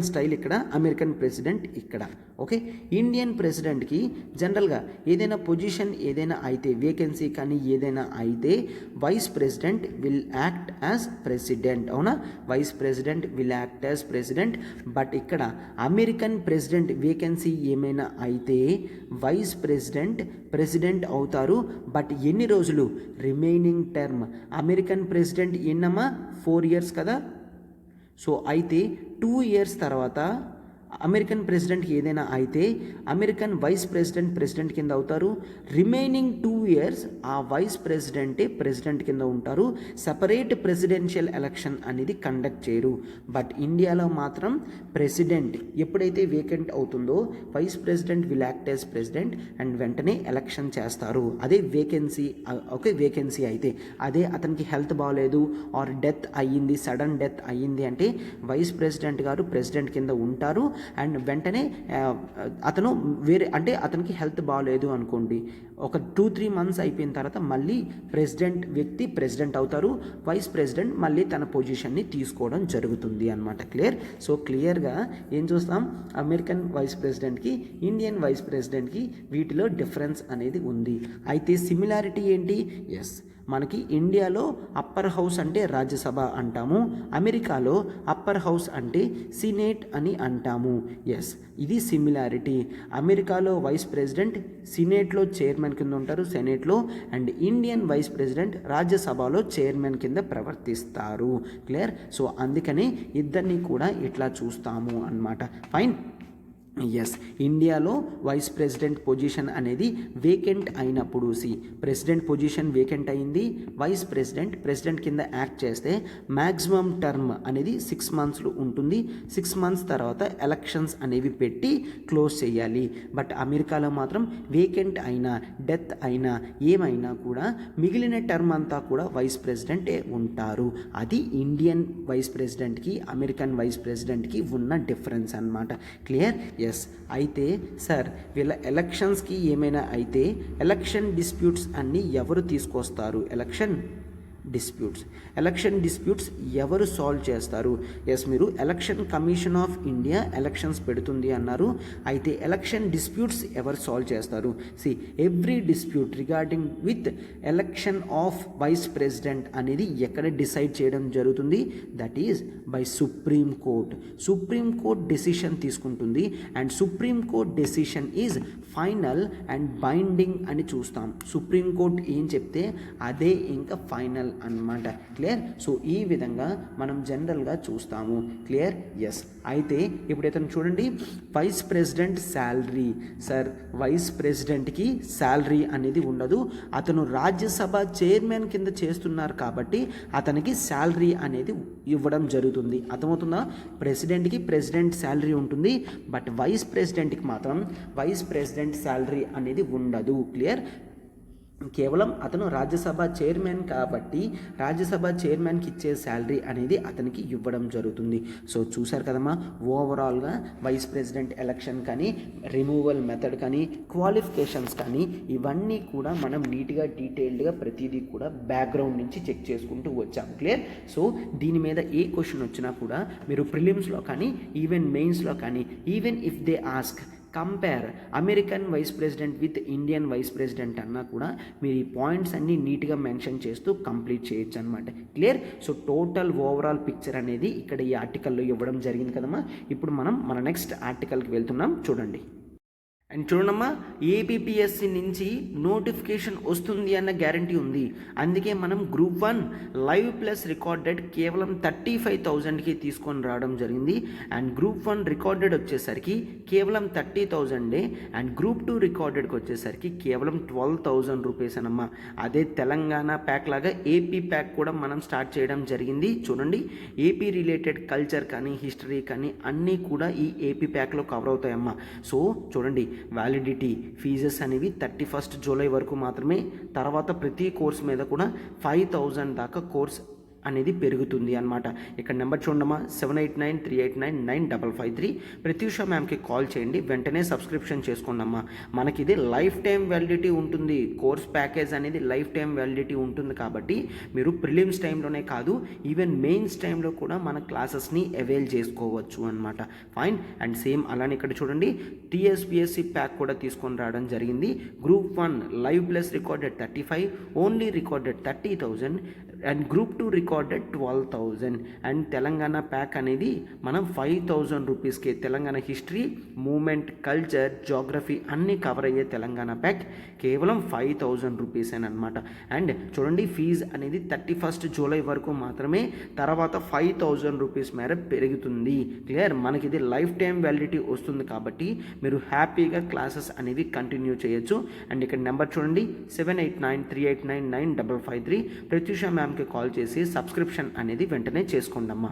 స్టైల్ ఇక్కడ, అమెరికన్ ప్రెసిడెంట్ ఇక్కడ. ఓకే, ఇండియన్ ప్రెసిడెంట్కి జనరల్గా ఏదైనా పొజిషన్ ఏదైనా అయితే, వేకెన్సీ కానీ ఏదైనా అయితే vice president will act as president, అవునా? Vice president will act as president. But ఇక్కడ అమెరికన్ ప్రెసిడెంట్ వేకెన్సీ ఏమైనా అయితే వైస్ ప్రెసిడెంట్ అవుతారు. బట్ ఎన్ని రోజులు? Remaining term. అమెరికన్ ప్రెసిడెంట్ ఎన్నమ్మా? 4 years కదా. సో అయితే 2 years తర్వాత అమెరికన్ ప్రెసిడెంట్కి ఏదైనా అయితే అమెరికన్ వైస్ ప్రెసిడెంట్ కింద అవుతారు. రిమైనింగ్ 2 years ఆ వైస్ ప్రెసిడెంట్ కింద ఉంటారు. సపరేట్ ప్రెసిడెన్షియల్ ఎలక్షన్ అనేది కండక్ట్ చేయరు. బట్ ఇండియాలో మాత్రం ప్రెసిడెంట్ ఎప్పుడైతే వేకెంట్ అవుతుందో vice president will act as president and వెంటనే ఎలక్షన్ చేస్తారు. అదే వేకెన్సీ అయితే, అదే అతనికి హెల్త్ బాగలేదు ఆర్ సడన్ డెత్ అయ్యింది అంటే వైస్ ప్రెసిడెంట్ గారు ప్రెసిడెంట్ కింద ఉంటారు. అండ్ వెంటనే అతను అంటే అతనికి హెల్త్ బాగాలేదు అనుకోండి, ఒక 2-3 months అయిపోయిన తర్వాత మళ్ళీ ప్రెసిడెంట్ అవుతారు. వైస్ ప్రెసిడెంట్ మళ్ళీ తన పొజిషన్ని తీసుకోవడం జరుగుతుంది అన్నమాట. క్లియర్? సో క్లియర్గా ఏం చూస్తాం? అమెరికన్ వైస్ ప్రెసిడెంట్కి ఇండియన్ వైస్ ప్రెసిడెంట్కి వీటిలో డిఫరెన్స్ అనేది ఉంది. అయితే సిమిలారిటీ ఏంటి? ఎస్, మనకి ఇండియాలో అప్పర్ హౌస్ అంటే రాజ్యసభ అంటాము, అమెరికాలో అప్పర్ హౌస్ అంటే సినేట్ అని అంటాము. ఎస్, ఇది సిమిలారిటీ. అమెరికాలో వైస్ ప్రెసిడెంట్ సినేట్లో చైర్మన్ కింద ఉంటారు, సెనేట్లో, అండ్ ఇండియన్ వైస్ ప్రెసిడెంట్ రాజ్యసభలో చైర్మన్ కింద ప్రవర్తిస్తారు. క్లియర్? సో అందుకని ఇద్దరిని కూడా ఇట్లా చూస్తాము అన్నమాట. ఫైన్. ఎస్, ఇండియాలో వైస్ ప్రెసిడెంట్ పొజిషన్ అనేది వేకెంట్ అయినప్పుడు, ప్రెసిడెంట్ పొజిషన్ వేకెంట్ అయింది, వైస్ ప్రెసిడెంట్ కింద యాక్ట్ చేస్తే మ్యాక్సిమం టర్మ్ అనేది 6 months ఉంటుంది. 6 months తర్వాత ఎలక్షన్స్ అనేవి పెట్టి క్లోజ్ చేయాలి. బట్ అమెరికాలో మాత్రం వేకెంట్ అయినా, డెత్ అయినా, ఏమైనా కూడా మిగిలిన టర్మ్ అంతా కూడా వైస్ ప్రెసిడెంటే ఉంటారు. అది ఇండియన్ వైస్ ప్రెసిడెంట్కి అమెరికన్ వైస్ ప్రెసిడెంట్కి ఉన్న డిఫరెన్స్ అన్నమాట. క్లియర్? ఎస్. అయితే సార్ వీళ్ళ ఎలక్షన్స్కి ఏమైనా అయితే ఎలక్షన్ డిస్ప్యూట్స్ అన్నీ ఎవరు తీసుకొస్తారు? ఎలక్షన్ డిస్ప్యూట్స్ ఎవరు సాల్వ్ చేస్తారు? ఎస్, మీరు election commission of India elections పెడుతుంది అన్నారు. అయితే ఎలక్షన్ డిస్ప్యూట్స్ ఎవరు సాల్వ్ చేస్తారు? Every dispute regarding with election of vice president అనేది ఎక్కడ డిసైడ్ చేయడం జరుగుతుంది? That is by supreme court decision తీసుకుంటుంది. And supreme court decision is final and binding అని చూస్తాం. సుప్రీం కోర్ట్ ఏం చెప్తే అదే ఇంకా ఫైనల్ అన్నమాట. క్లియర్? సో ఈ విధంగా మనం జనరల్గా చూస్తాము. క్లియర్? ఎస్. అయితే ఇప్పుడు ఇతను చూడండి, vice president salary. Sir vice ప్రెసిడెంట్కి శాలరీ అనేది ఉండదు, అతను రాజ్యసభ చైర్మన్ కింద చేస్తున్నారు కాబట్టి అతనికి శాలరీ అనేది ఇవ్వడం జరుగుతుంది. అర్థమవుతుందా? ప్రెసిడెంట్కి ప్రెసిడెంట్ శాలరీ ఉంటుంది, బట్ వైస్ ప్రెసిడెంట్కి మాత్రం వైస్ ప్రెసిడెంట్ శాలరీ అనేది ఉండదు. క్లియర్? కేవలం అతను రాజ్యసభ చైర్మన్ కాబట్టి రాజ్యసభ చైర్మన్కి ఇచ్చే శాలరీ అనేది అతనికి ఇవ్వడం జరుగుతుంది. సో చూశారు కదమ్మా, ఓవరాల్గా వైస్ ప్రెసిడెంట్ ఎలక్షన్ కానీ, రిమూవల్ మెథడ్ కానీ, క్వాలిఫికేషన్స్ కానీ ఇవన్నీ కూడా మనం నీట్గా డీటెయిల్డ్గా ప్రతిదీ కూడా బ్యాక్గ్రౌండ్ నుంచి చెక్ చేసుకుంటూ వచ్చాం. క్లియర్? సో దీని మీద ఏ క్వశ్చన్ వచ్చినా కూడా మీరు ప్రిలిమ్స్లో కానీ ఈవెన్ మెయిన్స్లో కానీ, even if they ask compare American vice president with Indian vice president అన్నా కూడా మీరు ఈ పాయింట్స్ అన్నీ నీట్గా మెన్షన్ చేస్తూ కంప్లీట్ చేయొచ్చు అనమాట. Clear? So total overall picture అనేది ఇక్కడ ఈ ఆర్టికల్లో ఇవ్వడం జరిగింది కదమ్మా. ఇప్పుడు మనం మన నెక్స్ట్ ఆర్టికల్కి వెళ్తున్నాం, చూడండి. అండ్ చూడమ్మా, ఏపీపీఎస్సి నుంచి నోటిఫికేషన్ వస్తుంది అన్న గ్యారంటీ ఉంది. అందుకే మనం గ్రూప్ 1 లైవ్ ప్లస్ రికార్డెడ్ కేవలం 35,000కి తీసుకొని రావడం జరిగింది. అండ్ గ్రూప్ 1 రికార్డెడ్ వచ్చేసరికి కేవలం 30,000 అండ్ గ్రూప్ 2 రికార్డెడ్కి వచ్చేసరికి కేవలం 12,000 రూపీస్ అనమ్మా. అదే తెలంగాణ ప్యాక్ లాగా ఏపీ ప్యాక్ కూడా మనం స్టార్ట్ చేయడం జరిగింది. చూడండి, ఏపీ రిలేటెడ్ కల్చర్ కానీ హిస్టరీ కానీ అన్నీ కూడా ఈ ఏపీ ప్యాక్లో కవర్ అవుతాయమ్మా. సో చూడండి, వ్యాలిడిటీ ఫీజెస్ అనేవి 31 జూలై వరకు మాత్రమే. తర్వాత ప్రతి కోర్స్ మీద కూడా 5,000 దాకా కోర్స్ అనేది పెరుగుతుంది అనమాట. ఇక్కడ నెంబర్ చూడమ్మా, 7893899553. ప్రత్యూష మ్యామ్కి కాల్ చేయండి, వెంటనే సబ్స్క్రిప్షన్ చేసుకోండమ్మా. మనకి ఇది లైఫ్ టైం వ్యాలిడిటీ ఉంటుంది. కోర్స్ ప్యాకేజ్ అనేది లైఫ్ టైం వ్యాలిడిటీ ఉంటుంది కాబట్టి మీరు ప్రిలిమ్స్ టైంలోనే కాదు, ఈవెన్ మెయిన్స్ టైంలో కూడా మన క్లాసెస్ని అవైల్ చేసుకోవచ్చు అనమాట. ఫైన్. అండ్ సేమ్ అలానే ఇక్కడ చూడండి, టీఎస్పీఎస్సీ ప్యాక్ కూడా తీసుకొని రావడం జరిగింది. Group 1 live plus recorded 35, only recorded 30,000 and group 2 recorded 12,000. And Telangana pack అనేది మనం 5,000 రూపీస్కి Telangana history, movement, culture, geography అన్నీ కవర్ అయ్యే తెలంగాణ ప్యాక్ కేవలం 5,000 రూపీస్ అనమాట. అండ్ చూడండి, ఫీజు అనేది 31 జూలై వరకు మాత్రమే, తర్వాత 5,000 రూపీస్ మేర పెరుగుతుంది. క్లియర్? మనకి ఇది లైఫ్ టైం వ్యాలిడిటీ వస్తుంది కాబట్టి మీరు హ్యాపీగా క్లాసెస్ అనేవి కంటిన్యూ చేయొచ్చు. అండ్ ఇక్కడ నెంబర్ చూడండి, 7893899553. ప్రత్యూష మ్యామ్కి కాల్ చేసి సబ్స్క్రిప్షన్ అనేది వెంటనే చేసుకోండమ్మా.